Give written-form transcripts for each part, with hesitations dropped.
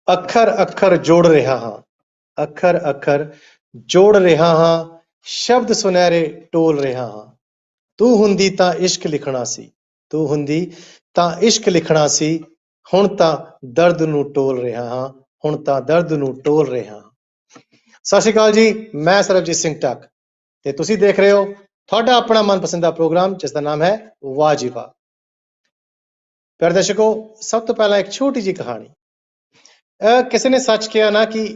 ਅੱਖਰ ਅੱਖਰ ਜੋੜ ਰਿਹਾ ਹਾਂ, ਅੱਖਰ ਅੱਖਰ ਜੋੜ ਰਿਹਾ ਹਾਂ, ਸ਼ਬਦ ਸੁਨਹਿਰੇ ਟੋਲ ਰਿਹਾ ਹਾਂ। ਤੂੰ ਹੁੰਦੀ ਤਾਂ ਇਸ਼ਕ ਲਿਖਣਾ ਸੀ, ਤੂੰ ਹੁੰਦੀ ਤਾਂ ਇਸ਼ਕ ਲਿਖਣਾ ਸੀ, ਹੁਣ ਤਾਂ ਦਰਦ ਨੂੰ ਟੋਲ ਰਿਹਾ ਹਾਂ, ਹੁਣ ਤਾਂ ਦਰਦ ਨੂੰ ਟੋਲ ਰਿਹਾ ਹਾਂ। ਸਤਿ ਸ਼੍ਰੀ ਅਕਾਲ ਜੀ, ਮੈਂ ਸਰਬਜੀਤ ਸਿੰਘ ਟੱਕ ਤੇ ਤੁਸੀਂ ਦੇਖ ਰਹੇ ਹੋ ਤੁਹਾਡਾ ਆਪਣਾ ਮਨਪਸੰਦ ਦਾ ਪ੍ਰੋਗਰਾਮ ਜਿਸ ਦਾ ਨਾਮ ਹੈ ਵਾਹ ਜੀ ਵਾਹ। ਪਿਆਰੇ ਦਰਸ਼ਕੋ, ਸਭ ਤੋਂ ਪਹਿਲਾਂ ਇੱਕ ਛੋਟੀ ਜਿਹੀ ਕਹਾਣੀ। ਕਿਸੇ ਨੇ ਸੱਚ ਕਿਹਾ ਨਾ ਕਿ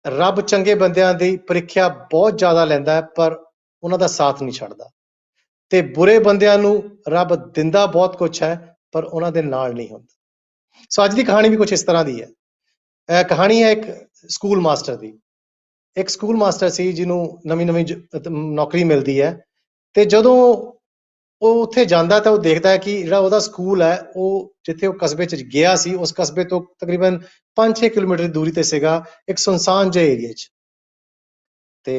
ਰੱਬ ਚੰਗੇ ਬੰਦਿਆਂ ਦੀ ਪ੍ਰੀਖਿਆ ਬਹੁਤ ਜ਼ਿਆਦਾ ਲੈਂਦਾ ਹੈ, ਪਰ ਉਹਨਾਂ ਦਾ ਸਾਥ ਨਹੀਂ ਛੱਡਦਾ, ਤੇ ਬੁਰੇ ਬੰਦਿਆਂ ਨੂੰ ਰੱਬ ਦਿੰਦਾ ਬਹੁਤ ਕੁਝ ਹੈ, ਪਰ ਉਹਨਾਂ ਦੇ ਨਾਲ ਨਹੀਂ ਹੁੰਦਾ। ਸੋ ਅੱਜ ਦੀ ਕਹਾਣੀ ਵੀ ਕੁਝ ਇਸ ਤਰ੍ਹਾਂ ਦੀ ਹੈ। ਇਹ ਕਹਾਣੀ ਹੈ ਇੱਕ ਸਕੂਲ ਮਾਸਟਰ ਦੀ। ਇੱਕ ਸਕੂਲ ਮਾਸਟਰ ਸੀ ਜਿਹਨੂੰ ਨਵੀਂ ਨਵੀਂ ਨੌਕਰੀ ਮਿਲਦੀ ਹੈ, ਤੇ ਜਦੋਂ ਉਹ ਉੱਥੇ ਜਾਂਦਾ ਤਾਂ ਉਹ ਦੇਖਦਾ ਹੈ ਕਿ ਜਿਹੜਾ ਉਹਦਾ ਸਕੂਲ ਹੈ ਉਹ ਜਿੱਥੇ ਉਹ ਕਸਬੇ 'ਚ ਗਿਆ ਸੀ, ਉਸ ਕਸਬੇ ਤੋਂ ਤਕਰੀਬਨ 5-6 ਕਿਲੋਮੀਟਰ ਦੀ ਦੂਰੀ ਤੇ ਸੀਗਾ, ਇੱਕ ਸੁਨਸਾਨ ਜਿਹੇ ਏਰੀਏ 'ਚ। ਤੇ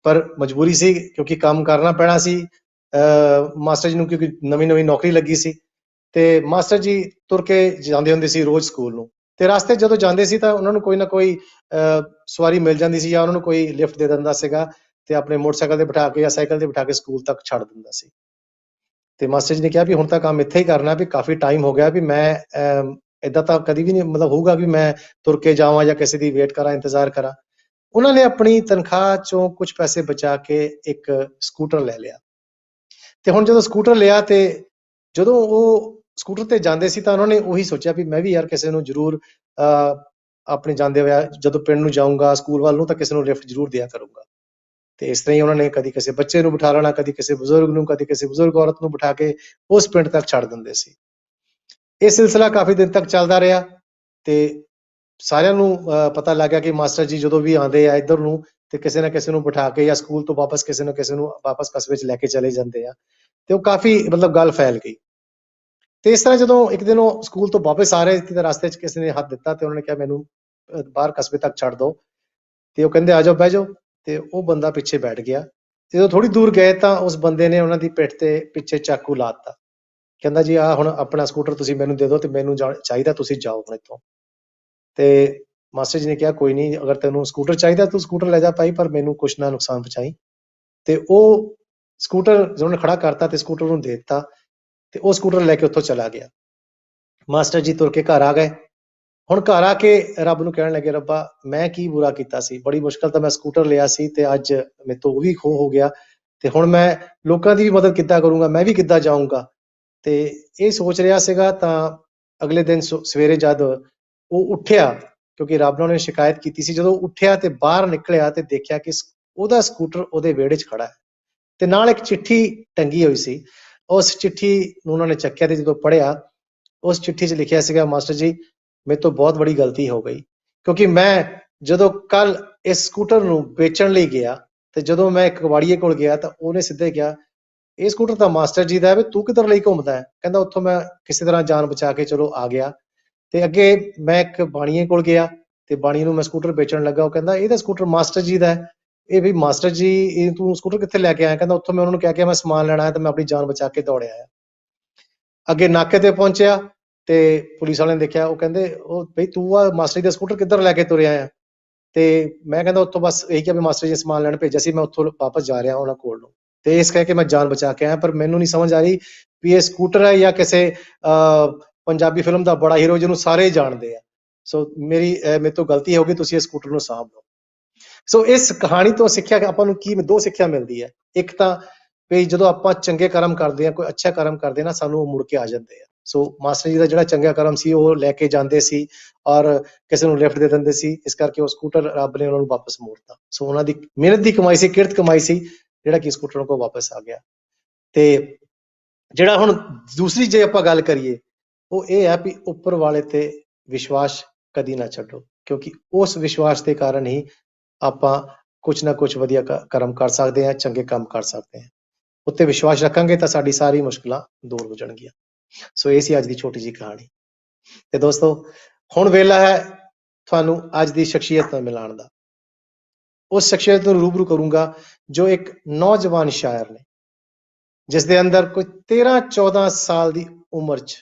ਪਰ ਮਜਬੂਰੀ ਸੀ ਕਿਉਂਕਿ ਕੰਮ ਕਰਨਾ ਪੈਣਾ ਸੀ ਮਾਸਟਰ ਜੀ ਨੂੰ, ਕਿਉਂਕਿ ਨਵੀਂ ਨਵੀਂ ਨੌਕਰੀ ਲੱਗੀ ਸੀ। ਤੇ ਮਾਸਟਰ ਜੀ ਤੁਰ ਕੇ ਜਾਂਦੇ ਹੁੰਦੇ ਸੀ ਰੋਜ਼ ਸਕੂਲ ਨੂੰ, ਤੇ ਰਸਤੇ ਜਦੋਂ ਜਾਂਦੇ ਸੀ ਤਾਂ ਉਹਨਾਂ ਨੂੰ ਕੋਈ ਨਾ ਕੋਈ ਸਵਾਰੀ ਮਿਲ ਜਾਂਦੀ ਸੀ, ਜਾਂ ਉਹਨਾਂ ਨੂੰ ਕੋਈ ਲਿਫਟ ਦੇ ਦਿੰਦਾ ਸੀਗਾ, ਤੇ ਆਪਣੇ ਮੋਟਰਸਾਈਕਲ ਤੇ ਬਿਠਾ ਕੇ ਜਾਂ ਸਾਈਕਲ ਤੇ ਬਿਠਾ ਕੇ ਸਕੂਲ ਤੱਕ ਛੱਡ ਦਿੰਦਾ ਸੀ। ਤੇ ਮਾਸਟਰ ਜੀ ਨੇ ਕਿਹਾ ਵੀ ਹੁਣ ਤਾਂ ਕੰਮ ਇੱਥੇ ਹੀ ਕਰਨਾ, ਵੀ ਕਾਫੀ ਟਾਈਮ ਹੋ ਗਿਆ, ਵੀ ਮੈਂ ਏਦਾਂ ਤਾਂ ਕਦੀ ਵੀ ਨਹੀਂ ਮਤਲਬ ਹੋਊਗਾ ਵੀ ਮੈਂ ਤੁਰ ਕੇ ਜਾਵਾਂ ਜਾਂ ਕਿਸੇ ਦੀ ਵੇਟ ਕਰਾਂ, ਇੰਤਜ਼ਾਰ ਕਰਾਂ। ਉਹਨਾਂ ਨੇ ਆਪਣੀ ਤਨਖਾਹ ਚੋਂ ਕੁਝ ਪੈਸੇ ਬਚਾ ਕੇ ਇੱਕ ਸਕੂਟਰ ਲੈ ਲਿਆ। ਤੇ ਹੁਣ ਜਦੋਂ ਸਕੂਟਰ ਲਿਆ, ਤੇ ਜਦੋਂ ਉਹ ਸਕੂਟਰ ਤੇ ਜਾਂਦੇ ਸੀ ਤਾਂ ਉਹਨਾਂ ਨੇ ਉਹੀ ਸੋਚਿਆ ਵੀ ਮੈਂ ਵੀ ਯਾਰ ਕਿਸੇ ਨੂੰ ਜ਼ਰੂਰ ਆਪਣੇ ਜਾਂਦੇ ਹੋਇਆ ਜਦੋਂ ਪਿੰਡ ਨੂੰ ਜਾਊਂਗਾ ਸਕੂਲ ਵੱਲ ਨੂੰ, ਤਾਂ ਕਿਸੇ ਨੂੰ ਲਿਫਟ ਜ਼ਰੂਰ ਦਿਆ ਕਰੂੰਗਾ। ਤੇ ਇਸ ਤਰ੍ਹਾਂ ਹੀ ਉਹਨਾਂ ਨੇ ਕਦੀ ਕਿਸੇ ਬੱਚੇ ਨੂੰ ਬਿਠਾ ਲੈਣਾ, ਕਦੀ ਕਿਸੇ ਬਜ਼ੁਰਗ ਨੂੰ, ਕਦੀ ਕਿਸੇ ਬਜ਼ੁਰਗ ਔਰਤ ਨੂੰ ਬਿਠਾ ਕੇ ਉਸ ਪਿੰਡ ਤੱਕ ਛੱਡ ਦਿੰਦੇ ਸੀ। ਇਹ ਸਿਲਸਿਲਾ ਕਾਫੀ ਦਿਨ ਤੱਕ ਚੱਲਦਾ ਰਿਹਾ, ਤੇ ਸਾਰਿਆਂ ਨੂੰ ਪਤਾ ਲੱਗ ਗਿਆ ਕਿ ਮਾਸਟਰ ਜੀ ਜਦੋਂ ਵੀ ਆਉਂਦੇ ਆ ਇੱਧਰ ਨੂੰ, ਤੇ ਕਿਸੇ ਨਾ ਕਿਸੇ ਨੂੰ ਬਿਠਾ ਕੇ ਜਾਂ ਸਕੂਲ ਤੋਂ ਵਾਪਸ ਕਿਸੇ ਨਾ ਕਿਸੇ ਨੂੰ ਵਾਪਸ ਕਸਬੇ 'ਚ ਲੈ ਕੇ ਚਲੇ ਜਾਂਦੇ ਆ, ਤੇ ਉਹ ਕਾਫੀ ਮਤਲਬ ਗੱਲ ਫੈਲ ਗਈ। ਤੇ ਇਸ ਤਰ੍ਹਾਂ ਜਦੋਂ ਇੱਕ ਦਿਨ ਉਹ ਸਕੂਲ ਤੋਂ ਵਾਪਸ ਆ ਰਹੇ ਸੀ ਤਾਂ ਰਸਤੇ 'ਚ ਕਿਸੇ ਨੇ ਹੱਥ ਦਿੱਤਾ, ਤੇ ਉਹਨਾਂ ਨੇ ਕਿਹਾ ਮੈਨੂੰ ਬਾਹਰ ਕਸਬੇ ਤੱਕ ਛੱਡ ਦਿਓ। ਤੇ ਉਹ ਕਹਿੰਦੇ ਆ ਜਾਓ, ਬਹਿ ਜਾਓ। ਤੇ ਉਹ ਬੰਦਾ ਪਿੱਛੇ ਬੈਠ ਗਿਆ। ਜਦੋਂ ਥੋੜੀ ਦੂਰ ਗਏ ਤਾਂ ਉਸ ਬੰਦੇ ਨੇ ਉਹਨਾਂ ਦੀ ਪਿੱਠ ਤੇ ਪਿੱਛੇ ਚਾਕੂ ਲਾ ਦਿੱਤਾ। ਕਹਿੰਦਾ ਜੀ ਆਹ ਹੁਣ ਆਪਣਾ ਸਕੂਟਰ ਤੁਸੀਂ ਮੈਨੂੰ ਦੇ ਦਿਓ, ਤੇ ਮੈਨੂੰ ਚਾਹੀਦਾ, ਤੁਸੀਂ ਜਾਓ ਹੁਣ ਇੱਥੋਂ। ਤੇ ਮਾਸਟਰ ਜੀ ਨੇ ਕਿਹਾ ਕੋਈ ਨਹੀਂ, ਅਗਰ ਤੈਨੂੰ ਸਕੂਟਰ ਚਾਹੀਦਾ ਤੂੰ ਸਕੂਟਰ ਲੈ ਜਾ ਭਾਈ, ਪਰ ਮੈਨੂੰ ਕੁਛ ਨਾ ਨੁਕਸਾਨ ਪਹੁੰਚਾਈ। ਤੇ ਉਹ ਸਕੂਟਰ ਜਦੋਂ ਉਹਨੇ ਖੜਾ ਕਰਤਾ ਤੇ ਸਕੂਟਰ ਨੂੰ ਦੇ ਦਿੱਤਾ, ਤੇ ਉਹ ਸਕੂਟਰ ਲੈ ਕੇ ਉੱਥੋਂ ਚਲਾ ਗਿਆ। ਮਾਸਟਰ ਜੀ ਤੁਰ ਕੇ ਘਰ ਆ ਗਏ। ਹੁਣ ਘਰ ਆ ਕੇ ਰੱਬ ਨੂੰ ਕਹਿਣ ਲੱਗੇ, ਰੱਬਾ ਮੈਂ ਕੀ ਬੁਰਾ ਕੀਤਾ ਸੀ, ਬੜੀ ਮੁਸ਼ਕਲ ਤਾਂ ਮੈਂ ਸਕੂਟਰ ਲਿਆ ਸੀ, ਤੇ ਅੱਜ ਮੇਰੇ ਤੋਂ ਉਹ ਵੀ ਖੋਹ ਹੋ ਗਿਆ, ਤੇ ਹੁਣ ਮੈਂ ਲੋਕਾਂ ਦੀ ਵੀ ਮਦਦ ਕਿੱਦਾਂ ਕਰੂੰਗਾ, ਮੈਂ ਵੀ ਕਿੱਦਾਂ ਜਾਊਂਗਾ। ਤੇ ਇਹ ਸੋਚ ਰਿਹਾ ਸੀਗਾ ਤਾਂ ਅਗਲੇ ਦਿਨ ਸਵੇਰੇ ਜਦ ਉਹ ਉੱਠਿਆ, ਕਿਉਂਕਿ ਰੱਬ ਨੇ ਉਹਨੇ ਸ਼ਿਕਾਇਤ ਕੀਤੀ ਸੀ, ਜਦੋਂ ਉੱਠਿਆ ਤੇ ਬਾਹਰ ਨਿਕਲਿਆ ਤੇ ਦੇਖਿਆ ਕਿ ਉਹਦਾ ਸਕੂਟਰ ਉਹਦੇ ਵਿਹੜੇ 'ਚ ਖੜਾ ਹੈ, ਤੇ ਨਾਲ ਇੱਕ ਚਿੱਠੀ ਟੰਗੀ ਹੋਈ ਸੀ। ਉਸ ਚਿੱਠੀ ਨੂੰ ਉਹਨਾਂ ਨੇ ਚੱਕਿਆ, ਤੇ ਜਦੋਂ ਪੜ੍ਹਿਆ, ਉਸ ਚਿੱਠੀ 'ਚ ਲਿਖਿਆ ਸੀਗਾ, ਮਾਸਟਰ ਜੀ ਮੇਰੇ ਤੋਂ ਬਹੁਤ ਬੜੀ ਗਲਤੀ ਹੋ ਗਈ, ਕਿਉਂਕਿ ਮੈਂ ਜਦੋਂ ਕੱਲ ਇਸ ਸਕੂਟਰ ਨੂੰ ਵੇਚਣ ਲਈ ਗਿਆ, ਤੇ ਜਦੋਂ ਮੈਂ ਇੱਕ ਕਬਾੜੀਏ ਕੋਲ ਗਿਆ ਤਾਂ ਉਹਨੇ ਸਿੱਧੇ ਕਿਹਾ ਇਹ ਸਕੂਟਰ ਤਾਂ ਮਾਸਟਰ ਜੀ ਦਾ ਹੈ, ਵੀ ਤੂੰ ਕਿੱਧਰ ਲਈ ਘੁੰਮਦਾ ਹੈ। ਕਹਿੰਦਾ ਉੱਥੋਂ ਮੈਂ ਕਿਸੇ ਤਰ੍ਹਾਂ ਜਾਨ ਬਚਾ ਕੇ ਚਲੋ ਆ ਗਿਆ, ਤੇ ਅੱਗੇ ਮੈਂ ਇੱਕ ਬਾਣੀਏ ਕੋਲ ਗਿਆ, ਤੇ ਬਾਣੀਏ ਨੂੰ ਮੈਂ ਸਕੂਟਰ ਵੇਚਣ ਲੱਗਾ। ਉਹ ਕਹਿੰਦਾ ਇਹ ਤਾਂ ਸਕੂਟਰ ਮਾਸਟਰ ਜੀ ਦਾ ਹੈ। ਇਹ ਵੀ ਮਾਸਟਰ ਜੀ, ਇਹ ਤੂੰ ਸਕੂਟਰ ਕਿੱਥੇ ਲੈ ਕੇ ਆਇਆ? ਕਹਿੰਦਾ ਉੱਥੋਂ ਮੈਂ ਉਹਨਾਂ ਨੂੰ ਕਹਿ ਕੇ ਮੈਂ ਸਮਾਨ ਲੈਣਾ ਹੈ, ਤੇ ਮੈਂ ਆਪਣੀ ਜਾਨ ਬਚਾ ਕੇ ਦੌੜਿਆ ਆਇਆ। ਅੱਗੇ ਨਾਕੇ ਤੇ ਪਹੁੰਚਿਆ, ਤੇ ਪੁਲਿਸ ਵਾਲਿਆਂ ਨੇ ਦੇਖਿਆ, ਉਹ ਕਹਿੰਦੇ ਉਹ ਬਈ ਤੂੰ ਆ ਮਾਸਟਰ ਜੀ ਦਾ ਸਕੂਟਰ ਕਿੱਧਰ ਲੈ ਕੇ ਤੁਰਿਆ ਆ? ਤੇ ਮੈਂ ਕਹਿੰਦਾ ਉੱਥੋਂ ਬਸ ਇਹੀ ਕਿਹਾ ਵੀ ਮਾਸਟਰ ਜੀ ਸਮਾਨ ਲੈਣ ਭੇਜਿਆ ਸੀ, ਮੈਂ ਉੱਥੋਂ ਵਾਪਸ ਜਾ ਰਿਹਾ ਉਹਨਾਂ ਕੋਲ ਨੂੰ, ਤੇ ਇਸ ਕਰਕੇ ਮੈਂ ਜਾਨ ਬਚਾ ਕੇ ਆਇਆ। ਪਰ ਮੈਨੂੰ ਨਹੀਂ ਸਮਝ ਆ ਰਹੀ ਵੀ ਇਹ ਸਕੂਟਰ ਹੈ ਜਾਂ ਕਿਸੇ ਪੰਜਾਬੀ ਫਿਲਮ ਦਾ ਬੜਾ ਹੀਰੋ ਜਿਹਨੂੰ ਸਾਰੇ ਜਾਣਦੇ ਆ। ਸੋ ਮੇਰੇ ਤੋਂ ਗਲਤੀ ਹੋ ਗਈ, ਤੁਸੀਂ ਇਹ ਸਕੂਟਰ ਨੂੰ ਸਾਂਭ ਲਓ। ਸੋ ਇਸ ਕਹਾਣੀ ਤੋਂ ਸਿੱਖਿਆ ਕਿ ਆਪਾਂ ਨੂੰ ਕੀ ਦੋ ਸਿੱਖਿਆ ਮਿਲਦੀ ਹੈ। ਇੱਕ ਤਾਂ ਵੀ ਜਦੋਂ ਆਪਾਂ ਚੰਗੇ ਕਰਮ ਕਰਦੇ ਹਾਂ, ਕੋਈ ਅੱਛਾ ਕਰਮ ਕਰਦੇ ਨਾ, ਸਾਨੂੰ ਉਹ ਮੁੜ ਕੇ ਆ ਜਾਂਦੇ ਆ। ਸੋ ਮਾਸਟਰ ਜੀ ਦਾ ਜਿਹੜਾ ਚੰਗਾ ਕਰਮ ਸੀ ਉਹ ਲੈ ਕੇ ਜਾਂਦੇ ਸੀ, ਔਰ ਕਿਸੇ ਨੂੰ ਲਿਫਟ ਦੇ ਦਿੰਦੇ ਸੀ, ਇਸ ਕਰਕੇ ਉਹ ਸਕੂਟਰ ਰੱਬ ਨੇ ਉਹਨਾਂ ਨੂੰ ਵਾਪਸ ਮੋੜਤਾ। ਸੋ ਉਹਨਾਂ ਦੀ ਮਿਹਨਤ ਦੀ ਕਮਾਈ ਸੀ, ਕਿਰਤ ਕਮਾਈ ਸੀ, ਜਿਹੜਾ ਕਿ ਸਕੂਟਰ ਕੋਲ ਵਾਪਸ ਆ ਗਿਆ। ਤੇ ਜਿਹੜਾ ਹੁਣ ਦੂਸਰੀ ਜੇ ਆਪਾਂ ਗੱਲ ਕਰੀਏ, ਉਹ ਇਹ ਹੈ ਵੀ ਉੱਪਰ ਵਾਲੇ ਤੇ ਵਿਸ਼ਵਾਸ ਕਦੀ ਨਾ ਛੱਡੋ, ਕਿਉਂਕਿ ਉਸ ਵਿਸ਼ਵਾਸ ਦੇ ਕਾਰਨ ਹੀ ਆਪਾਂ ਕੁਛ ਨਾ ਕੁਛ ਵਧੀਆ ਕਰਮ ਕਰ ਸਕਦੇ ਹਾਂ, ਚੰਗੇ ਕੰਮ ਕਰ ਸਕਦੇ ਹਾਂ। ਉੱਤੇ ਵਿਸ਼ਵਾਸ ਰੱਖਾਂਗੇ ਤਾਂ ਸਾਡੀ ਸਾਰੀ ਮੁਸ਼ਕਲਾਂ ਦੂਰ ਹੋ ਜਾਣਗੀਆਂ। ਸੋ ਇਹ ਸੀ ਅੱਜ ਦੀ ਛੋਟੀ ਜਿਹੀ ਕਹਾਣੀ। ਤੇ ਦੋਸਤੋ, ਹੁਣ ਵੇਲਾ ਹੈ ਤੁਹਾਨੂੰ ਅੱਜ ਦੀ ਸ਼ਖਸੀਅਤ ਨਾਲ ਮਿਲਾਉਣ ਦਾ। ਉਸ ਸ਼ਖਸੀਅਤ ਨੂੰ ਰੂਬਰੂ ਕਰੂੰਗਾ ਜੋ ਇੱਕ ਨੌਜਵਾਨ ਸ਼ਾਇਰ ਨੇ, ਜਿਸ ਦੇ ਅੰਦਰ ਕੋਈ 13-14 ਸਾਲ ਦੀ ਉਮਰ 'ਚ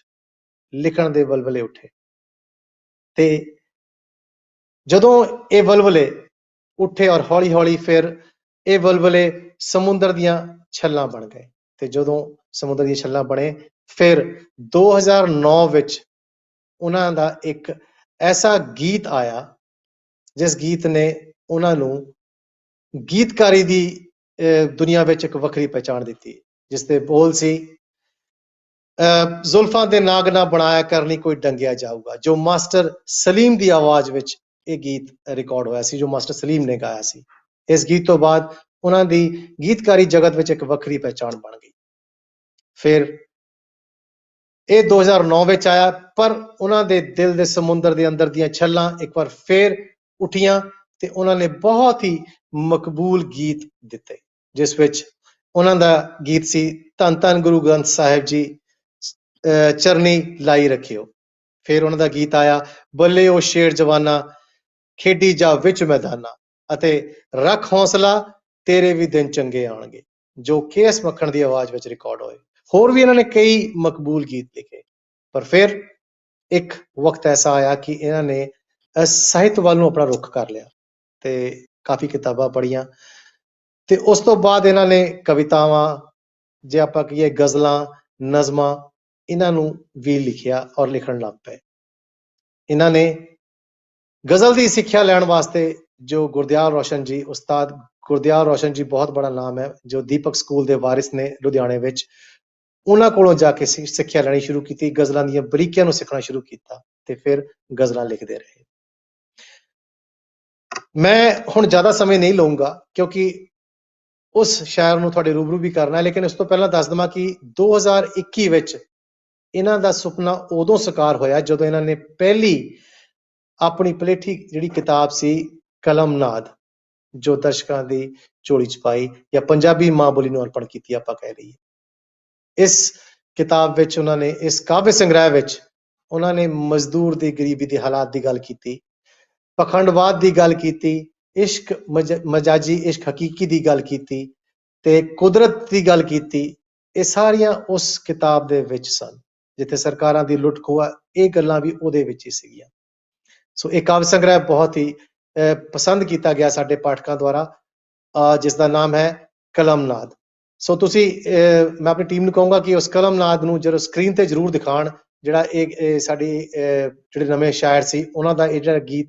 ਲਿਖਣ ਦੇ ਬਲਬਲੇ ਉੱਠੇ, ਤੇ ਜਦੋਂ ਇਹ ਵਲਵਲੇ ਉੱਠੇ ਔਰ ਹੌਲੀ ਹੌਲੀ ਫਿਰ ਇਹ ਵਲਵਲੇ ਸਮੁੰਦਰ ਦੀਆਂ ਛੱਲਾਂ ਬਣ ਗਏ, ਤੇ ਜਦੋਂ ਸਮੁੰਦਰ ਦੀਆਂ ਛੱਲਾਂ ਬਣੇ ਫਿਰ 2009 ਵਿੱਚ ਉਹਨਾਂ ਦਾ ਇੱਕ ਐਸਾ ਗੀਤ ਆਇਆ ਜਿਸ ਗੀਤ ਨੇ ਉਹਨਾਂ ਨੂੰ ਗੀਤਕਾਰੀ ਦੀ ਦੁਨੀਆ ਵਿੱਚ ਇੱਕ ਵੱਖਰੀ ਪਹਿਚਾਣ ਦਿੱਤੀ, ਜਿਸ ਦੇ ਬੋਲ ਸੀ ਜ਼ੁਲਫਾਂ ਦੇ ਨਾਗ ਨਾ ਬਣਾਇਆ ਕਰਨੀ ਕੋਈ ਡੰਗਿਆ ਜਾਊਗਾ, ਜੋ ਮਾਸਟਰ ਸਲੀਮ ਦੀ ਆਵਾਜ਼ ਵਿੱਚ ਇਹ ਗੀਤ ਰਿਕਾਰਡ ਹੋਇਆ ਸੀ, ਜੋ ਮਾਸਟਰ ਸਲੀਮ ਨੇ ਗਾਇਆ ਸੀ। ਇਸ ਗੀਤ ਤੋਂ ਬਾਅਦ ਉਹਨਾਂ ਦੀ ਗੀਤਕਾਰੀ ਜਗਤ ਵਿੱਚ ਇੱਕ ਵੱਖਰੀ ਪਹਿਚਾਣ ਬਣ ਗਈ। ਫਿਰ ਇਹ 2009 ਵਿੱਚ ਆਇਆ, ਪਰ ਉਹਨਾਂ ਦੇ ਦਿਲ ਦੇ ਸਮੁੰਦਰ ਦੇ ਅੰਦਰ ਦੀਆਂ ਛੱਲਾਂ ਇੱਕ ਵਾਰ ਫੇਰ ਉੱਠੀਆਂ ਤੇ ਉਹਨਾਂ ਨੇ ਬਹੁਤ ਹੀ ਮਕਬੂਲ ਗੀਤ ਦਿੱਤੇ, ਜਿਸ ਵਿੱਚ ਉਹਨਾਂ ਦਾ ਗੀਤ ਸੀ ਧੰਨ ਧੰਨ ਗੁਰੂ ਗ੍ਰੰਥ ਸਾਹਿਬ ਜੀ ਚਰਨੀ ਲਾਈ ਰੱਖਿਓ। ਫਿਰ ਉਹਨਾਂ ਦਾ ਗੀਤ ਆਇਆ ਬੱਲੇ ਉਹ ਸ਼ੇਰ ਜਵਾਨਾ ਖੇਡੀ ਜਾ ਵਿੱਚ ਮੈਦਾਨਾ, ਅਤੇ ਰੱਖ ਹੌਸਲਾ ਤੇਰੇ ਵੀ ਦਿਨ ਚੰਗੇ ਆਉਣਗੇ, ਜੋ KS ਮੱਖਣ ਦੀ ਆਵਾਜ਼ ਵਿੱਚ ਰਿਕਾਰਡ ਹੋਏ। ਹੋਰ ਵੀ ਇਹਨਾਂ ਨੇ ਕਈ ਮਕਬੂਲ ਗੀਤ ਲਿਖੇ, ਪਰ ਫਿਰ ਇੱਕ ਵਕਤ ਐਸਾ ਆਇਆ ਕਿ ਇਹਨਾਂ ਨੇ ਸਾਹਿਤ ਵੱਲ ਨੂੰ ਆਪਣਾ ਰੁੱਖ ਕਰ ਲਿਆ ਤੇ ਕਾਫੀ ਕਿਤਾਬਾਂ ਪੜ੍ਹੀਆਂ, ਤੇ ਉਸ ਤੋਂ ਬਾਅਦ ਇਹਨਾਂ ਨੇ ਕਵਿਤਾਵਾਂ, ਜੇ ਆਪਾਂ ਕਹੀਏ ਗਜ਼ਲਾਂ, ਨਜ਼ਮਾਂ, ਇਹਨਾਂ ਨੂੰ ਵੀ ਲਿਖਿਆ ਔਰ ਲਿਖਣ ਲੱਗ ਪਏ। ਇਹਨਾਂ ਨੇ ਗਜ਼ਲ ਦੀ ਸਿੱਖਿਆ ਲੈਣ ਵਾਸਤੇ ਜੋ ਗੁਰਦਿਆਲ ਰੋਸ਼ਨ ਜੀ, ਉਸਤਾਦ ਗੁਰਦਿਆਲ ਰੋਸ਼ਨ ਜੀ ਬਹੁਤ ਬੜਾ ਨਾਮ ਹੈ, ਜੋ ਦੀਪਕ ਸਕੂਲ ਦੇ ਵਾਰਿਸ ਨੇ ਲੁਧਿਆਣੇ ਵਿੱਚ, ਉਹਨਾਂ ਕੋਲੋਂ ਜਾ ਕੇ ਸਿੱਖਿਆ ਲੈਣੀ ਸ਼ੁਰੂ ਕੀਤੀ, ਗਜ਼ਲਾਂ ਦੀਆਂ ਬਰੀਕੀਆਂ ਨੂੰ ਸਿੱਖਣਾ ਸ਼ੁਰੂ ਕੀਤਾ ਤੇ ਫਿਰ ਗਜ਼ਲਾਂ ਲਿਖਦੇ ਰਹੇ। ਮੈਂ ਹੁਣ ਜ਼ਿਆਦਾ ਸਮੇਂ ਨਹੀਂ ਲਊਂਗਾ ਕਿਉਂਕਿ ਉਸ ਸ਼ਾਇਰ ਨੂੰ ਤੁਹਾਡੇ ਰੂਬਰੂ ਵੀ ਕਰਨਾ ਹੈ, ਲੇਕਿਨ ਉਸ ਤੋਂ ਪਹਿਲਾਂ ਦੱਸ ਦਵਾਂ ਕਿ 2021 ਵਿੱਚ ਇਹਨਾਂ ਦਾ ਸੁਪਨਾ ਉਦੋਂ ਸਾਕਾਰ ਹੋਇਆ ਜਦੋਂ ਇਹਨਾਂ ਨੇ ਪਹਿਲੀ ਆਪਣੀ ਪਲੇਠੀ ਜਿਹੜੀ ਕਿਤਾਬ ਸੀ ਕਲਮਨਾਦ, ਜੋ ਦਰਸ਼ਕਾਂ ਦੀ ਝੋਲੀ ਚ ਪਾਈ ਜਾਂ ਪੰਜਾਬੀ ਮਾਂ ਬੋਲੀ ਨੂੰ ਅਰਪਣ ਕੀਤੀ ਆਪਾਂ ਕਹਿ ਲਈਏ। ਇਸ ਕਿਤਾਬ ਵਿੱਚ ਉਹਨਾਂ ਨੇ, ਇਸ ਕਾਵਿ ਸੰਗ੍ਰਹਿ ਵਿੱਚ ਉਹਨਾਂ ਨੇ ਮਜ਼ਦੂਰ ਦੀ ਗਰੀਬੀ ਦੇ ਹਾਲਾਤ ਦੀ ਗੱਲ ਕੀਤੀ, ਪਖੰਡਵਾਦ ਦੀ ਗੱਲ ਕੀਤੀ, ਇਸ਼ਕ ਮਜਾਜੀ ਇਸ਼ਕ ਹਕੀਕੀ ਦੀ ਗੱਲ ਕੀਤੀ ਤੇ ਕੁਦਰਤ ਦੀ ਗੱਲ ਕੀਤੀ। ਇਹ ਸਾਰੀਆਂ ਉਸ ਕਿਤਾਬ ਦੇ ਵਿੱਚ ਸਨ, ਜਿੱਥੇ ਸਰਕਾਰਾਂ ਦੀ ਲੁੱਟ ਖੋਹ, ਇਹ ਗੱਲਾਂ ਵੀ ਉਹਦੇ ਵਿੱਚ ਹੀ ਸੀਗੀਆਂ। ਸੋ ਇਹ ਕਾਵਿ ਸੰਗ੍ਰਹਿ ਬਹੁਤ ਹੀ ਪਸੰਦ ਕੀਤਾ ਗਿਆ ਸਾਡੇ ਪਾਠਕਾਂ ਦੁਆਰਾ, ਜਿਸ ਦਾ ਨਾਮ ਹੈ ਕਲਮਨਾਦ। ਸੋ ਤੁਸੀਂ, ਮੈਂ ਆਪਣੀ ਟੀਮ ਨੂੰ ਕਹੂੰਗਾ ਕਿ ਉਸ ਕਲਮਨਾਦ ਨੂੰ ਜਦੋਂ ਸਕਰੀਨ ਤੇ ਜ਼ਰੂਰ ਦਿਖਾਣ, ਜਿਹੜਾ ਇਹ ਸਾਡੀ ਜਿਹੜੇ ਨਵੇਂ ਸ਼ਾਇਰ ਸੀ ਉਹਨਾਂ ਦਾ ਇਹ ਜਿਹੜਾ ਗੀਤ,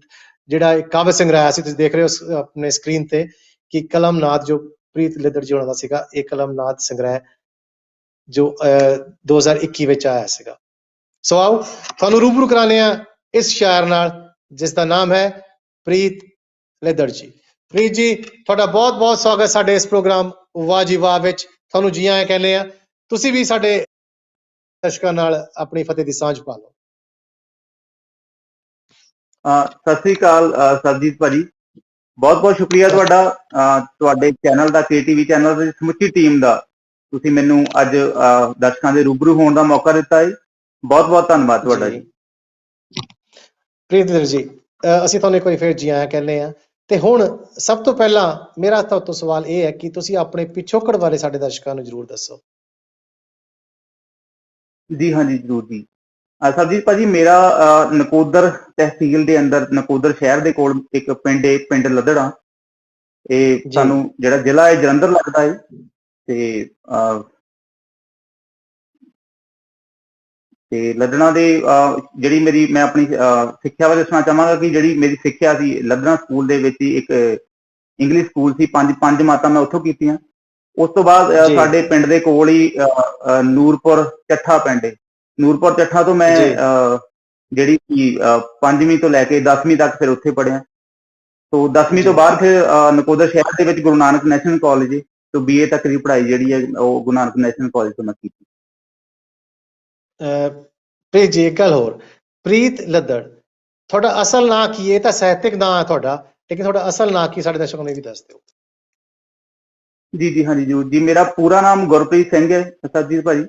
ਜਿਹੜਾ ਕਾਵਿ ਸੰਗ੍ਰਹਿ ਸੀ, ਤੁਸੀਂ ਦੇਖ ਰਹੇ ਹੋ ਆਪਣੇ ਸਕਰੀਨ ਤੇ ਕਿ ਕਲਮਨਾਦ ਜੋ ਪ੍ਰੀਤ ਲਿੱਦੜ ਜੀ ਹੋਣਾ ਦਾ ਸੀਗਾ, ਇਹ ਕਲਮਨਾਦ ਸੰਗ੍ਰਹਿ ਜੋ 2021 ਵਿੱਚ ਆਇਆ ਸੀਗਾ। ਸੋ ਆਓ ਤੁਹਾਨੂੰ ਰੂਬਰੂ ਕਰਾਉਂਦੇ ਆ ਇਸ ਸ਼ਾਇਰ ਨਾਲ, ਜਿਸ ਦਾ ਨਾਮ ਹੈ ਪ੍ਰੀਤ ਲਿੱਦੜ ਜੀ। ਪ੍ਰੀਤ ਜੀ, ਤੁਹਾਡਾ ਬਹੁਤ ਬਹੁਤ ਸਵਾਗਤ ਸਾਡੇ ਇਸ ਪ੍ਰੋਗਰਾਮ ਵਾਹ ਜੀ ਵਾਹ ਵਿੱਚ। ਤੁਹਾਨੂੰ ਜੀ ਆਇਆਂ ਕਹਿੰਦੇ ਆ, ਤੁਸੀਂ ਵੀ ਸਾਡੇ ਦਰਸ਼ਕਾਂ ਨਾਲ ਆਪਣੀ ਫਤਿਹ ਦੀ ਸਾਂਝ ਪਾ ਲਓ। ਸਤਿ ਸ੍ਰੀ ਅਕਾਲ ਸਰਜੀਤ ਭਾਜੀ, ਬਹੁਤ ਬਹੁਤ ਸ਼ੁਕਰੀਆ ਤੁਹਾਡਾ, ਤੁਹਾਡੇ ਚੈਨਲ ਦਾ, KTV ਚੈਨਲ ਦੀ ਸਮੁੱਚੀ ਟੀਮ ਦਾ, ਤੁਸੀਂ ਮੈਨੂੰ ਅੱਜ ਦਰਸ਼ਕਾਂ ਦੇ ਰੂਬਰੂ ਹੋਣ ਦਾ ਮੌਕਾ ਦਿੱਤਾ ਹੈ। ਬਹੁਤ ਬਹੁਤ ਧੰਨਵਾਦ ਤੁਹਾਡਾ ਜੀ। ਪ੍ਰੀਤ ਜੀ, ਅਸੀਂ ਤੁਹਾਨੂੰ ਇੱਕ ਵਾਰੀ ਫਿਰ ਜੀ ਆਇਆਂ ਕਹਿੰਦੇ ਆ, ਤੇ ਹੁਣ ਸਭ ਤੋਂ ਪਹਿਲਾਂ ਮੇਰਾ ਤੁਹਾਡੇ ਤੋਂ ਸਵਾਲ ਇਹ ਹੈ ਕਿ ਤੁਸੀਂ ਆਪਣੇ ਪਿਛੋਕੜ ਬਾਰੇ ਸਾਡੇ ਦਰਸ਼ਕਾਂ ਨੂੰ ਜ਼ਰੂਰ ਦੱਸੋ। ਜੀ ਹਾਂਜੀ, ਜ਼ਰੂਰ ਜੀ। ਸਰਜੀਤ ਭਾਜੀ, ਮੇਰਾ ਨਕੋਦਰ ਤਹਿਸੀਲ ਦੇ ਅੰਦਰ, ਨਕੋਦਰ ਸ਼ਹਿਰ ਦੇ ਕੋਲ ਇੱਕ ਪਿੰਡ ਲੱਦੜਾ, ਇਹ ਸਾਨੂੰ ਜਿਹੜਾ ਜ਼ਿਲ੍ਹਾ ਹੈ ਜਲੰਧਰ ਲੱਗਦਾ ਹੈ, ਤੇ ਲੱਦਣਾ ਦੇ ਜਿਹੜੀ ਮੇਰੀ, ਮੈਂ ਆਪਣੀ ਸਿੱਖਿਆ ਬਾਰੇ ਦੱਸਣਾ ਚਾਹਾਂਗਾ ਕਿ ਜਿਹੜੀ ਮੇਰੀ ਸਿੱਖਿਆ ਸੀ ਲੱਦਣਾ ਸਕੂਲ ਦੇ ਵਿੱਚ ਹੀ, ਇੱਕ ਇੰਗਲਿਸ਼ ਸਕੂਲ ਸੀ, ਪੰਜ ਮਾਤਾਂ ਮੈਂ ਉੱਥੋਂ ਕੀਤੀਆਂ। ਉਸ ਤੋਂ ਬਾਅਦ ਸਾਡੇ ਪਿੰਡ ਦੇ ਕੋਲ ਹੀ ਨੂਰਪੁਰ ਚੱਠਾ ਪਿੰਡ, ਨੂਰਪੁਰ ਚੱਠਾ ਤੋਂ ਮੈਂ ਜਿਹੜੀ 5ਵੀਂ ਤੋਂ ਲੈ ਕੇ 10ਵੀਂ ਤੱਕ ਫਿਰ ਉੱਥੇ ਪੜ੍ਹਿਆ। ਤੋਂ 10ਵੀਂ ਤੋਂ ਬਾਅਦ ਫਿਰ ਨਕੋਦਰ ਸ਼ਹਿਰ ਦੇ ਵਿੱਚ ਗੁਰੂ ਨਾਨਕ ਨੈਸ਼ਨਲ ਕਾਲਜ ਤੋਂ BA ਤੱਕ ਦੀ ਪੜ੍ਹਾਈ ਜਿਹੜੀ ਹੈ ਉਹ ਗੁਰੂ ਨਾਨਕ ਨੈਸ਼ਨਲ ਕਾਲਜ ਤੋਂ ਮੈਂ ਕੀਤੀ। ਪ੍ਰੀਤ ਜੀ, ਇੱਕ ਗੱਲ ਹੋਰ, ਪ੍ਰੀਤ ਲੱਦੜ ਤੁਹਾਡਾ ਅਸਲ ਨਾਂ ਕੀ ਹੈ? ਤਾਂ ਸਾਹਿਤਿਕ ਨਾਂ ਹੈ ਤੁਹਾਡਾ, ਲੇਕਿਨ ਤੁਹਾਡਾ ਅਸਲ ਨਾਂ ਕੀ ਸਾਡੇ ਦਰਸ਼ਕਾਂ ਨੂੰ ਇਹ ਵੀ ਦੱਸ ਦਿਓ। ਜੀ ਹਾਂਜੀ ਜ਼ਰੂਰ ਜੀ, ਮੇਰਾ ਪੂਰਾ ਨਾਮ ਗੁਰਪ੍ਰੀਤ ਸਿੰਘ ਹੈ ਸਰਜੀਤ ਭਾਜੀ।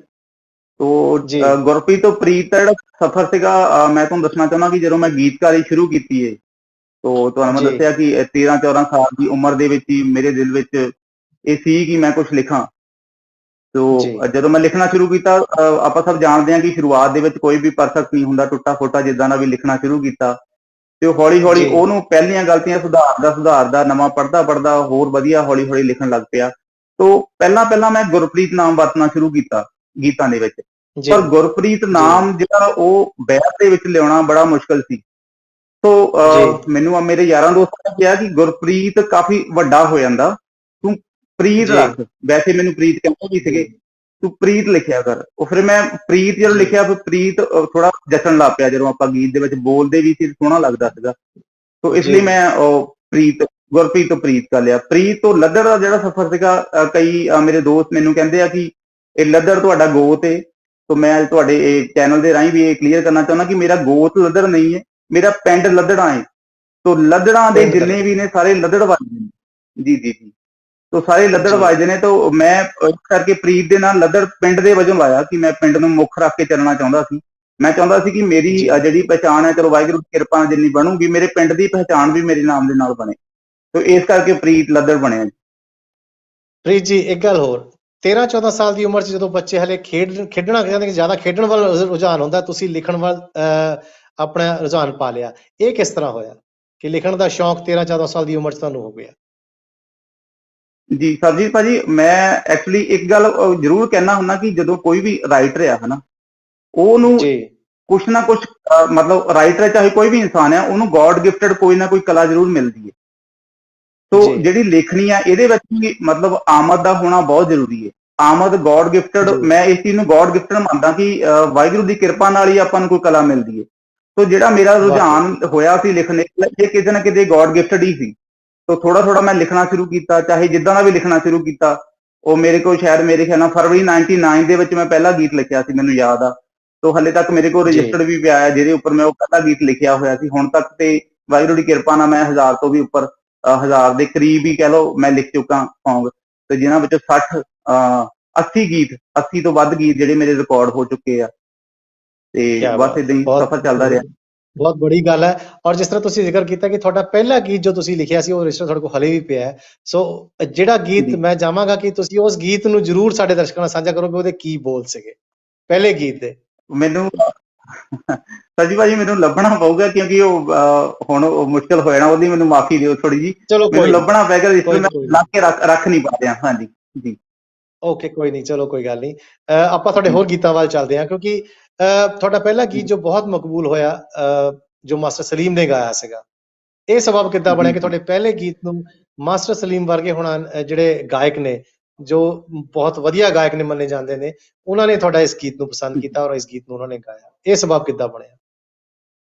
ਤੋ ਗੁਰਪ੍ਰੀਤ ਤੋਂ ਪ੍ਰੀਤ ਦਾ ਜਿਹੜਾ ਸਫ਼ਰ ਸੀਗਾ, ਮੈਂ ਤੁਹਾਨੂੰ ਦੱਸਣਾ ਚਾਹੁੰਦਾ ਕਿ ਜਦੋਂ ਮੈਂ ਗੀਤਕਾਰੀ ਸ਼ੁਰੂ ਕੀਤੀ ਹੈ, ਤੋ ਤੁਹਾਨੂੰ ਮੈਂ ਦੱਸਿਆ ਕਿ 13-14 ਸਾਲ ਦੀ ਉਮਰ ਦੇ ਵਿੱਚ ਹੀ ਮੇਰੇ ਦਿਲ ਵਿੱਚ ਇਹ ਸੀ ਕਿ ਮੈਂ ਕੁਝ ਲਿਖਾਂ। ਤੋ ਜਦੋਂ ਮੈਂ ਲਿਖਣਾ ਸ਼ੁਰੂ ਕੀਤਾ, ਆਪਾਂ ਸਭ ਜਾਣਦੇ ਹਾਂ ਕਿ ਸ਼ੁਰੂਆਤ ਦੇ ਵਿੱਚ ਕੋਈ ਵੀ ਪਰਫੈਕਟ ਨਹੀਂ ਹੁੰਦਾ, ਟੁੱਟਾ ਫੋਟਾ ਜਿੱਦਾਂ ਦਾ ਵੀ ਲਿਖਣਾ ਸ਼ੁਰੂ ਕੀਤਾ। ਤੇ ਹੌਲੀ ਹੌਲੀ ਜੀ ਉਹਨੂੰ ਪਹਿਲੀਆਂ ਗਲਤੀਆਂ ਸੁਧਾਰਦਾ ਨਵਾਂ ਪੜ੍ਹਦਾ ਹੋਰ ਵਧੀਆ ਹੌਲੀ ਹੌਲੀ ਲਿਖਣ ਲੱਗ ਪਿਆ। ਤੋ ਪਹਿਲਾਂ ਮੈਂ ਗੁਰਪ੍ਰੀਤ ਨਾਮ ਵਰਤਣਾ ਸ਼ੁਰੂ ਕੀਤਾ ਗੀਤਾਂ ਦੇ ਵਿੱਚ। ਜੀ ਪਰ ਗੁਰਪ੍ਰੀਤ ਜੀ ਨਾਮ ਜਿਹੜਾ ਉਹ ਬੈਠ ਦੇ ਵਿੱਚ ਲਿਆਉਣਾ ਬੜਾ ਮੁਸ਼ਕਲ ਸੀ। ਸੋ ਜੀ ਮੈਨੂੰ ਮੇਰੇ ਯਾਰਾਂ ਦੋਸਤਾਂ ਨੇ ਕਿਹਾ ਕਿ ਗੁਰਪ੍ਰੀਤ ਕਾਫੀ ਵੱਡਾ ਹੋ ਜਾਂਦਾ, ਤੂੰ ਪ੍ਰੀਤ ਜੀ ਰੱਖ। ਵੈਸੇ ਮੈਨੂੰ ਪ੍ਰੀਤ ਕਹਿੰਦੇ ਵੀ ਸੀਗੇ, ਤੂੰ ਪ੍ਰੀਤ ਲਿਖਿਆ ਕਰ। ਉਹ ਫਿਰ ਮੈਂ ਪ੍ਰੀਤ ਜਦੋਂ ਜੀ ਲਿਖਿਆ, ਫਿਰ ਪ੍ਰੀਤ ਥੋੜਾ ਜਚਣ ਲੱਗ ਪਿਆ। ਜਦੋਂ ਆਪਾਂ ਗੀਤ ਦੇ ਵਿੱਚ ਬੋਲਦੇ ਵੀ ਸੀ, ਸੋਹਣਾ ਲੱਗਦਾ ਸੀਗਾ। ਸੋ ਇਸ ਲਈ ਜੀ ਮੈਂ ਗੁਰਪ੍ਰੀਤ ਤੋਂ ਪ੍ਰੀਤ ਕਰ ਲਿਆ। ਪ੍ਰੀਤ ਤੋਂ ਲੱਦੜ ਦਾ ਜਿਹੜਾ ਸਫ਼ਰ ਸੀਗਾ, ਕਈ ਮੇਰੇ ਦੋਸਤ ਮੈਨੂੰ ਕਹਿੰਦੇ ਆ ਕਿ ਇਹ ਲੱਦੜ ਤੁਹਾਡਾ ਗੋਤ ਏ। ਸੋ ਮੈਂ ਤੁਹਾਡੇ ਇਹ ਚੈਨਲ ਦੇ ਰਾਹੀਂ ਵੀ ਇਹ ਕਲੀਅਰ ਕਰਨਾ ਚਾਹੁੰਦਾ ਕਿ ਮੇਰਾ ਗੋਤ ਲੱਦੜ ਨਹੀਂ ਹੈ, ਮੇਰਾ ਪਿੰਡ ਲੱਦੜਾਂ ਹੈ। ਤੋ ਲੱਦੜਾਂ ਦੇ ਪਿੰਡ ਜਿੰਨੇ ਵੀ ਨੇ ਸਾਰੇ ਲੱਦੜ ਵੱਜਦੇ ਨੇ। ਜੀ ਜੀ ਜੀ। ਤੋ ਸਾਰੇ ਲੱਦੜ ਜੀ ਵੱਜਦੇ ਨੇ। ਤੋ ਮੈਂ ਇਸ ਕਰਕੇ ਪ੍ਰੀਤ ਦੇ ਨਾਲ ਲੱਦੜ ਪਿੰਡ ਦੇ ਵਜੋਂ ਲਾਇਆ ਕਿ ਮੈਂ ਪਿੰਡ ਨੂੰ ਮੁੱਖ ਰੱਖ ਕੇ ਚੱਲਣਾ ਚਾਹੁੰਦਾ ਸੀ। ਮੈਂ ਚਾਹੁੰਦਾ ਸੀ ਕਿ ਮੇਰੀ ਜੀ ਜਿਹੜੀ ਪਹਿਚਾਣ ਹੈ, ਚਲੋ ਵਾਹਿਗੁਰੂ ਦੀ ਕਿਰਪਾ ਨਾਲ ਜਿੰਨੀ ਬਣੂਗੀ, ਮੇਰੇ ਪਿੰਡ ਦੀ ਪਹਿਚਾਣ ਵੀ ਮੇਰੇ ਨਾਮ ਦੇ ਨਾਲ ਬਣੇ। ਤੋ ਇਸ ਕਰਕੇ ਪ੍ਰੀਤ ਲੱਦੜ ਬਣਿਆ। ਪ੍ਰੀਤ ਜੀ, ਇੱਕ ਗੱਲ ਹੋਰ, 13-14 ਸਾਲ ਦੀ ਉਮਰ 'ਚ ਜਦੋਂ ਬੱਚੇ ਹਲੇ ਖੇਡਣਾ ਕਹਿੰਦੇ ਕਿ ਜ਼ਿਆਦਾ ਖੇਡਣ ਵੱਲ ਰੁਝਾਨ ਹੁੰਦਾ, ਤੁਸੀਂ ਲਿਖਣ ਵੱਲ ਆਪਣਾ ਰੁਝਾਨ ਪਾ ਲਿਆ। ਇਹ ਕਿਸ ਤਰ੍ਹਾਂ ਹੋਇਆ ਕਿ ਲਿਖਣ ਦਾ ਸ਼ੌਂਕ 13-14 ਸਾਲ ਦੀ ਉਮਰ 'ਚ ਤੁਹਾਨੂੰ ਹੋ ਗਿਆ? ਜੀ ਸਰਜੀਤ ਭਾਜੀ, ਮੈਂ ਐਕਚੁਅਲੀ ਇੱਕ ਗੱਲ ਜ਼ਰੂਰ ਕਹਿਣਾ ਹੁੰਦਾ ਕਿ ਜਦੋਂ ਕੋਈ ਵੀ ਰਾਈਟਰ ਆ ਹਨਾ, ਉਹਨੂੰ ਜੀ ਕੁਛ ਨਾ ਕੁਛ ਮਤਲਬ ਰਾਈਟਰ ਚਾਹੇ ਕੋਈ ਵੀ ਇਨਸਾਨ ਹੈ, ਉਹਨੂੰ ਗੋਡ ਗਿਫਟਡ ਕੋਈ ਨਾ ਕੋਈ ਕਲਾ ਜ਼ਰੂਰ ਮਿਲਦੀ ਹੈ। ਸੋ ਜੀ ਜਿਹੜੀ ਲਿਖਣੀ ਆ, ਇਹਦੇ ਵਿੱਚ ਵੀ ਮਤਲਬ ਆਮਦ ਦਾ ਹੋਣਾ ਬਹੁਤ ਜ਼ਰੂਰੀ ਹੈ। ਆਮਦ ਗੋਡ ਗਿਫਟਡ, ਜੀ ਮੈਂ ਇਸ ਚੀਜ਼ ਨੂੰ ਗੋਡ ਗਿਫਟਡ ਮੰਨਦਾ ਕਿ ਵਾਹਿਗੁਰੂ ਦੀ ਕਿਰਪਾ ਨਾਲ ਹੀ ਆਪਾਂ ਨੂੰ ਕੋਈ ਕਲਾ ਮਿਲਦੀ ਹੈ। ਸੋ ਜਿਹੜਾ ਮੇਰਾ ਵਾਕਈ ਰੁਝਾਨ ਹੋਇਆ ਸੀ ਲਿਖਣ ਦਾ, ਇਹ ਕਿਤੇ ਨਾ ਕਿਤੇ ਗੋਡ ਗਿਫਟਡ ਹੀ ਸੀ। ਸੋ ਥੋੜਾ ਮੈਂ ਲਿਖਣਾ ਸ਼ੁਰੂ ਕੀਤਾ, ਚਾਹੇ ਜਿੱਦਾਂ ਦਾ ਵੀ ਲਿਖਣਾ ਸ਼ੁਰੂ ਕੀਤਾ। ਉਹ ਮੇਰੇ ਕੋਲ ਸ਼ਾਇਦ ਮੇਰੇ ਖਿਆਲ ਨਾਲ ਫਰਵਰੀ 99 ਦੇ ਵਿੱਚ ਮੈਂ ਪਹਿਲਾ ਗੀਤ ਲਿਖਿਆ ਸੀ, ਮੈਨੂੰ ਯਾਦ ਆ। ਸੋ ਹਲੇ ਤੱਕ ਮੇਰੇ ਕੋਲ ਜੀ ਰਜਿਸਟਰਡ ਵੀ ਪਿਆ ਹੈ, ਜਿਹਦੇ ਉੱਪਰ ਮੈਂ ਉਹ ਪਹਿਲਾ ਗੀਤ ਲਿਖਿਆ ਹੋਇਆ ਸੀ। ਹੁਣ ਤੱਕ ਤੇ ਵਾਹਿਗੁਰੂ ਦੀ ਕਿਰਪਾ ਨਾਲ ਮੈਂ 1000 ਤੋਂ ਵੀ ਉੱਪਰ, 1000 ਦੇ ਕਰੀਬ ਹੀ ਕਹਿ ਲਓ, ਮੈਂ ਲਿਖ ਚੁੱਕਾ ਸੌਂਗ। ਤੇ ਜਿਨ੍ਹਾਂ ਵਿੱਚੋਂ 80 ਤੋਂ ਵੱਧ ਗੀਤ ਜਿਹੜੇ ਮੇਰੇ ਰਿਕਾਰਡ ਹੋ ਚੁੱਕੇ ਆ। ਤੇ ਕਿਆ ਬਸ ਬਾਤ ਏਦਾਂ ਹੈ, ਹੀ ਬਹੁਤ ਸਫ਼ਰ ਚੱਲਦਾ ਰਿਹਾ। ਬਹੁਤ ਬੜੀ ਗੱਲ ਹੈ। ਔਰ ਜਿਸ ਤਰ੍ਹਾਂ ਤੁਸੀਂ ਜ਼ਿਕਰ ਕੀਤਾ ਕਿ ਤੁਹਾਡਾ ਪਹਿਲਾ ਗੀਤ ਜੋ ਤੁਸੀਂ ਲਿਖਿਆ ਸੀ, ਉਹ ਰਜਿਸਟਰ ਤੁਹਾਡੇ ਕੋਲ ਹਲੇ ਵੀ ਪਿਆ ਹੈ। ਸੋ ਜਿਹੜਾ ਗੀਤ, ਜੀ ਮੈਂ ਚਾਹਾਂਗਾ ਕਿ ਤੁਸੀਂ ਉਸ ਗੀਤ ਨੂੰ ਜ਼ਰੂਰ ਸਾਡੇ ਦਰਸ਼ਕਾਂ ਨਾਲ ਸਾਂਝਾ ਕਰੋ ਕਿ ਉਹਦੇ ਕੀ ਬੋਲ ਸੀਗੇ ਪਹਿਲੇ ਗੀਤ ਦੇ। ਮੈਨੂੰ ਸੱਜੀ ਭਾਜੀ ਮੈਨੂੰ ਲੱਭਣਾ ਪਊਗਾ, ਕਿਉਂਕਿ ਉਹ ਹੁਣ ਉਹ ਮੁਸ਼ਕਲ ਹੋ ਜਾਣਾ। ਉਹਦੀ ਮੈਨੂੰ ਮਾਫੀ ਦਿਓ ਥੋੜੀ ਜੀ, ਚਲੋ ਮੈਨੂੰ ਕੋਈ ਲੱਭਣਾ ਪਏਗਾ। ਇਸ ਕੋਈ ਮੈਂ ਕੋਈ ਲਾ ਕੇ ਰੱਖ ਨਹੀਂ ਪਾ ਰਿਹਾ। ਹਾਂਜੀ ਜੀ। ਓਕੇ, ਕੋਈ ਨਹੀਂ, ਚਲੋ ਕੋਈ ਗੱਲ ਨਹੀਂ। ਆਪਾਂ ਤੁਹਾਡੇ ਹੋਰ ਗੀਤਾਂ ਵੱਲ ਚੱਲਦੇ ਹਾਂ, ਕਿਉਂਕਿ ਤੁਹਾਡਾ ਪਹਿਲਾ ਗੀਤ ਜੋ ਬਹੁਤ ਮਕਬੂਲ ਹੋਇਆ, ਜੋ ਮਾਸਟਰ ਸਲੀਮ ਨੇ ਗਾਇਆ ਸੀਗਾ, ਇਹ ਸਬਬ ਕਿੱਦਾਂ ਬਣਿਆ ਕਿ ਤੁਹਾਡੇ ਪਹਿਲੇ ਗੀਤ ਨੂੰ ਮਾਸਟਰ ਸਲੀਮ ਵਰਗੇ ਹੁਣ ਜਿਹੜੇ ਗਾਇਕ ਨੇ, ਜੋ ਬਹੁਤ ਵਧੀਆ ਗਾਇਕ ਨੇ ਮੰਨੇ ਜਾਂਦੇ ਨੇ, ਉਹਨਾਂ ਨੇ ਤੁਹਾਡਾ ਇਸ ਗੀਤ ਨੂੰ ਪਸੰਦ ਕੀਤਾ ਔਰ ਇਸ ਗੀਤ ਨੂੰ ਉਹਨਾਂ ਨੇ ਗਾਇਆ? ਇਹ ਸਬਬ ਕਿੱਦਾਂ ਬਣਿਆ?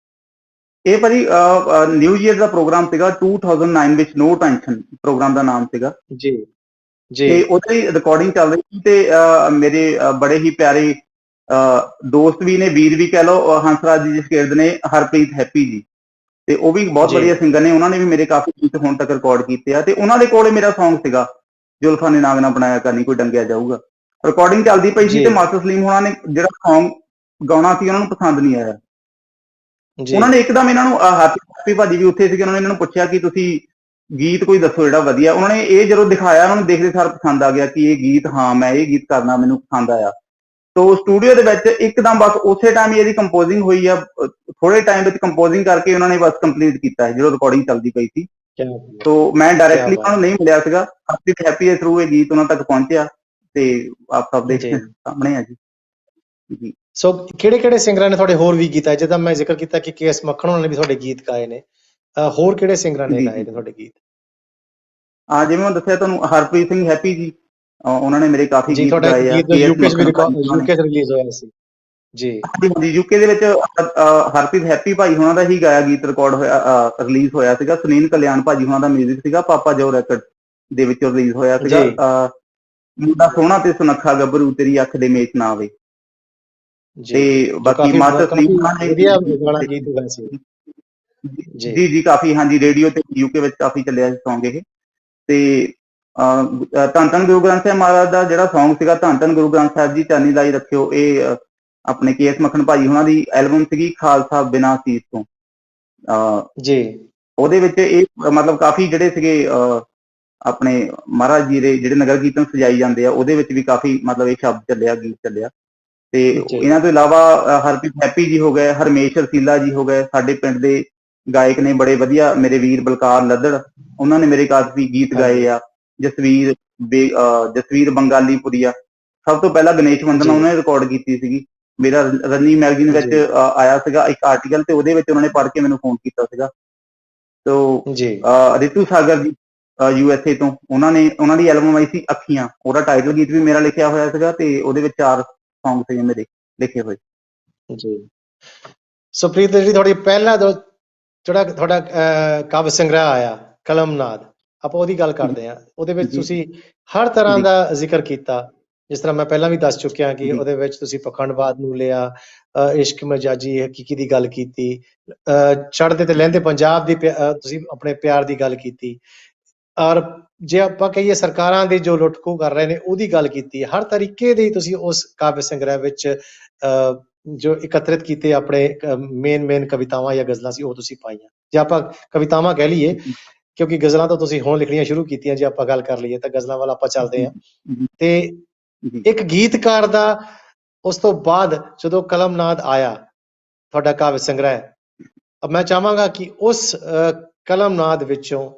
ਇਹ ਭਾਜੀ ਨਿਊ ਈਅਰ ਦਾ ਪ੍ਰੋਗਰਾਮ ਸੀਗਾ 2009 ਵਿੱਚ, ਨੋ ਟੈਨਸ਼ਨ ਪ੍ਰੋਗਰਾਮ ਦਾ ਨਾਮ ਸੀਗਾ। ਜੀ ਜੀ ਤੇ ਉਹਦੀ ਰਿਕਾਰਡਿੰਗ ਚੱਲ ਰਹੀ ਸੀ। ਤੇ ਮੇਰੇ ਬੜੇ ਹੀ ਪਿਆਰੇ ਦੋਸਤ ਵੀ ਨੇ, ਵੀਰ ਵੀ ਕਹਿ ਲਓ, ਹੰਸਰਾਜ ਜੀ ਸਕੇਰਦ ਨੇ, ਹਰਪ੍ਰੀਤ ਹੈਪੀ ਜੀ, ਤੇ ਉਹ ਵੀ ਬਹੁਤ ਜੀ ਵਧੀਆ ਸਿੰਗਰ ਨੇ। ਉਹਨਾਂ ਨੇ ਵੀ ਮੇਰੇ ਕਾਫੀ ਗੀਤ ਹੁਣ ਤੱਕ ਰਿਕਾਰਡ ਕੀਤੇ ਆ। ਤੇ ਉਹਨਾਂ ਦੇ ਕੋਲੇ ਮੇਰਾ ਸੌਂਗ ਸੀਗਾ, ਜ਼ੁਲਫਾਂ ਨੇ ਨਾਗ ਨਾ ਬਣਾਇਆ ਕਰਨੀ ਕੋਈ ਡੰਗਿਆ ਜਾਊਗਾ। ਰਿਕਾਰਡਿੰਗ ਚੱਲਦੀ ਪਈ ਸੀ, ਜੀ ਤੇ ਮਾਸਟਰ ਸਲੀਮ ਹੋਣਾ ਨੇ ਜਿਹੜਾ ਸੌਂਗ ਗਾਉਣਾ ਸੀ, ਉਹਨਾਂ ਨੂੰ ਪਸੰਦ ਨਹੀਂ ਆਇਆ। ਜੀ ਉਹਨਾਂ ਨੇ ਇੱਕਦਮ ਇਹਨਾਂ ਨੂੰ, ਹੈਪੀ ਭਾਜੀ ਵੀ ਉੱਥੇ ਸੀਗੇ, ਉਹਨਾਂ ਨੇ ਇਹਨਾਂ ਨੂੰ ਪੁੱਛਿਆ ਕਿ ਤੁਸੀਂ ਗੀਤ ਕੋਈ ਦੱਸੋ ਜਿਹੜਾ ਵਧੀਆ। ਉਹਨਾਂ ਨੇ ਇਹ ਜਦੋਂ ਦਿਖਾਇਆ, ਉਹਨਾਂ ਨੂੰ ਦੇਖਦੇ ਸਾਰ ਪਸੰਦ ਆ ਗਿਆ ਕਿ ਇਹ ਗੀਤ, ਹਾਂ ਮੈਂ ਇਹ ਗੀਤ ਕਰਨਾ, ਮੈਨੂੰ ਪਸੰਦ ਆਇਆ। ਤੋ ਸਟੂਡੀਓ ਦੇ ਵਿੱਚ ਇੱਕਦਮ ਬਸ ਉਸੇ ਟਾਈਮ ਹੀ ਇਹਦੀ ਕੰਪੋਜ਼ਿੰਗ ਹੋਈ ਆ। ਥੋੜੇ ਟਾਈਮ ਵਿੱਚ ਕੰਪੋਜ਼ਿੰਗ ਕਰਕੇ ਉਹਨਾਂ ਨੇ ਬਸ ਕੰਪਲੀਟ ਕੀਤਾ ਹੈ ਜਦੋਂ ਰਿਕਾਰਡਿੰਗ ਚੱਲਦੀ ਪਈ ਸੀ। ਤੋ ਮੈਂ ਡਾਇਰੈਕਟਲੀ ਉਹਨਾਂ ਨੂੰ ਨਹੀਂ ਮਿਲਿਆ ਸੀਗਾ, ਹਰਪ੍ਰੀਤ ਹੈਪੀ ਦੇ ਥਰੂ ਇਹ ਗੀਤ ਉਹਨਾਂ ਤੱਕ ਪਹੁੰਚਿਆ। ਤੇ ਆਪ ਸਭ ਦੇ ਸਾਹਮਣੇ ਆ ਜੀ। ਸੋ ਕਿਹੜੇ ਸਿੰਗਰਾਂ ਨੇ ਤੁਹਾਡੇ ਹੋਰ ਵੀ ਗੀਤ ਆਏ? ਜਿੱਦਾਂ ਮੈਂ ਜ਼ਿਕਰ ਕੀਤਾ ਕਿ ਕੇ.ਐਸ. ਮੱਖਣ ਉਹਨਾਂ ਨੇ ਵੀ ਤੁਹਾਡੇ ਗੀਤ ਗਾਏ ਨੇ, ਹੋਰ ਕਿਹੜੇ ਸਿੰਗਰਾਂ ਨੇ ਗਾਏ ਨੇ ਤੁਹਾਡੇ ਗੀਤ? ਜਿਵੇਂ ਮੈਂ ਦੱਸਿਆ ਤੁਹਾਨੂੰ, ਹਰਪ੍ਰੀਤ ਸਿੰਘ ਹੈਪੀ ਜੀ, ਉਹਨਾਂ ਨੇ ਮੇਰੇ ਕਾਫੀ ਗੀਤ ਗਾਏ ਆ। ਯੂਕੇ 'ਚ ਰਿਲੀਜ਼ ਹੋਇਆ ਸੀ ਜੀ। ਹਾਂਜੀ, ਯੂਕੇ ਦੇ ਵਿੱਚ ਹਰਪ੍ਰੀਤ ਹੈਪੀ ਭਾਈ ਹੋਣਾ ਦਾ ਹੀ ਗਾਇਆ ਗੀਤ ਰਿਕਾਰਡ ਹੋਇਆ, ਰਿਲੀਜ਼ ਹੋਇਆ ਸੀਗਾ। ਸੁਨੀਲ ਕਲਿਆਣ ਭਾਜੀ ਹੋਣਾ ਦਾ ਮਿਊਜ਼ਿਕ ਸੀਗਾ, ਪਾਪਾ ਜੋ ਰੈਕਡ ਦੇ ਵਿੱਚ ਰਿਲੀਜ਼ ਹੋਇਆ ਸੀਗਾ। ਮੁੰਡਾ ਸੋਹਣਾ ਤੇ ਸੁਨੱਖਾ ਗੱਭਰੂ, ਤੇਰੀ ਅੱਖ ਦੇ ਮੇਚ ਨਾ ਆਵੇ। ਤੇ ਬਾਕੀ ਮਾਸਟਰ ਸਲੀਮ ਵਧੀਆ ਗਾਣਾ ਗੀਤ ਹੋਇਆ ਸੀ ਜੀ। ਕਾਫੀ, ਹਾਂਜੀ, ਰੇਡੀਓ ਤੇ ਯੂਕੇ ਵਿੱਚ ਕਾਫੀ ਚੱਲਿਆ ਸੀ ਸੌਂਗ ਇਹ। ਤੇ ਧੰਨ ਧੰਨ ਗੁਰੂ ਗ੍ਰੰਥ ਸਾਹਿਬ ਮਹਾਰਾਜ ਦਾ ਜਿਹੜਾ ਸੌਂਗ ਸੀਗਾ, ਧੰਨ ਧੰਨ ਗੁਰੂ ਗ੍ਰੰਥ ਸਾਹਿਬ ਜੀ ਚਾਨੀ ਲਾਈ ਰੱਖਿਓ, ਇਹ ਆਪਣੇ ਕੇ.ਐਸ. ਮੱਖਣ ਭਾਜੀ ਹੋਣਾ ਦੀ ਐਲਬਮ ਸੀਗੀ, ਖਾਲਸਾ ਬਿਨਾਂ ਸੀਸ ਤੋਂ ਜੀ। ਉਹਦੇ ਵਿੱਚ ਇਹ ਮਤਲਬ ਕਾਫੀ ਜਿਹੜੇ ਸੀਗੇ ਆਪਣੇ ਮਹਾਰਾਜ ਜੀ ਦੇ ਜਿਹੜੇ ਨਗਰ ਕੀਰਤਨ ਸਜਾਈ ਜਾਂਦੇ ਆ, ਉਹਦੇ ਵਿੱਚ ਵੀ ਕਾਫੀ ਮਤਲਬ ਇਹ ਸ਼ਬਦ ਚੱਲਿਆ, ਗੀਤ ਚੱਲਿਆ। ਤੇ ਇਹਨਾਂ ਤੋਂ ਇਲਾਵਾ ਹਰਪ੍ਰੀਤ ਹੈਪੀ ਜੀ ਹੋ ਗਏ, ਹਰਮੇਸ਼ ਰਸੀਲਾ ਜੀ ਹੋ ਗਏ, ਸਾਡੇ ਪਿੰਡ ਦੇ ਗਾਇਕ ਨੇ ਬੜੇ ਵਧੀਆ, ਮੇਰੇ ਵੀਰ ਬਲਕਾਰ ਲੱਦੜ, ਉਹਨਾਂ ਨੇ ਮੇਰੇ ਕਾਫੀ ਗੀਤ ਗਾਏ ਆ। ਜਸਵੀਰ ਬੰਗਾਲੀਪੁਰੀਆ, ਸਭ ਤੋਂ ਪਹਿਲਾਂ ਗਣੇਸ਼ ਵੰਦਨਾ ਜੀ ਉਹਨਾਂ ਨੇ ਰਿਕਾਰਡ ਕੀਤੀ ਸੀਗੀ। ਮੇਰਾ ਰੰਨੀ ਮੈਗਜ਼ੀਨ ਵਿੱਚ ਜੀ ਆਇਆ ਸੀਗਾ ਇੱਕ ਆਰਟੀਕਲ, ਤੇ ਉਹਦੇ ਵਿੱਚ ਉਹਨਾਂ ਨੇ ਪੜ੍ਹ ਕੇ ਮੈਨੂੰ ਫੋਨ ਕੀਤਾ ਸੀਗਾ। ਤੋ ਜੀ ਰਿਤੂ ਸਾਗਰ ਜੀ USA ਤੋਂ, ਉਹਨਾਂ ਦੀ ਐਲਬਮ ਆਈ ਸੀ ਅੱਖੀਆਂ, ਉਹਦਾ ਟਾਈਟਲ ਗੀਤ ਵੀ ਮੇਰਾ ਲਿਖਿਆ ਹੋਇਆ ਸੀਗਾ, ਤੇ ਉਹਦੇ ਵਿੱਚ 4 ਸੌਂਗ ਸੀਗੇ ਮੇਰੇ ਲਿਖੇ ਹੋਏ। ਜੀ ਸੋ ਪ੍ਰੀਤ ਜੀ, ਤੁਹਾਡੀ ਪਹਿਲਾ ਜਿਹੜਾ ਤੁਹਾਡਾ ਕਾਵਿ ਸੰਗ੍ਰਹਿ ਆਇਆ ਕਲਮਨਾਦ, ਆਪਾਂ ਉਹਦੀ ਗੱਲ ਕਰਦੇ ਹਾਂ। ਉਹਦੇ ਵਿੱਚ ਜੀ ਤੁਸੀਂ ਹਰ ਤਰ੍ਹਾਂ ਜੀ ਦਾ ਜ਼ਿਕਰ ਕੀਤਾ, ਜਿਸ ਤਰ੍ਹਾਂ ਮੈਂ ਪਹਿਲਾਂ ਵੀ ਦੱਸ ਚੁੱਕਿਆ ਕਿ ਜੀ ਉਹਦੇ ਵਿੱਚ ਤੁਸੀਂ ਪਖੰਡਵਾਦ ਨੂੰ ਲਿਆ, ਇਸ਼ਕ ਮਜਾਜੀ ਹਕੀਕੀ ਦੀ ਗੱਲ ਕੀਤੀ, ਚੜ੍ਹਦੇ ਤੇ ਲਹਿੰਦੇ ਪੰਜਾਬ ਦੀ ਤੁਸੀਂ ਆਪਣੇ ਪਿਆਰ ਦੀ ਗੱਲ ਕੀਤੀ, ਔਰ ਜੇ ਆਪਾਂ ਕਹੀਏ ਸਰਕਾਰਾਂ ਦੀ ਜੋ ਲੁੱਟਖੋ ਕਰ ਰਹੇ ਨੇ ਉਹਦੀ ਗੱਲ ਕੀਤੀ। ਹਰ ਤਰੀਕੇ ਦੀ ਤੁਸੀਂ ਉਸ ਕਾਵਿ ਸੰਗ੍ਰਹਿ ਵਿੱਚ ਜੋ ਇਕੱਤਰਿਤ ਕੀਤੇ ਆਪਣੇ ਮੇਨ ਕਵਿਤਾਵਾਂ ਜਾਂ ਗਜ਼ਲਾਂ ਸੀ, ਉਹ ਤੁਸੀਂ ਪਾਈਆਂ। ਜੇ ਆਪਾਂ ਕਵਿਤਾਵਾਂ ਕਹਿ ਲਈਏ, ਕਿਉਂਕਿ ਗਜ਼ਲਾਂ ਤਾਂ ਤੁਸੀਂ ਹੁਣ ਲਿਖਣੀਆਂ ਸ਼ੁਰੂ ਕੀਤੀਆਂ, ਜੇ ਆਪਾਂ ਗੱਲ ਕਰ ਲਈਏ ਤਾਂ ਗਜ਼ਲਾਂ ਵੱਲ ਆਪਾਂ ਚੱਲਦੇ ਹਾਂ। ਤੇ ਇੱਕ ਗੀਤਕਾਰ ਦਾ ਉਸ ਤੋਂ ਬਾਅਦ ਜਦੋਂ ਕਲਮਨਾਦ ਆਇਆ, ਤੁਹਾਡਾ ਕਾਵਿ ਸੰਗ੍ਰਹਿ, ਮੈਂ ਚਾਹਾਂਗਾ ਕਿ ਉਸ ਕਲਮਨਾਦ ਵਿੱਚੋਂ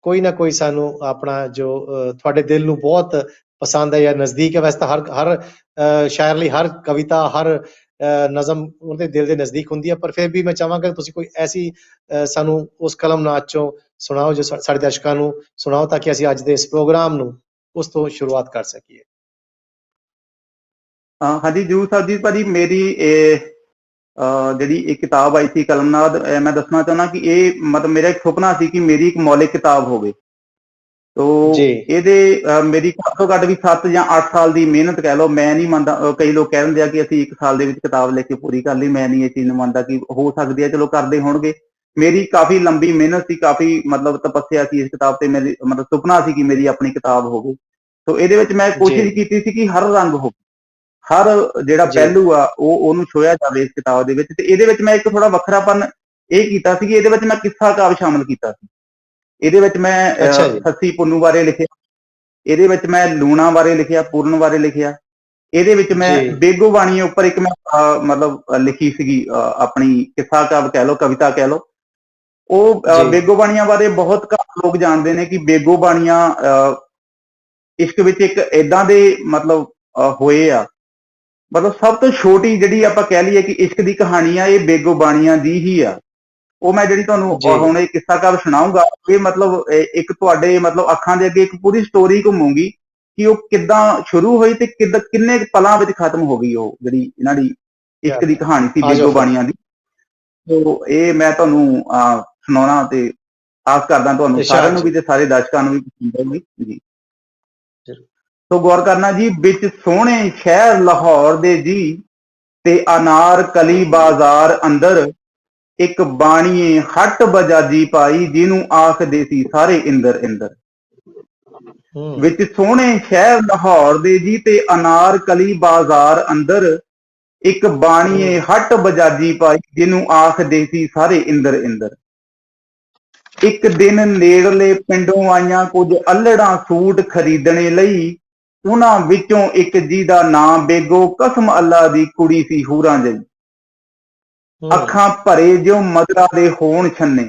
ਕੋਈ ਨਾ ਕੋਈ ਸਾਨੂੰ ਆਪਣਾ ਜੋ ਤੁਹਾਡੇ ਦਿਲ ਨੂੰ ਬਹੁਤ ਪਸੰਦ ਹੈ ਜਾਂ ਨਜ਼ਦੀਕ ਹੈ, ਵੈਸੇ ਤਾਂ ਹਰ ਸ਼ਾਇਰ ਲਈ ਹਰ ਕਵਿਤਾ, ਹਰ ਨਜ਼ਮ ਉਹਦੇ ਦਿਲ ਦੇ ਨਜ਼ਦੀਕ ਹੁੰਦੀ ਹੈ, ਪਰ ਫਿਰ ਵੀ ਮੈਂ ਚਾਹਾਂਗਾ ਤੁਸੀਂ ਕੋਈ ਐਸੀ ਸਾਨੂੰ ਉਸ ਕਲਮਨਾਦ ਚੋਂ ਸੁਣਾਓ, ਜੋ ਸਾਡੇ ਦਰਸ਼ਕਾਂ ਨੂੰ ਸੁਣਾਓ, ਤਾਂ ਕਿ ਅਸੀਂ ਅੱਜ ਦੇ ਇਸ ਪ੍ਰੋਗਰਾਮ ਨੂੰ ਉਸ ਤੋਂ ਸ਼ੁਰੂਆਤ ਕਰ ਸਕੀਏ। ਹਾਂਜੀ ਜ਼ਰੂਰ ਸਾਹਿਬ ਭਾਜੀ, ਮੇਰੀ ਜਿਹੜੀ ਇੱਕ ਕਿਤਾਬ ਆਈ ਸੀ ਕਲਮਨਾਦ, ਮੈਂ ਦੱਸਣਾ ਚਾਹੁੰਦਾ ਕਿ ਇਹ ਮਤਲਬ ਮੇਰਾ ਇੱਕ ਸੁਪਨਾ ਸੀ ਕਿ ਮੇਰੀ ਇੱਕ ਮੌਲਿਕ ਕਿਤਾਬ ਹੋਵੇ। ਤੋ ਇਹਦੇ ਮੇਰੀ ਘੱਟ ਤੋਂ ਘੱਟ ਵੀ 7 ਜਾਂ 8 ਸਾਲ ਦੀ ਮਿਹਨਤ ਕਹਿ ਲਓ। ਮੈਂ ਨਹੀਂ ਮੰਨਦਾ, ਕਈ ਲੋਕ ਕਹਿ ਦਿੰਦੇ ਆ ਕਿ ਅਸੀਂ 1 ਸਾਲ ਦੇ ਵਿੱਚ ਕਿਤਾਬ ਲਿਖ ਕੇ ਪੂਰੀ ਕਰ ਲਈ, ਮੈਂ ਨਹੀਂ ਇਹ ਚੀਜ਼ ਨੂੰ ਮੰਨਦਾ ਕਿ ਹੋ ਸਕਦੀ ਹੈ, ਚਲੋ ਕਰਦੇ ਹੋਣਗੇ। ਮੇਰੀ ਕਾਫੀ ਲੰਬੀ ਮਿਹਨਤ ਸੀ, ਕਾਫੀ ਮਤਲਬ ਤਪੱਸਿਆ ਸੀ ਇਸ ਕਿਤਾਬ ਤੇ। ਮੇਰੀ ਮਤਲਬ ਸੁਪਨਾ ਸੀ ਕਿ ਮੇਰੀ ਆਪਣੀ ਕਿਤਾਬ ਹੋਵੇ। ਤੋ ਇਹਦੇ ਵਿੱਚ ਮੈਂ ਕੋਸ਼ਿਸ਼ ਕੀਤੀ ਸੀ ਕਿ ਹਰ ਰੰਗ ਹੋਵੇ, ਹਰ ਜਿਹੜਾ ਪਹਿਲੂ ਆ ਉਹਨੂੰ ਛੋਇਆ ਜਾਵੇ ਇਸ ਕਿਤਾਬ ਦੇ ਵਿੱਚ। ਤੇ ਇਹਦੇ ਵਿੱਚ ਮੈਂ ਇੱਕ ਥੋੜਾ ਵੱਖਰਾਪਨ ਇਹ ਕੀਤਾ ਸੀ ਕਿ ਇਹਦੇ ਵਿੱਚ ਮੈਂ ਕਿੱਸਾ ਕਾਵਿ ਸ਼ਾਮਿਲ ਕੀਤਾ ਸੀ। ਇਹਦੇ ਵਿੱਚ ਮੈਂ ਸੱਸੀ ਪੁੰਨੂ ਬਾਰੇ ਲਿਖਿਆ, ਇਹਦੇ ਵਿੱਚ ਮੈਂ ਲੂਣਾ ਬਾਰੇ ਲਿਖਿਆ, ਪੂਰਨ ਬਾਰੇ ਲਿਖਿਆ। ਇਹਦੇ ਵਿੱਚ ਮੈਂ ਬੇਗੋ ਬਾਣੀਏ ਉੱਪਰ ਇੱਕ ਮੈਂ ਮਤਲਬ ਲਿਖੀ ਸੀਗੀ ਆਪਣੀ ਕਿੱਸਾ ਕਾਵਿ ਕਹਿ ਲਓ, ਕਵਿਤਾ ਕਹਿ ਲਓ। ਉਹ ਬੇਗੋ ਬਾਣੀਆਂ ਬਾਰੇ ਬਹੁਤ ਘੱਟ ਲੋਕ ਜਾਣਦੇ ਨੇ ਕਿ ਬੇਗੋ ਬਾਣੀਆਂ ਇਸ਼ਕ ਵਿੱਚ ਇੱਕ ਏਦਾਂ ਦੇ ਮਤਲਬ ਹੋਏ ਆ। ਮਤਲਬ ਸਭ ਤੋਂ ਛੋਟੀ ਜਿਹੜੀ ਆਪਾਂ ਕਹਿ ਲਈਏ ਕਿ ਇਸ਼ਕ ਦੀ ਕਹਾਣੀ ਆ, ਇਹ ਬੇਗੋ ਬਾਣੀਆਂ ਦੀ ਹੀ ਆ। ਉਹ ਮੈਂ ਜਿਹੜੀ ਤੁਹਾਨੂੰ ਹੁਣ ਇਹ ਕਿੱਸਾ ਕਾਵਿ ਸੁਣਾਉਂਗਾ, ਇਹ ਮਤਲਬ ਇੱਕ ਤੁਹਾਡੇ ਮਤਲਬ ਅੱਖਾਂ ਦੇ ਅੱਗੇ ਇੱਕ ਪੂਰੀ ਸਟੋਰੀ ਘੁੰਮੂਗੀ ਕਿ ਉਹ ਕਿੱਦਾਂ ਸ਼ੁਰੂ ਹੋਈ ਤੇ ਕਿੰਨੇ ਪਲਾਂ ਵਿੱਚ ਖਤਮ ਹੋ ਗਈ ਉਹ ਜਿਹੜੀ ਇਹਨਾਂ ਦੀ ਇਸ਼ਕ ਦੀ ਕਹਾਣੀ ਸੀ ਬੇਗੋ ਬਾਣੀਆਂ ਦੀ। ਤੋ ਇਹ ਮੈਂ ਤੁਹਾਨੂੰ ਸੁਣਾਉਣਾ ਤੇ ਆਸ ਕਰਦਾ ਤੁਹਾਨੂੰ ਸਾਰਿਆਂ ਨੂੰ ਵੀ ਤੇ ਸਾਰੇ ਦਰਸ਼ਕਾਂ ਨੂੰ ਵੀ ਪਸੰਦ ਆਊਗੀ ਜੀ। ਤੋ ਗੌਰ ਕਰਨਾ ਜੀ। ਵਿੱਚ ਸੋਹਣੇ ਸ਼ਹਿਰ ਲਾਹੌਰ ਦੇ ਜੀ, ਤੇ ਅਨਾਰ ਕਲੀ ਬਾਜ਼ਾਰ ਅੰਦਰ, ਇੱਕ ਬਾਣੀਏ ਹੱਟ ਬਜਾਜੀ ਪਾਈ, ਜਿਹਨੂੰ ਆਖਦੇ ਸੀ ਸਾਰੇ ਇੰਦਰ ਇੰਦਰ। ਵਿੱਚ ਸੋਹਣੇ ਸ਼ਹਿਰ ਲਾਹੌਰ ਦੇ ਜੀ, ਤੇ ਅਨਾਰ ਕਲੀ ਬਾਜ਼ਾਰ ਅੰਦਰ, ਇੱਕ ਬਾਣੀਏ ਹੱਟ ਬਜਾਜੀ ਪਾਈ, ਜਿਹਨੂੰ ਆਖਦੇ ਸੀ ਸਾਰੇ ਇੰਦਰ ਇੰਦਰ। ਇੱਕ ਦਿਨ ਨੇੜਲੇ ਪਿੰਡੋਂ ਆਈਆਂ ਕੁਝ ਅਲੜਾਂ ਸੂਟ ਖਰੀਦਣੇ ਲਈ, ਉਹਨਾਂ ਵਿੱਚੋਂ ਇੱਕ ਜੀ ਦਾ ਨਾਂ ਬੇਗੋ ਕਸਮ ਅੱਲਾ ਦੀ ਕੁੜੀ ਸੀ ਹੂਰਾਂ ਜਈ। ਅੱਖਾਂ ਭਰੇ ਜਿਉਂ ਮਧਰਾ ਦੇ ਹੋਣ ਛੰਨੇ,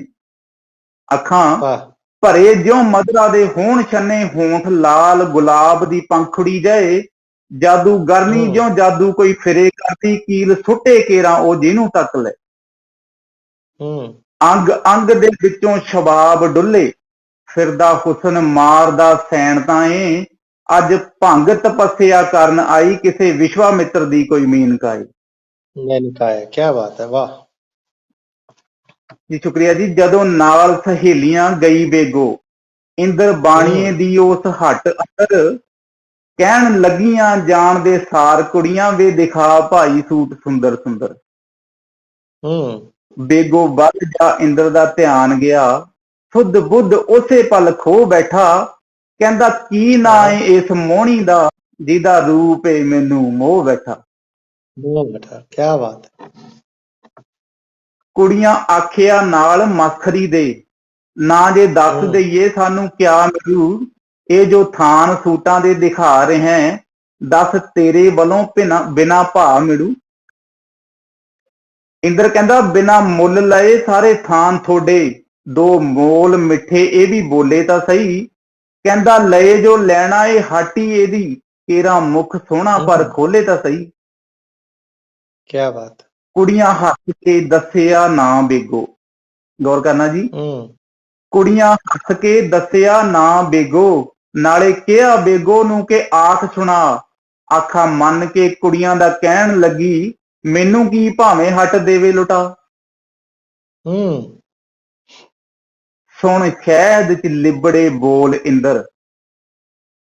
ਅੱਖਾਂ ਭਰੇ ਜਿਉਂ ਮਧਰਾ ਦੇ ਹੋਣ ਛੰਨੇ, ਹੋਂਠ ਲਾਲ ਗੁਲਾਬ ਦੀ ਪੰਖੜੀ ਜਏ, ਜਾਦੂ ਗਰਨੀ ਜਿਉਂ ਜਾਦੂ ਕੋਈ ਫਿਰੇ ਕਰਦੀ, ਕੀਲ ਸੁੱਟੇ ਕੇਰਾਂ ਉਹ ਜਿਹਨੂੰ ਤੱਕ ਲੈ। ਅੰਗ ਅੰਗ ਦੇ ਵਿੱਚੋਂ ਸ਼ਬਾਬ ਡੁੱਲੇ, ਫਿਰਦਾ ਹੁਸਨ ਮਾਰਦਾ ਸੈਣ ਤਾਂ ਏ, ਅੱਜ ਭੰਗ ਤਪੱਸਿਆ ਕਰਨ ਆਈ, ਕਿਸੇ ਵਿਸ਼ਵਾਮਿੱਤਰ ਦੀ ਕੋਈ ਮੀਨਕਾਏ। ਕਿਆ ਬਾਤ ਹੈ, ਵਾਹ ਜੀ ਸ਼ੁਕਰੀਆ ਜੀ। ਜਦੋਂ ਨਾਲ ਸਹੇਲੀਆਂ ਗਈ ਬੇਗੋ, ਇੰਦਰ ਬਾਣੀਏ ਦੀ ਉਸ ਹੱਟ ਅੰਦਰ, ਕਹਿਣ ਲੱਗੀਆਂ ਜਾਣ ਦੇ ਸਾਰ ਕੁੜੀਆਂ, ਵੇ ਦਿਖਾ ਭਾਈ ਸੂਟ ਸੁੰਦਰ ਸੁੰਦਰ। ਬੇਗੋ ਵੱਧ ਜਾ ਇੰਦਰ ਦਾ ਧਿਆਨ ਗਿਆ, ਸੁੱਧ ਬੁੱਧ ਉਸੇ ਪਲ ਖੋ ਬੈਠਾ, ਕਹਿੰਦਾ ਕੀ ਨਾਂ ਏ ਇਸ ਮੋਹਣੀ ਦਾ, ਜਿਹਦਾ ਰੂਪ ਏ ਮੈਨੂੰ ਮੋਹ ਬੈਠਾ। ਕਿਆ ਬਾਤ ਹੈ। ਕੁੜੀਆਂ ਆਖਿਆ ਨਾਲ ਮਸਖਰੀ ਦੇ, ਨਾ ਜੇ ਦੱਸ ਦਈਏ ਸਾਨੂੰ ਕਿਆ ਮਿਲੂ, ਇਹ ਜੋ ਥਾਨ ਸੂਟਾਂ ਦੇ ਦਿਖਾ ਰਹੇ, ਦੱਸ ਤੇਰੇ ਵੱਲੋਂ ਬਿਨਾ ਭਾਅ ਮਿਲੂ। ਇੰਦਰ ਕਹਿੰਦਾ ਬਿਨਾ ਮੁੱਲ ਲਏ ਸਾਰੇ ਥਾਨ ਥੋੜੇ, ਦੋ ਮੋਲ ਮਿੱਠੇ ਇਹ ਵੀ ਬੋਲੇ ਤਾਂ ਸਹੀ। ਕਹਿੰਦਾ ਲਏ ਜੋ ਲੈਣਾ ਏ ਹਾਟੀ ਇਹਦੀ, ਤੇਰਾ ਮੁਖ ਸੋਹਣਾ ਪਰ ਖੋਲੇ ਤਾਂ ਸਹੀ। क्या बात। ਕੁੜੀਆਂ ਹੱਸ ਕੇ ਦੱਸਿਆ ਨਾ ਬੇਗੋ, ਗੌਰ ਕਰਨਾ ਜੀ। ਕੁੜੀਆਂ ਹੱਸ ਕੇ ਦੱਸਿਆ ਨਾ ਬੇਗੋ, ਨਾਲੇ ਕਿਹਾ ਬੇਗੋ ਨੂੰ ਕਿ ਆਖ ਸੁਣਾ। ਆਖਾਂ ਮੰਨ ਕੇ ਕੁੜੀਆਂ ਦਾ ਕਹਿਣ ਲੱਗੀ, ਮੈਨੂੰ ਕੀ ਭਾਵੇਂ ਹੱਟ ਦੇਵੇ ਲੁਟਾ। ਸੁਣ ਸ਼ਹਿਦ ਚ ਲਿਬੜੇ ਬੋਲ ਇੰਦਰ,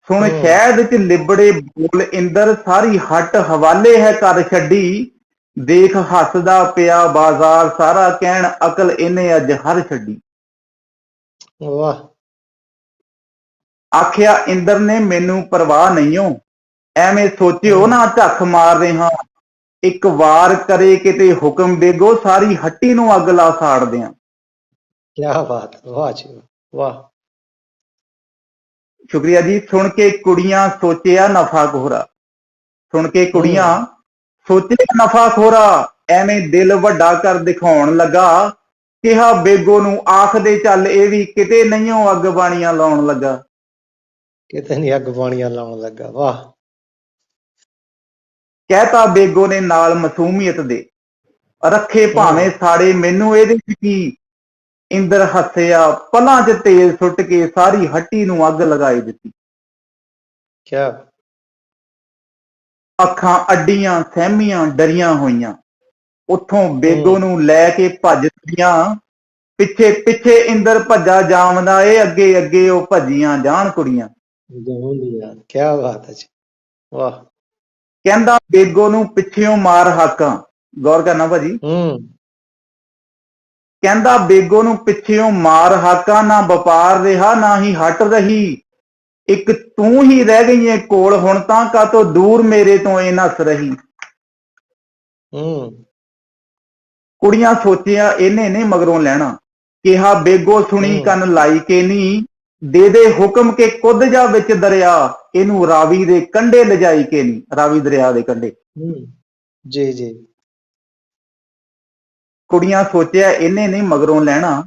ਸੁਣ ਸ਼ਹਿਦ ਚ ਲਿਬੜੇ ਬੋਲ ਇੰਦਰ, ਸਾਰੀ ਹੱਟ ਹਵਾਲੇ ਹੈ ਕਰ ਛੱਡੀ। ਦੇਖ ਹੱਸਦਾ ਪਿਆ ਬਾਜ਼ਾਰ ਸਾਰਾ, ਕਹਿਣ ਅਕਲ ਇਹਨੇ ਅੱਜ ਹਰ ਛੱਡੀ। वाह। ਆਖਿਆ ਇੰਦਰ ਨੇ ਮੈਨੂੰ ਪਰਵਾਹ ਨਹੀਂਓ, ਐਵੇਂ ਸੋਚਿਓ ਨਾ ਝੱਖ ਮਾਰ ਰਿਹਾ। ਇੱਕ ਵਾਰ ਕਰੇ ਕਿਤੇ ਹੁਕਮ ਬੇਗੋ, ਸਾਰੀ ਹੱਟੀ ਨੂੰ ਅੱਗ ਲਾ ਸਾੜ ਦਿਆਂ। क्या बात, वाह जी वाह। ਸ਼ੁਕਰੀਆ ਜੀ। ਸੁਣ ਕੇ ਕੁੜੀਆਂ ਸੋਚਿਆ ਨਫਾ ਖੋਰਾ, ਸੁਣ ਕੇ ਕੁੜੀਆਂ ਸੋਚਿਆ ਨਫਾ ਖੋਰਾ, ਐਵੇਂ ਦਿਲ ਵੱਡਾ ਕਰ ਦਿਖਾਉਣ ਲੱਗਾ। ਕਿਹਾ ਬੇਗੋ ਨੂੰ ਆਖਦੇ ਚੱਲ ਇਹ ਵੀ ਕਿਤੇ ਨਹੀਂਓ ਅੱਗ ਬਾਣੀਆਂ ਲਾਉਣ ਲੱਗਾ। किते नहीं अग बाणियां लाउण लगा, वाह। ਕਹਿਤਾ ਬੇਗੋ ਨੇ ਨਾਲ ਮਾਸੂਮੀਅਤ ਦੇ, ਰੱਖੇ ਭਾਵੇਂ ਸਾੜੇ ਮੈਨੂੰ ਇਹਦੇ ਚ ਕੀ। ਇੰਦਰ ਹੱਸਿਆ ਪਲਾਂ ਚ ਤੇਲ ਸੁੱਟ ਕੇ, ਸਾਰੀ ਹੱਟੀ ਨੂੰ ਅੱਗ ਲਗਾਈ ਦਿੱਤੀ। क्या। ਅੱਖਾਂ ਅੱਡੀਆਂ ਸਹਿਮੀਆਂ ਡਰੀਆਂ ਹੋਈਆਂ, ਉੱਥੋਂ ਬੇਗੋ ਨੂੰ ਲੈ ਕੇ ਭੱਜਦੀਆਂ। ਪਿੱਛੇ ਪਿੱਛੇ ਇੰਦਰ ਭੱਜਾ ਜਾਵਦਾ ਏ, ਅੱਗੇ ਅੱਗੇ ਉਹ ਭੱਜੀਆਂ ਜਾਣ ਕੁੜੀਆਂ। क्या बात है जी, वाह। ਕਹਿੰਦਾ ਬੇਗੋ ਨੂੰ ਪਿੱਛਿਓਂ ਮਾਰ ਹਾਕਾਂ, ਗੌਰ ਕਰਨਾ ਭਾਜੀ। ਕਹਿੰਦਾ ਬੇਗੋ ਨੂੰ ਪਿੱਛਿਓਂ ਮਾਰ ਹਾਕਾਂ, ਨਾ ਵਪਾਰ ਰਿਹਾ ਨਾ ਹੀ ਹਟ ਰਹੀ। ਇੱਕ ਤੂੰ ਹੀ ਰਹਿ ਗਈ ਏ ਕੋਲ ਹੁਣ ਤਾਂ, ਕਾਤੋਂ ਦੂਰ ਮੇਰੇ ਤੋਂ ਇਹ ਨੱਸ ਰਹੀ। ਕੁੜੀਆਂ ਸੋਚਿਆ ਇਹਨੇ ਨੇ ਮਗਰੋਂ ਲੈਣਾ। ਕਿਹਾ ਬੇਗੋ ਸੁਣੀ ਕੰਨ ਲਾਈ ਕੇ ਨੀ, ਦੇ ਦੇ ਹੁਕਮ ਕੇ ਕੁੱਦ ਜਾ ਵਿੱਚ ਦਰਿਆ। ਇਹਨੂੰ ਰਾਵੀ ਦੇ ਕੰਢੇ ਲਿਜਾਈ ਕੇ ਨੀ, ਰਾਵੀ ਦਰਿਆ ਦੇ ਕੰਢੇ। ਜੀ ਜੀ। ਕੁੜੀਆਂ ਸੋਚਿਆ ਇਹਨੇ ਨੇ ਮਗਰੋਂ ਲੈਣਾ।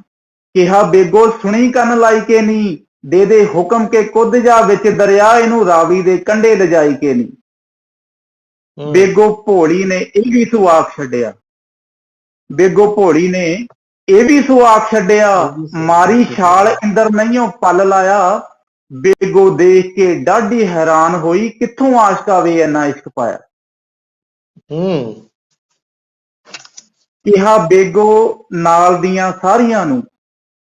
ਕਿਹਾ ਬੇਗੋ ਸੁਣੀ ਕੰਨ ਲਾਈ ਕੇ ਨੀ, ਦੇ ਦੇ ਹੁਕਮ ਕੇ ਕੁੱਦ ਜਾ ਵਿੱਚ ਦਰਿਆ। ਇਹਨੂੰ ਰਾਵੀ ਦੇ ਕੰਢੇ ਲਿਜਾਈ ਕੇ ਨੀ। ਬੇਗੋ ਭੋਲੀ ਨੇ ਇਹ ਵੀ ਸੁਆਖ ਛੱਡਿਆ, ਬੇਗੋ ਭੋਲੀ ਨੇ ਇਹ ਵੀ ਸੁਆਖ ਛੱਡਿਆ। ਮਾਰੀ ਛਾਲ ਇੰਦਰ ਨਹੀਂਓ ਪਲ ਲਾਇਆ। ਬੇਗੋ ਦੇਖ ਕੇ ਡਾਢੀ ਹੈਰਾਨ ਹੋਈ, ਕਿੱਥੋਂ ਆਸ਼ਕਾ ਵੇ ਇੰਨਾ ਇਸ਼ਕ ਪਾਇਆ। ਕਿਹਾ ਬੇਗੋ ਨਾਲ ਦੀਆਂ ਸਾਰੀਆਂ ਨੂੰ,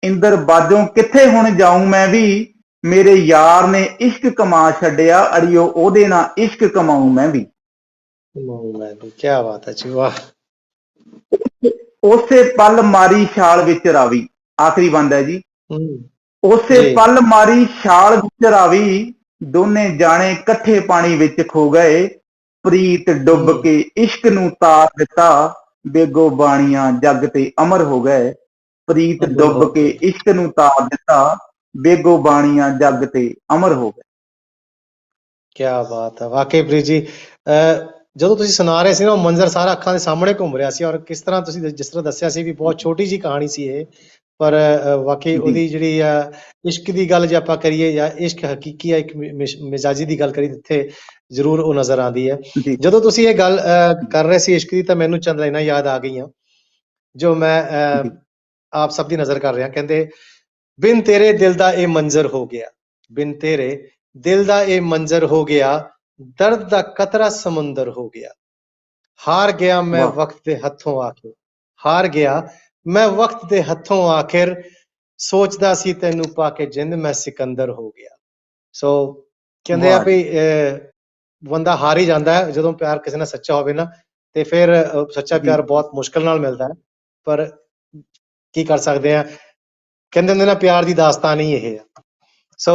ਇੰਦਰ ਬਾਜੋਂ ਕਿੱਥੇ ਹੁਣ ਜਾਊਂ ਮੈਂ ਵੀ। ਮੇਰੇ ਯਾਰ ਨੇ ਇਸ਼ਕ ਕਮਾ ਛੱਡਿਆ, ਅੜੀਓ ਉਹਦੇ ਨਾਲ ਇਸ਼ਕ ਕਮਾਊਂ ਮੈਂ ਵੀ। क्या बात है जी, वाह। ਉਸੇ ਪਲ ਮਾਰੀ ਛਾਲ ਵਿੱਚ ਰਾਵੀ, ਆਖਰੀ ਬੰਦ ਹੈ ਜੀ। ਉਸੇ ਪਲ ਮਾਰੀ ਛਾਲ ਵਿੱਚ ਰਾਵੀ, ਦੋਨੇ ਜਾਣੇ ਇਕੱਠੇ ਪਾਣੀ ਵਿੱਚ ਖੋ ਗਏ। ਪ੍ਰੀਤ ਡੁੱਬ ਕੇ ਇਸ਼ਕ ਨੂੰ ਤਾਰ ਦਿੱਤਾ, ਬੇਗੋ ਬਾਣੀਆਂ ਜੱਗ ਤੇ ਅਮਰ ਹੋ ਗਏ। ਪ੍ਰੀਤ ਡੁੱਬ ਕੇ ਇਸ਼ਕ ਨੂੰ ਤਾਰ ਦਿੱਤਾ, ਬੇਗੋ ਬਾਣੀਆਂ ਜੱਗ ਤੇ ਅਮਰ ਹੋ ਗਏ। क्या बात है, वाकई प्रीत जी। ਜਦੋਂ ਤੁਸੀਂ ਸੁਣਾ ਰਹੇ ਸੀ ਨਾ, ਉਹ ਮੰਜ਼ਰ ਸਾਰਾ ਅੱਖਾਂ ਦੇ ਸਾਹਮਣੇ ਘੁੰਮ ਰਿਹਾ ਸੀ। ਔਰ ਕਿਸ ਤਰ੍ਹਾਂ ਤੁਸੀਂ ਜਿਸ ਤਰ੍ਹਾਂ ਦੱਸਿਆ ਸੀ ਵੀ ਬਹੁਤ ਛੋਟੀ ਜੀ ਕਹਾਣੀ ਸੀ ਇਹ, ਪਰ ਵਾਕਈ ਉਹਦੀ ਜਿਹੜੀ ਆ ਇਸ਼ਕ ਦੀ ਗੱਲ ਜੇ ਆਪਾਂ ਕਰੀਏ ਜਾਂ ਇਸ਼ਕ ਹਕੀਕੀ ਆ ਇੱਕ ਮਿਜ਼ਾਜੀ ਦੀ ਗੱਲ ਕਰੀਏ, ਇੱਥੇ ਜ਼ਰੂਰ ਉਹ ਨਜ਼ਰ ਆਉਂਦੀ ਹੈ। ਜਦੋਂ ਤੁਸੀਂ ਇਹ ਗੱਲ ਕਰ ਰਹੇ ਸੀ ਇਸ਼ਕ ਦੀ, ਤਾਂ ਮੈਨੂੰ ਚੰਦ ਲਾਈਨਾਂ ਯਾਦ ਆ ਗਈਆਂ ਜੋ ਮੈਂ ਆਪ ਸਭ ਦੀ ਨਜ਼ਰ ਕਰ ਰਿਹਾ। ਕਹਿੰਦੇ ਬਿਨ ਤੇਰੇ ਦਿਲ ਦਾ ਇਹ ਮੰਜ਼ਰ ਹੋ ਗਿਆ, ਬਿਨ ਤੇਰੇ ਦਿਲ ਦਾ ਇਹ ਮੰਜ਼ਰ ਹੋ ਗਿਆ, दर्द दा कतरा समुंदर हो गया। हार गया मैं वक्त दे हथों आखिर, हार गया मैं वक्त दे हथों आखिर, सोचदा सी तैनू पाके जिंद मैं सिकंदर हो गया। सो कहंदे आ भी बंदा हार ही जांदा है जदों प्यार किसी नाल सच्चा होवे ना, ते फिर सच्चा प्यार बहुत मुश्किल नाल मिलदा है, पर की कर सकदे आ। कहंदे हुंदे ना प्यार दी दास्तान ही इह है। सो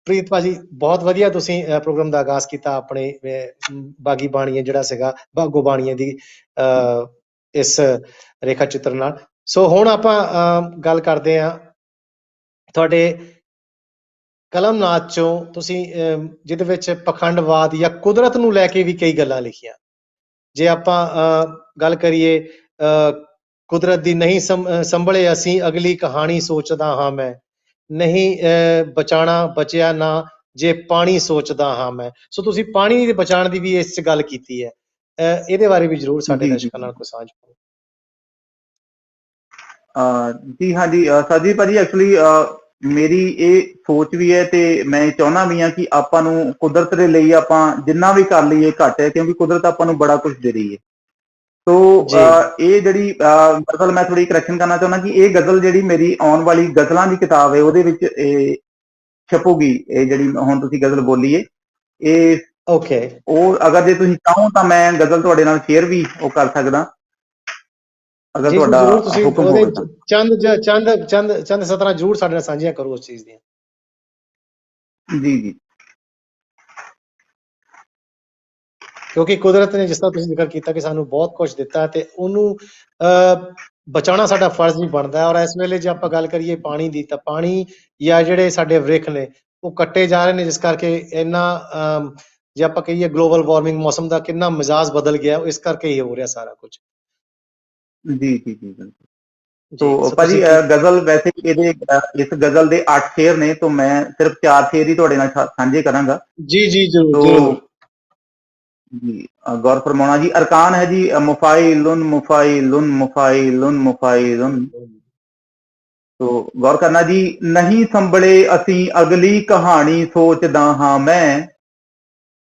ਪ੍ਰੀਤ ਭਾਜੀ ਬਹੁਤ ਵਧੀਆ ਤੁਸੀਂ ਪ੍ਰੋਗਰਾਮ ਦਾ ਆਗਾਜ਼ ਕੀਤਾ ਆਪਣੇ ਬਾਗੀ ਬਾਣੀਏ ਜਿਹੜਾ ਸੀਗਾ ਬਾਗੋ ਬਾਣੀਏ ਦੀ ਇਸ ਰੇਖਾ ਚਿੱਤਰ ਨਾਲ। ਸੋ ਹੁਣ ਆਪਾਂ ਗੱਲ ਕਰਦੇ ਹਾਂ ਤੁਹਾਡੇ ਕਲਮਨਾਦ ਚੋਂ, ਤੁਸੀਂ ਜਿਹਦੇ ਵਿੱਚ ਪਖੰਡਵਾਦ ਜਾਂ ਕੁਦਰਤ ਨੂੰ ਲੈ ਕੇ ਵੀ ਕਈ ਗੱਲਾਂ ਲਿਖੀਆਂ। ਜੇ ਆਪਾਂ ਗੱਲ ਕਰੀਏ ਕੁਦਰਤ ਦੀ ਨਹੀਂ ਸੰਭਲੇ ਅਸੀਂ ਅਗਲੀ ਕਹਾਣੀ ਸੋਚਦਾ ਹਾਂ ਮੈਂ, ਨਹੀਂ ਬਚਾਣਾ ਬਚਿਆ ਨਾ ਜੇ ਪਾਣੀ ਸੋਚਦਾ ਹਾਂ ਮੈਂ। ਸੋ ਤੁਸੀਂ ਪਾਣੀ ਦੇ ਬਚਾਉਣ ਦੀ ਵੀ ਇਸ 'ਚ ਗੱਲ ਕੀਤੀ ਹੈ, ਇਹਦੇ ਬਾਰੇ ਵੀ ਜ਼ਰੂਰ ਸਾਡੇ ਜੀ ਦਰਸ਼ਕਾਂ ਨਾਲ ਕੋਈ ਸਾਂਝ ਪਾਓ। ਜੀ ਹਾਂਜੀ ਸਾਜੀ ਭਾਜੀ, ਐਕਚੁਅਲੀ ਮੇਰੀ ਇਹ ਸੋਚ ਵੀ ਹੈ ਤੇ ਮੈਂ ਚਾਹੁੰਦਾ ਵੀ ਹਾਂ ਕਿ ਆਪਾਂ ਨੂੰ ਕੁਦਰਤ ਦੇ ਲਈ ਆਪਾਂ ਜਿੰਨਾ ਵੀ ਕਰ ਲਈਏ ਘੱਟ ਹੈ, ਕਿਉਂਕਿ ਕੁਦਰਤ ਆਪਾਂ ਨੂੰ ਬੜਾ ਕੁਝ ਦੇ ਰਹੀ ਹੈ। ਤੋ ਇਹ ਜਿਹੜੀ ਗਜ਼ਲ ਮੈਂ ਥੋੜੀ ਕਰੈਕਸ਼ਨ ਕਰਨਾ ਚਾਹੁੰਦਾ ਕਿ ਇਹ ਗਜ਼ਲ ਜਿਹੜੀ ਮੇਰੀ ਆਉਣ ਵਾਲੀ ਗਜ਼ਲਾਂ ਦੀ ਕਿਤਾਬ ਹੈ ਉਹਦੇ ਵਿੱਚ ਇਹ ਛਪੂਗੀ। ਇਹ ਜਿਹੜੀ ਹੁਣ ਤੁਸੀਂ ਗਜ਼ਲ ਬੋਲੀ ਹੈ ਇਹ ਓਕੇ, ਉਹ ਅਗਰ ਜੇ ਤੁਸੀਂ ਚਾਹੋ ਤਾਂ ਮੈਂ ਗਜ਼ਲ ਤੁਹਾਡੇ ਨਾਲ ਸ਼ੇਅਰ ਵੀ ਉਹ ਕਰ ਸਕਦਾ, ਅਗਰ ਜੀ ਤੁਹਾਡਾ ਜ਼ਰੂਰ ਤੁਸੀਂ ਹੁਕਮ ਉਹਦੇ ਹੋਵੇ ਤਾਂ। ਚੰਦ ਸਤਰਾਂ ਜ਼ਰੂਰ ਸਾਡੇ ਨਾਲ ਸਾਂਝੀਆਂ ਕਰੋ ਉਸ ਚੀਜ਼ ਦੀਆਂ। ਜੀ ਜੀ ਕਿਉਂਕਿ ਕੁਦਰਤ ਨੇ ਜਿਸ ਤਰ੍ਹਾਂ ਤੁਸੀਂ ਜ਼ਿਕਰ ਕੀਤਾ ਕਿ ਸਾਨੂੰ ਬਹੁਤ ਕੁਝ ਦਿੱਤਾ ਤੇ ਉਹਨੂੰ ਬਚਾਉਣਾ ਸਾਡਾ ਫਰਜ਼ ਵੀ ਬਣਦਾ ਹੈ। ਔਰ ਇਸ ਵੇਲੇ ਜੇ ਆਪਾਂ ਗੱਲ ਕਰੀਏ ਪਾਣੀ ਦੀ, ਤਾਂ ਪਾਣੀ ਜਾਂ ਜਿਹੜੇ ਸਾਡੇ ਵ੍ਰਿਖ ਨੇ ਉਹ ਕੱਟੇ ਜਾ ਰਹੇ ਨੇ, ਜਿਸ ਕਰਕੇ ਇੰਨਾ ਜੇ ਆਪਾਂ ਕਹੀਏ ਗਲੋਬਲ ਵਾਰਮਿੰਗ, ਮੌਸਮ ਦਾ ਕਿੰਨਾ ਮਿਜ਼ਾਜ ਬਦਲ ਗਿਆ, ਇਸ ਕਰਕੇ ਹੀ ਹੋ ਰਿਹਾ ਸਾਰਾ ਕੁਝ। ਜੀ ਜੀ ਜੀ ਬਿਲਕੁਲ। ਜੀ तो ਸੋ ਭਾਜੀ ਤੁਸੀਂ ਕੀ ਗਜ਼ਲ ਵੈਸੇ ਇਹਦੇ ਇਸ ਗਜ਼ਲ ਦੇ 8 ਸ਼ੇਰ ਨੇ, तो मैं सिर्फ 4 ਸ਼ੇਰ ਹੀ ਤੁਹਾਡੇ ਨਾਲ ਸਾਂਝੇ ਕਰਾਂਗਾ। ਜੀ ਜੀ ਜ਼ਰੂਰ तो ਜ਼ਰੂਰ। जी गौर फरमाना जी। अरकान है जी मुफाइलुन मुफाइलुन मुफाइलुन मुफाइलुन। तो गौर करना जी। नहीं संभले असी अगली कहानी सोचदा हां मैं,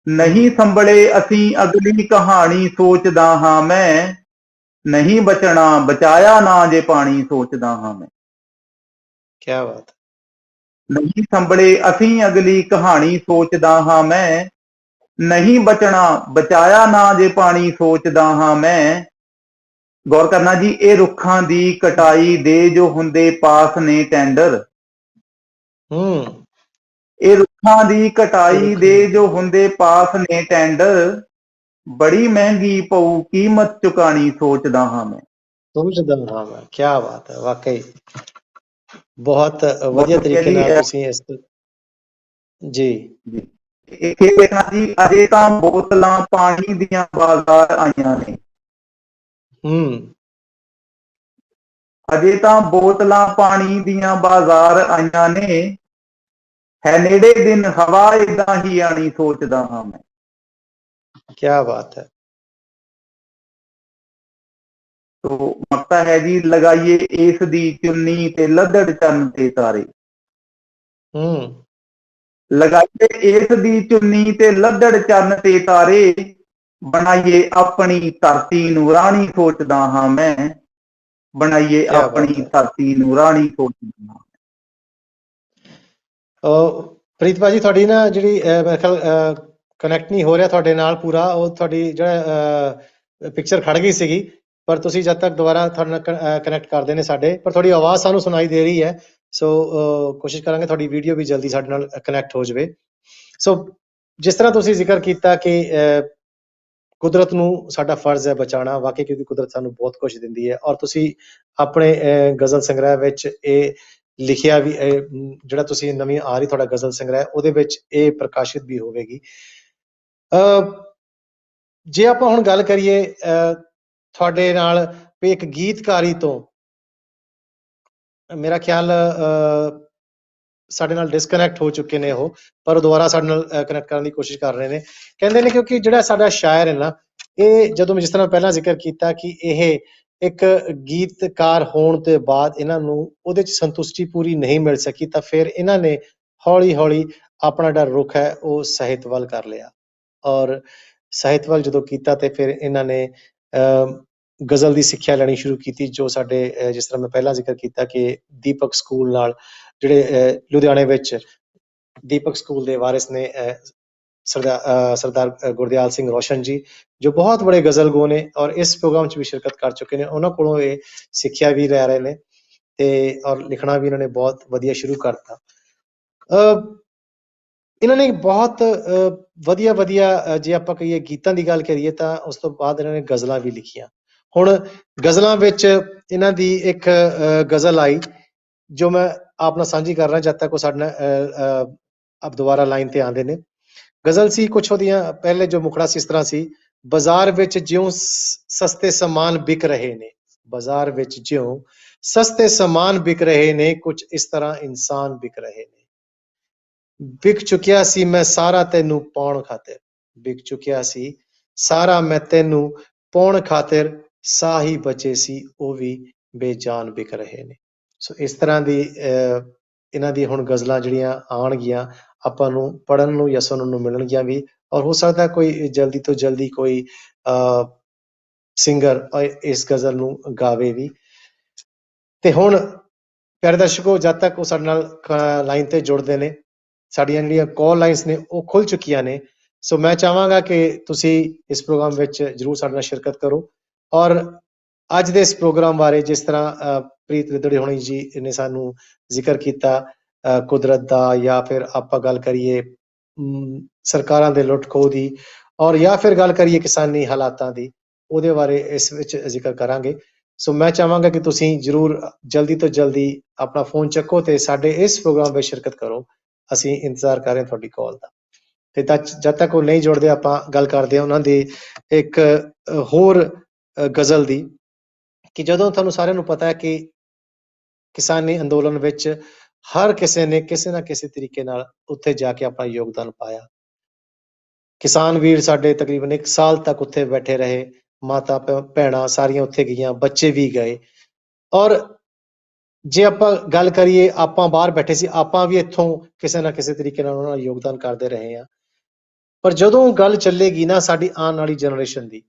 नहीं संभले असी अगली कहानी सोचदा हां मैं, नहीं बचना बचाया ना जे पानी सोचदा हां मैं। क्या बात है। नहीं संभले असी अगली कहानी सोचदा हां मैं, नहीं बचना बचाया ना जे पानी सोचदा हां मैं। गौर करना जी। ਇਹ ਰੁੱਖਾਂ ਦੀ ਕਟਾਈ ਦੇ ਜੋ ਹੁੰਦੇ ਪਾਸ ਨੇ ਟੈਂਡਰ, ਇਹ ਰੁੱਖਾਂ ਦੀ ਕਟਾਈ ਦੇ ਜੋ ਹੁੰਦੇ ਪਾਸ ਨੇ ਟੈਂਡਰ, ਬੜੀ ਮਹਿੰਗੀ ਪਊ ਕੀਮਤ ਚੁਕਾਣੀ ਸੋਚਦਾ ਹਾਂ ਮੈਂ। ਸਮਝਦਾ ਹਾਂ ਮੈਂ। क्या बात है, वाकई बहुत ਵਧੀਆ ਤਰੀਕੇ ਨਾਲ ਤੁਸੀਂ ਇਸ ਜੀ ਇੱਥੇ ਦੇਖਣਾ ਜੀ। ਅਜੇ ਤਾਂ ਬੋਤਲਾਂ ਪਾਣੀ ਦੀਆਂ ਬਾਜ਼ਾਰ ਆਈਆਂ ਨੇ, ਅਜੇ ਤਾਂ ਬੋਤਲਾਂ ਪਾਣੀ ਦੀਆਂ ਬਾਜ਼ਾਰ ਆਈਆਂ ਨੇ, ਹੈ ਨੇੜੇ ਦਿਨ ਹਵਾ ਏਦਾਂ ਹੀ ਆਣੀ ਸੋਚਦਾ ਹਾਂ ਮੈਂ। क्या बात है। तो मक्ता है जी। लगाइए इस दी चुन्नी ते लदड़ चन्न ते तारे, लगाइए इस दी चुन्नी ते लदड़ चन्न ते तारे, बनाइए अपनी धरती नूरानी सोचदा हां मैं, बनाइए अपनी धरती नूरानी सोचदा हां। ਪ੍ਰੀਤ ਭਾਜੀ ਤੁਹਾਡੀ ਨਾ ਜਿਹੜੀ ਮੇਰੇ ਖਿਆਲ ਕਨੈਕਟ ਨਹੀਂ ਹੋ ਰਿਹਾ ਤੁਹਾਡੇ ਨਾਲ ਪੂਰਾ, ਉਹ ਤੁਹਾਡੀ ਜਿਹੜਾ ਪਿਕਚਰ ਖੜ ਗਈ ਸੀਗੀ, ਪਰ ਤੁਸੀਂ ਜਦ ਤੱਕ ਦੁਬਾਰਾ ਤੁਹਾਡੇ ਨਾਲ ਕਨੈਕਟ ਕਰਦੇ ਨੇ ਸਾਡੇ, ਪਰ ਤੁਹਾਡੀ ਆਵਾਜ਼ ਸਾਨੂੰ ਸੁਣਾਈ ਦੇ ਰਹੀ ਹੈ। ਸੋ ਕੋਸ਼ਿਸ਼ ਕਰਾਂਗੇ ਤੁਹਾਡੀ ਵੀਡੀਓ ਵੀ ਜਲਦੀ ਸਾਡੇ ਨਾਲ ਕਨੈਕਟ ਹੋ ਜਾਵੇ। ਸੋ ਜਿਸ ਤਰ੍ਹਾਂ ਤੁਸੀਂ ਜ਼ਿਕਰ ਕੀਤਾ ਕਿ ਕੁਦਰਤ ਨੂੰ ਸਾਡਾ ਫਰਜ਼ ਹੈ ਬਚਾਉਣਾ, ਵਾਕਈ, ਕਿਉਂਕਿ ਕੁਦਰਤ ਸਾਨੂੰ ਬਹੁਤ ਕੁਝ ਦਿੰਦੀ ਹੈ। ਔਰ ਤੁਸੀਂ ਆਪਣੇ ਗਜ਼ਲ ਸੰਗ੍ਰਹਿ ਵਿੱਚ ਇਹ ਲਿਖਿਆ ਵੀ, ਜਿਹੜਾ ਤੁਸੀਂ ਨਵੀਂ ਆ ਰਹੀ ਤੁਹਾਡਾ ਗਜ਼ਲ ਸੰਗ੍ਰਹਿ, ਉਹਦੇ ਵਿੱਚ ਇਹ ਪ੍ਰਕਾਸ਼ਿਤ ਵੀ ਹੋਵੇਗੀ। ਜੇ ਆਪਾਂ ਹੁਣ ਗੱਲ ਕਰੀਏ ਤੁਹਾਡੇ ਨਾਲ ਵੀ ਇੱਕ ਗੀਤਕਾਰੀ ਤੋਂ, ਮੇਰਾ ਖਿਆਲ ਸਾਡੇ ਨਾਲ ਡਿਸਕਨੈਕਟ ਹੋ ਚੁੱਕੇ ਨੇ ਉਹ, ਪਰ ਦੁਬਾਰਾ ਸਾਡੇ ਨਾਲ ਕਨੈਕਟ ਕਰਨ ਦੀ ਕੋਸ਼ਿਸ਼ ਕਰ ਰਹੇ ਨੇ। ਕਹਿੰਦੇ ਨੇ ਕਿਉਂਕਿ ਜਿਹੜਾ ਸਾਡਾ ਸ਼ਾਇਰ ਹੈ ਨਾ, ਇਹ ਜਦੋਂ ਮੈਂ ਜਿਸ ਤਰ੍ਹਾਂ ਪਹਿਲਾਂ ਜ਼ਿਕਰ ਕੀਤਾ ਕਿ ਇਹ ਇੱਕ ਗੀਤਕਾਰ ਹੋਣ ਤੋਂ ਬਾਅਦ ਇਹਨਾਂ ਨੂੰ ਉਹਦੇ 'ਚ ਸੰਤੁਸ਼ਟੀ ਪੂਰੀ ਨਹੀਂ ਮਿਲ ਸਕੀ, ਤਾਂ ਫਿਰ ਇਹਨਾਂ ਨੇ ਹੌਲੀ ਹੌਲੀ ਆਪਣਾ ਜਿਹੜਾ ਰੁਖ ਹੈ ਉਹ ਸਾਹਿਤ ਵੱਲ ਕਰ ਲਿਆ। ਔਰ ਸਾਹਿਤ ਵੱਲ ਜਦੋਂ ਕੀਤਾ ਤੇ ਫਿਰ ਇਹਨਾਂ ਨੇ ਗਜ਼ਲ ਦੀ ਸਿੱਖਿਆ ਲੈਣੀ ਸ਼ੁਰੂ ਕੀਤੀ, ਜੋ ਸਾਡੇ ਜਿਸ ਤਰ੍ਹਾਂ ਮੈਂ ਪਹਿਲਾਂ ਜ਼ਿਕਰ ਕੀਤਾ ਕਿ ਦੀਪਕ ਸਕੂਲ ਨਾਲ, ਜਿਹੜੇ ਲੁਧਿਆਣੇ ਵਿੱਚ ਦੀਪਕ ਸਕੂਲ ਦੇ ਵਾਰਿਸ ਨੇ ਸਰਦਾਰ ਗੁਰਦਿਆਲ ਸਿੰਘ ਰੋਸ਼ਨ ਜੀ, ਜੋ ਬਹੁਤ ਬੜੇ ਗਜ਼ਲ ਗੋ ਨੇ ਔਰ ਇਸ ਪ੍ਰੋਗਰਾਮ 'ਚ ਵੀ ਸ਼ਿਰਕਤ ਕਰ ਚੁੱਕੇ ਨੇ। ਉਹਨਾਂ ਕੋਲੋਂ ਇਹ ਸਿੱਖਿਆ ਵੀ ਲੈ ਰਹੇ ਨੇ ਤੇ ਔਰ ਲਿਖਣਾ ਵੀ ਇਹਨਾਂ ਨੇ ਬਹੁਤ ਵਧੀਆ ਸ਼ੁਰੂ ਕਰਤਾ। ਇਹਨਾਂ ਨੇ ਬਹੁਤ ਵਧੀਆ ਵਧੀਆ, ਜੇ ਆਪਾਂ ਕਹੀਏ ਗੀਤਾਂ ਦੀ ਗੱਲ ਕਰੀਏ, ਤਾਂ ਉਸ ਤੋਂ ਬਾਅਦ ਇਹਨਾਂ ਨੇ ਗਜ਼ਲਾਂ ਵੀ ਲਿਖੀਆਂ। ਹੁਣ ਗਜ਼ਲਾਂ ਵਿੱਚ ਇਹਨਾਂ ਦੀ ਇੱਕ ਗਜ਼ਲ ਆਈ ਜੋ ਮੈਂ ਆਪ ਨਾਲ ਸਾਂਝੀ ਕਰ ਰਿਹਾ, ਜਦ ਤੱਕ ਉਹ ਸਾਡੇ ਨਾਲ ਆਪ ਦੁਬਾਰਾ ਲਾਈਨ ਤੇ ਆਉਂਦੇ ਨੇ। ਗਜ਼ਲ ਸੀ ਕੁਛ ਉਹਦੀਆਂ ਪਹਿਲੇ ਜੋ ਮੁਖੜਾ ਸੀ ਇਸ ਤਰ੍ਹਾਂ ਸੀ। ਬਾਜ਼ਾਰ ਵਿੱਚ ਜਿਉਂ ਸਸਤੇ ਸਮਾਨ ਵਿਕ ਰਹੇ ਨੇ, ਬਾਜ਼ਾਰ ਵਿੱਚ ਜਿਉਂ ਸਸਤੇ ਸਮਾਨ ਵਿਕ ਰਹੇ ਨੇ, ਕੁਝ ਇਸ ਤਰ੍ਹਾਂ ਇਨਸਾਨ ਵਿਕ ਰਹੇ ਨੇ। ਵਿਕ ਚੁੱਕਿਆ ਸੀ ਮੈਂ ਸਾਰਾ ਤੈਨੂੰ ਪਾਉਣ ਖਾਤਰ, ਵਿਕ ਚੁੱਕਿਆ ਸੀ ਸਾਰਾ ਮੈਂ ਤੈਨੂੰ ਪਾਉਣ ਖਾਤਰ, ਸਾਹ ਹੀ ਬਚੇ ਸੀ ਉਹ ਵੀ ਬੇਜਾਨ ਵਿਕ ਰਹੇ ਨੇ। ਸੋ ਇਸ ਤਰ੍ਹਾਂ ਦੀ ਇਹਨਾਂ ਦੀ ਹੁਣ ਗਜ਼ਲਾਂ ਜਿਹੜੀਆਂ ਆਉਣਗੀਆਂ ਆਪਾਂ ਨੂੰ ਪੜ੍ਹਨ ਨੂੰ ਜਾਂ ਸੁਣਨ ਨੂੰ ਮਿਲਣਗੀਆਂ ਵੀ, ਔਰ ਹੋ ਸਕਦਾ ਕੋਈ ਜਲਦੀ ਤੋਂ ਜਲਦੀ ਕੋਈ ਸਿੰਗਰ ਇਸ ਗਜ਼ਲ ਨੂੰ ਗਾਵੇ ਵੀ। ਤੇ ਹੁਣ ਪਿਆਰੇ ਦਰਸ਼ਕੋ, ਜਦ ਤੱਕ ਉਹ ਸਾਡੇ ਨਾਲ ਲਾਈਨ ਤੇ ਜੁੜਦੇ ਨੇ, ਸਾਡੀਆਂ ਜਿਹੜੀਆਂ ਕਾਲ ਲਾਈਨਸ ਨੇ ਉਹ ਖੁੱਲ ਚੁੱਕੀਆਂ ਨੇ। ਸੋ ਮੈਂ ਚਾਹਾਂਗਾ ਕਿ ਤੁਸੀਂ ਇਸ ਪ੍ਰੋਗਰਾਮ ਵਿੱਚ ਜ਼ਰੂਰ ਸਾਡੇ ਨਾਲ ਸ਼ਿਰਕਤ ਕਰੋ। ਔਰ ਅੱਜ ਦੇ ਇਸ ਪ੍ਰੋਗਰਾਮ ਬਾਰੇ ਜਿਸ ਤਰ੍ਹਾਂ ਪ੍ਰੀਤ ਲਿੱਦੜੀ ਹੋਣੀ ਜੀ ਨੇ ਸਾਨੂੰ ਜ਼ਿਕਰ ਕੀਤਾ ਕੁਦਰਤ ਦਾ, ਜਾਂ ਫਿਰ ਆਪਾਂ ਗੱਲ ਕਰੀਏ ਸਰਕਾਰਾਂ ਦੇ ਲੁੱਟ ਖੋਹ ਦੀ, ਔਰ ਜਾਂ ਫਿਰ ਗੱਲ ਕਰੀਏ ਕਿਸਾਨੀ ਹਾਲਾਤਾਂ ਦੀ, ਉਹਦੇ ਬਾਰੇ ਇਸ ਵਿੱਚ ਜ਼ਿਕਰ ਕਰਾਂਗੇ। ਸੋ ਮੈਂ ਚਾਹਾਂਗਾ ਕਿ ਤੁਸੀਂ ਜ਼ਰੂਰ ਜਲਦੀ ਤੋਂ ਜਲਦੀ ਆਪਣਾ ਫੋਨ ਚੱਕੋ ਤੇ ਸਾਡੇ ਇਸ ਪ੍ਰੋਗਰਾਮ ਵਿੱਚ ਸ਼ਿਰਕਤ ਕਰੋ। ਅਸੀਂ ਇੰਤਜ਼ਾਰ ਕਰ ਰਹੇ ਹਾਂ ਤੁਹਾਡੀ ਕਾਲ ਦਾ। ਤੇ ਜਦ ਤੱਕ ਉਹ ਨਹੀਂ ਜੁੜਦੇ, ਆਪਾਂ ਗੱਲ ਕਰਦੇ ਹਾਂ ਉਹਨਾਂ ਦੀ ਇੱਕ ਹੋਰ ਗਜ਼ਲ ਦੀ, ਕਿ ਜਦੋਂ ਤੁਹਾਨੂੰ ਸਾਰਿਆਂ ਨੂੰ ਪਤਾ ਹੈ ਕਿ ਕਿਸਾਨੀ ਅੰਦੋਲਨ ਵਿੱਚ ਹਰ ਕਿਸੇ ਨੇ ਕਿਸੇ ਨਾ ਕਿਸੇ ਤਰੀਕੇ ਨਾਲ ਉੱਥੇ ਜਾ ਕੇ ਆਪਣਾ ਯੋਗਦਾਨ ਪਾਇਆ। ਕਿਸਾਨ ਵੀਰ ਸਾਡੇ ਤਕਰੀਬਨ 1 ਸਾਲ ਤੱਕ ਉੱਥੇ ਬੈਠੇ ਰਹੇ, ਮਾਤਾ ਭੈਣਾਂ ਸਾਰੀਆਂ ਉੱਥੇ ਗਈਆਂ, ਬੱਚੇ ਵੀ ਗਏ। ਔਰ ਜੇ ਆਪਾਂ ਗੱਲ ਕਰੀਏ, ਆਪਾਂ ਬਾਹਰ ਬੈਠੇ ਸੀ, ਆਪਾਂ ਵੀ ਇੱਥੋਂ ਕਿਸੇ ਨਾ ਕਿਸੇ ਤਰੀਕੇ ਨਾਲ ਉਹਨਾਂ ਦਾ ਯੋਗਦਾਨ ਕਰਦੇ ਰਹੇ ਹਾਂ। ਪਰ ਜਦੋਂ ਗੱਲ ਚੱਲੇਗੀ ਨਾ ਸਾਡੀ ਆਉਣ ਵਾਲੀ ਜਨਰੇਸ਼ਨ ਦੀ,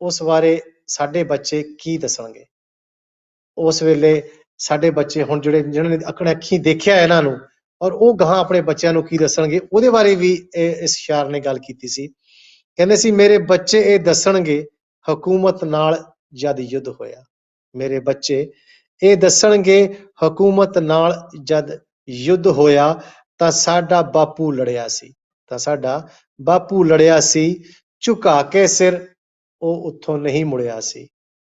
ਉਸ ਬਾਰੇ ਸਾਡੇ ਬੱਚੇ ਕੀ ਦੱਸਣਗੇ? ਉਸ ਵੇਲੇ ਸਾਡੇ ਬੱਚੇ ਹੁਣ ਜਿਹਨਾਂ ਨੇ ਆਪਣੇ ਅੱਖੀਂ ਦੇਖਿਆ ਇਹਨਾਂ ਨੂੰ, ਔਰ ਉਹ ਗਾਹਾਂ ਆਪਣੇ ਬੱਚਿਆਂ ਨੂੰ ਕੀ ਦੱਸਣਗੇ? ਉਹਦੇ ਬਾਰੇ ਵੀ ਇਸ ਸ਼ਾਇਰ ਨੇ ਗੱਲ ਕੀਤੀ ਸੀ। ਕਹਿੰਦੇ ਸੀ, ਮੇਰੇ ਬੱਚੇ ਇਹ ਦੱਸਣਗੇ ਹਕੂਮਤ ਨਾਲ ਜਦ ਯੁੱਧ ਹੋਇਆ। ਮੇਰੇ ਬੱਚੇ ਇਹ ਦੱਸਣਗੇ ਹਕੂਮਤ ਨਾਲ ਜਦ ਯੁੱਧ ਹੋਇਆ, ਤਾਂ ਸਾਡਾ ਬਾਪੂ ਲੜਿਆ ਸੀ, ਤਾਂ ਸਾਡਾ ਬਾਪੂ ਲੜਿਆ ਸੀ, ਝੁਕਾ ਕੇ ਸਿਰ ਉਹ ਉੱਥੋਂ ਨਹੀਂ ਮੁੜਿਆ ਸੀ।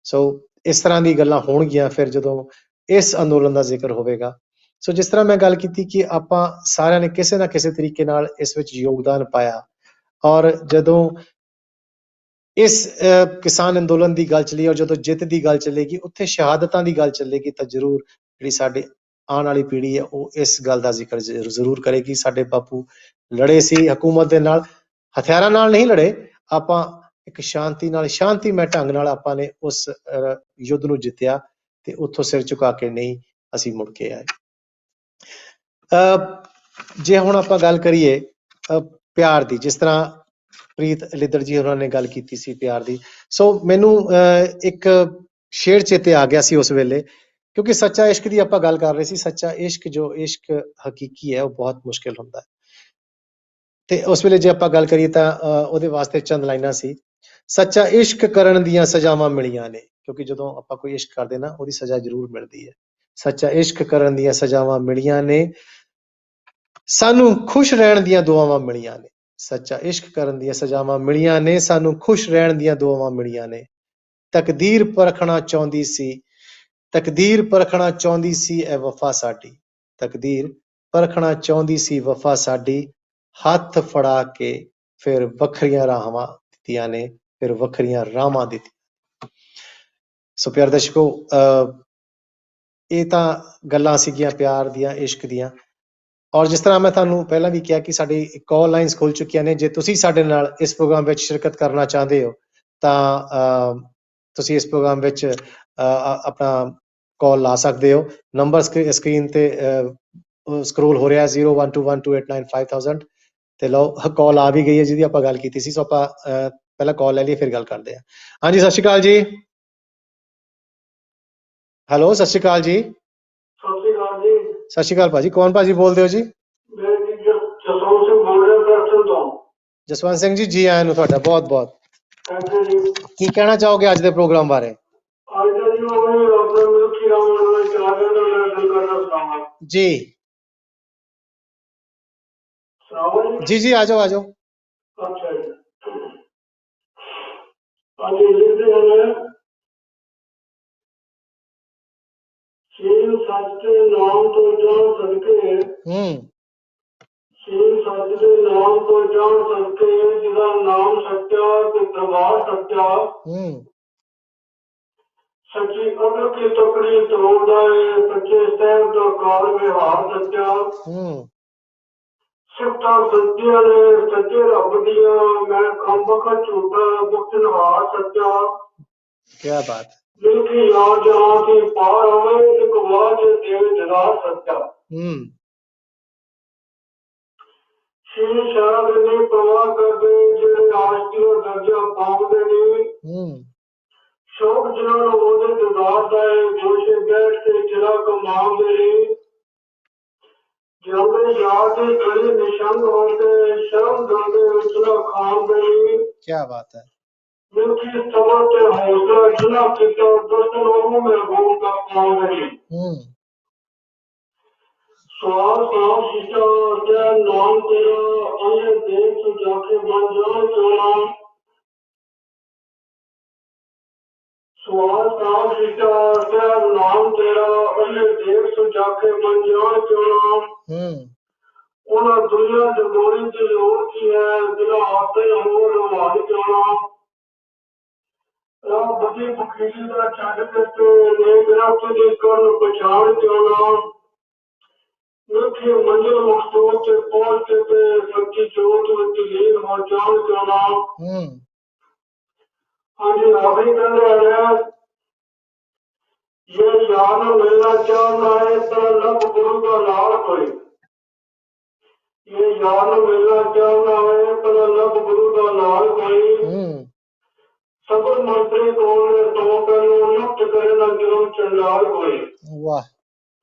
ਸੋ ਇਸ ਤਰ੍ਹਾਂ ਦੀ ਗੱਲਾਂ ਹੋਣਗੀਆਂ ਫਿਰ ਜਦੋਂ ਇਸ ਅੰਦੋਲਨ ਦਾ ਜ਼ਿਕਰ ਹੋਵੇਗਾ। ਸੋ ਜਿਸ ਤਰ੍ਹਾਂ ਮੈਂ ਗੱਲ ਕੀਤੀ ਕਿ ਆਪਾਂ ਸਾਰਿਆਂ ਨੇ ਕਿਸੇ ਨਾ ਕਿਸੇ ਤਰੀਕੇ ਨਾਲ ਇਸ ਵਿੱਚ ਯੋਗਦਾਨ ਪਾਇਆ, ਔਰ ਜਦੋਂ ਇਸ ਕਿਸਾਨ ਅੰਦੋਲਨ ਦੀ ਗੱਲ ਚੱਲੀ, ਔਰ ਜਦੋਂ ਜਿੱਤ ਦੀ ਗੱਲ ਚੱਲੇਗੀ, ਉੱਥੇ ਸ਼ਹਾਦਤਾਂ ਦੀ ਗੱਲ ਚੱਲੇਗੀ, ਤਾਂ ਜ਼ਰੂਰ ਜਿਹੜੀ ਸਾਡੇ ਆਉਣ ਵਾਲੀ ਪੀੜ੍ਹੀ ਹੈ ਉਹ ਇਸ ਗੱਲ ਦਾ ਜ਼ਿਕਰ ਜ਼ਰੂਰ ਕਰੇਗੀ। ਸਾਡੇ ਬਾਪੂ ਲੜੇ ਸੀ ਹਕੂਮਤ ਦੇ ਨਾਲ, ਹਥਿਆਰਾਂ ਨਾਲ ਨਹੀਂ ਲੜੇ, ਆਪਾਂ ਇੱਕ ਸ਼ਾਂਤੀ ਨਾਲ, ਸ਼ਾਂਤੀਮਈ ਢੰਗ ਨਾਲ ਆਪਾਂ ਨੇ ਉਸ ਯੁੱਧ ਨੂੰ ਜਿੱਤਿਆ, ਤੇ ਉੱਥੋਂ ਸਿਰ ਝੁਕਾ ਕੇ ਨਹੀਂ ਅਸੀਂ ਮੁੜ ਕੇ ਆਏ। ਜੇ ਹੁਣ ਆਪਾਂ ਗੱਲ ਕਰੀਏ ਪਿਆਰ ਦੀ, ਜਿਸ ਤਰ੍ਹਾਂ ਪ੍ਰੀਤ ਲਿੱਦੜ ਜੀ ਉਹਨਾਂ ਨੇ ਗੱਲ ਕੀਤੀ ਸੀ ਪਿਆਰ ਦੀ, ਸੋ ਮੈਨੂੰ ਇੱਕ ਸ਼ੇਰ ਚੇਤੇ ਆ ਗਿਆ ਸੀ ਉਸ ਵੇਲੇ, ਕਿਉਂਕਿ ਸੱਚਾ ਇਸ਼ਕ ਦੀ ਆਪਾਂ ਗੱਲ ਕਰ ਰਹੇ ਸੀ। ਸੱਚਾ ਇਸ਼ਕ, ਜੋ ਇਸ਼ਕ ਹਕੀਕੀ ਹੈ, ਉਹ ਬਹੁਤ ਮੁਸ਼ਕਿਲ ਹੁੰਦਾ ਹੈ। ਤੇ ਉਸ ਵੇਲੇ ਜੇ ਆਪਾਂ ਗੱਲ ਕਰੀਏ ਤਾਂ ਉਹਦੇ ਵਾਸਤੇ ਚੰਦ ਲਾਈਨਾਂ ਸੀ। ਸੱਚਾ ਇਸ਼ਕ ਕਰਨ ਦੀਆਂ ਸਜ਼ਾਵਾਂ ਮਿਲੀਆਂ ਨੇ, ਕਿਉਂਕਿ ਜਦੋਂ ਆਪਾਂ ਕੋਈ ਇਸ਼ਕ ਕਰਦੇ ਨਾ, ਉਹਦੀ ਸਜ਼ਾ ਜ਼ਰੂਰ ਮਿਲਦੀ ਹੈ। ਸੱਚਾ ਇਸ਼ਕ ਕਰਨ ਦੀਆਂ ਸਜ਼ਾਵਾਂ ਮਿਲੀਆਂ ਨੇ, ਸਾਨੂੰ ਖੁਸ਼ ਰਹਿਣ ਦੀਆਂ ਦੁਆਵਾਂ ਮਿਲੀਆਂ ਨੇ। ਸੱਚਾ ਇਸ਼ਕ ਕਰਨ ਦੀਆਂ ਸਜ਼ਾਵਾਂ ਮਿਲੀਆਂ ਨੇ, ਸਾਨੂੰ ਖੁਸ਼ ਰਹਿਣ ਦੀਆਂ ਦੁਆਵਾਂ ਮਿਲੀਆਂ ਨੇ। ਤਕਦੀਰ ਪਰਖਣਾ ਚਾਹੁੰਦੀ ਸੀ, ਤਕਦੀਰ ਪਰਖਣਾ ਚਾਹੁੰਦੀ ਸੀ ਇਹ ਵਫਾ ਸਾਡੀ। ਤਕਦੀਰ ਪਰਖਣਾ ਚਾਹੁੰਦੀ ਸੀ ਵਫਾ ਸਾਡੀ, ਹੱਥ ਫੜਾ ਕੇ ਫਿਰ ਵੱਖਰੀਆਂ ਰਾਹਾਂ ਦਿੱਤੀਆਂ ਨੇ, ਫਿਰ ਵੱਖਰੀਆਂ ਰਾਹਾਂ ਦਿੱਤੀਆਂ। ਸੋ ਪਿਆਰੇ ਦਰਸ਼ਕੋ, ਇਹ ਤਾਂ ਗੱਲਾਂ ਸੀਗੀਆਂ ਪਿਆਰ ਦੀਆਂ, ਇਸ਼ਕ ਦੀਆਂ। ਔਰ ਜਿਸ ਤਰ੍ਹਾਂ ਮੈਂ ਤੁਹਾਨੂੰ ਪਹਿਲਾਂ ਵੀ ਕਿਹਾ ਕਿ ਸਾਡੀ ਕਾਲ ਲਾਈਨਸ ਖੁੱਲ ਚੁੱਕੀਆਂ ਨੇ। ਜੇ ਤੁਸੀਂ ਸਾਡੇ ਨਾਲ ਇਸ ਪ੍ਰੋਗਰਾਮ ਵਿੱਚ ਸ਼ਿਰਕਤ ਕਰਨਾ ਚਾਹੁੰਦੇ ਹੋ ਤਾਂ ਤੁਸੀਂ ਇਸ ਪ੍ਰੋਗਰਾਮ ਵਿੱਚ ਆਪਣਾ ਕਾਲ ਲਾ ਸਕਦੇ ਹੋ। ਨੰਬਰ ਸਕਰੀਨ ਤੇ ਸਕਰੋਲ ਹੋ ਰਿਹਾ 01212895,000 ਤੇ ਲਓ ਕਾਲ ਆ ਵੀ ਗਈ ਹੈ ਜਿਹਦੀ ਆਪਾਂ ਗੱਲ ਕੀਤੀ ਸੀ। ਸੋ ਆਪਾਂ ਪਹਿਲਾਂ ਕਾਲ ਲੈ ਲਈਏ, ਫਿਰ ਗੱਲ ਕਰਦੇ ਹਾਂ। ਹਾਂਜੀ, ਸਤਿ ਸ਼੍ਰੀ ਅਕਾਲ ਜੀ। ਹੈਲੋ, ਸਤਿ ਸ਼੍ਰੀ ਅਕਾਲ ਜੀ। ਸਤਿ ਸ਼੍ਰੀ ਅਕਾਲ ਭਾਜੀ, ਕੌਣ ਭਾਜੀ ਬੋਲਦੇ ਹੋ ਜੀ? ਜਸਵੰਤ ਸਿੰਘ ਬੋਲ ਰਿਹਾ ਬਰਸਟਨ ਤੋਂ। ਜਸਵੰਤ ਸਿੰਘ ਜੀ, ਜੀ ਆਇਆਂ ਨੂੰ ਤੁਹਾਡਾ ਬਹੁਤ ਬਹੁਤ। ਕੀ ਕਹਿਣਾ ਚਾਹੋਗੇ ਅੱਜ ਦੇ ਪ੍ਰੋਗਰਾਮ ਬਾਰੇ? ਅੱਜ ਦਾ ਜੀ ਆਪਣਾ ਮਨੁੱਖੀ ਰਾਮ ਚਲਾ ਰਿਹਾ, ਗੱਲ ਕਰਨਾ ਸੁਣਾਵਾਂ ਜੀ ਸੁਣਾਵਾਂ ਜੀ ਜੀ, ਆ ਜਾਓ ਆ ਜਾਓ। ਅੱਛਾ ਜੀ, ਅੱਜ ਲਿਖਦੇ ਹਨ, ਸ਼ੀਲ ਸੱਚ ਨਾਮ ਤੋਂ ਜਾਣ ਸਦਕੇ श्री सच के नाम को जान सके, जिसका नाम सच्चा ते दरबार सच्चा, सच्ची अकल की तकड़ी तोड़दा है, सच्चे साहिब दा कार व्यवहार सच्चा, सिफतां सच्चियां ने सच्चे रब दियां, मैं कम बखत झूठा बख्शनहार सच्चा। क्या बात। जिनकी याद जहां की पार होवे, एक वाज देव दिलार सच्चा। श्री शाह ने परवाह करदे जेड़े आशिकी दा दर्जा पाउंदे ने, शौक जिन्हां नूं ओहदे दीदार दा है, गोशे बैठ के जिला कमाउंदे ने, जंगले याद की गली निशंग होते, शर्म दर्दे उछला खाउंदे ने। क्या बात है। जिनकी सबर ते हौसला जिन्हां कीता, दस लोगों में महबूब का पाउंदे ने। सवाल सवाल शीशा क्या नाम तेरा, अन्य देख तू जाके बन जाए चोला। सवाल सवाल शीशा क्या नाम तेरा, अन्य देख तू जाके बन जाए चोला। उन्हें दुनिया जगोरी की लोड़ की है, दिला आते हो रवानी चोला। राह बदी बखीली का छड़ के नेक रख दी कर पछाड़ चोला। मुख्य मंजिल मकसूद से पहुंच के सच्ची जोत में लीन हो जान चोला। हाँ जी, आखिरी कहने आया, ये यार मिलना चाहना है पर लब गुरु का लाल कोई। ये यार मिलना चाहना है पर लब गुरु का लाल कोई। सबर मंत्री कौन तो करो लुप्त करे ना जुर्म चंडाल कोई। वाह।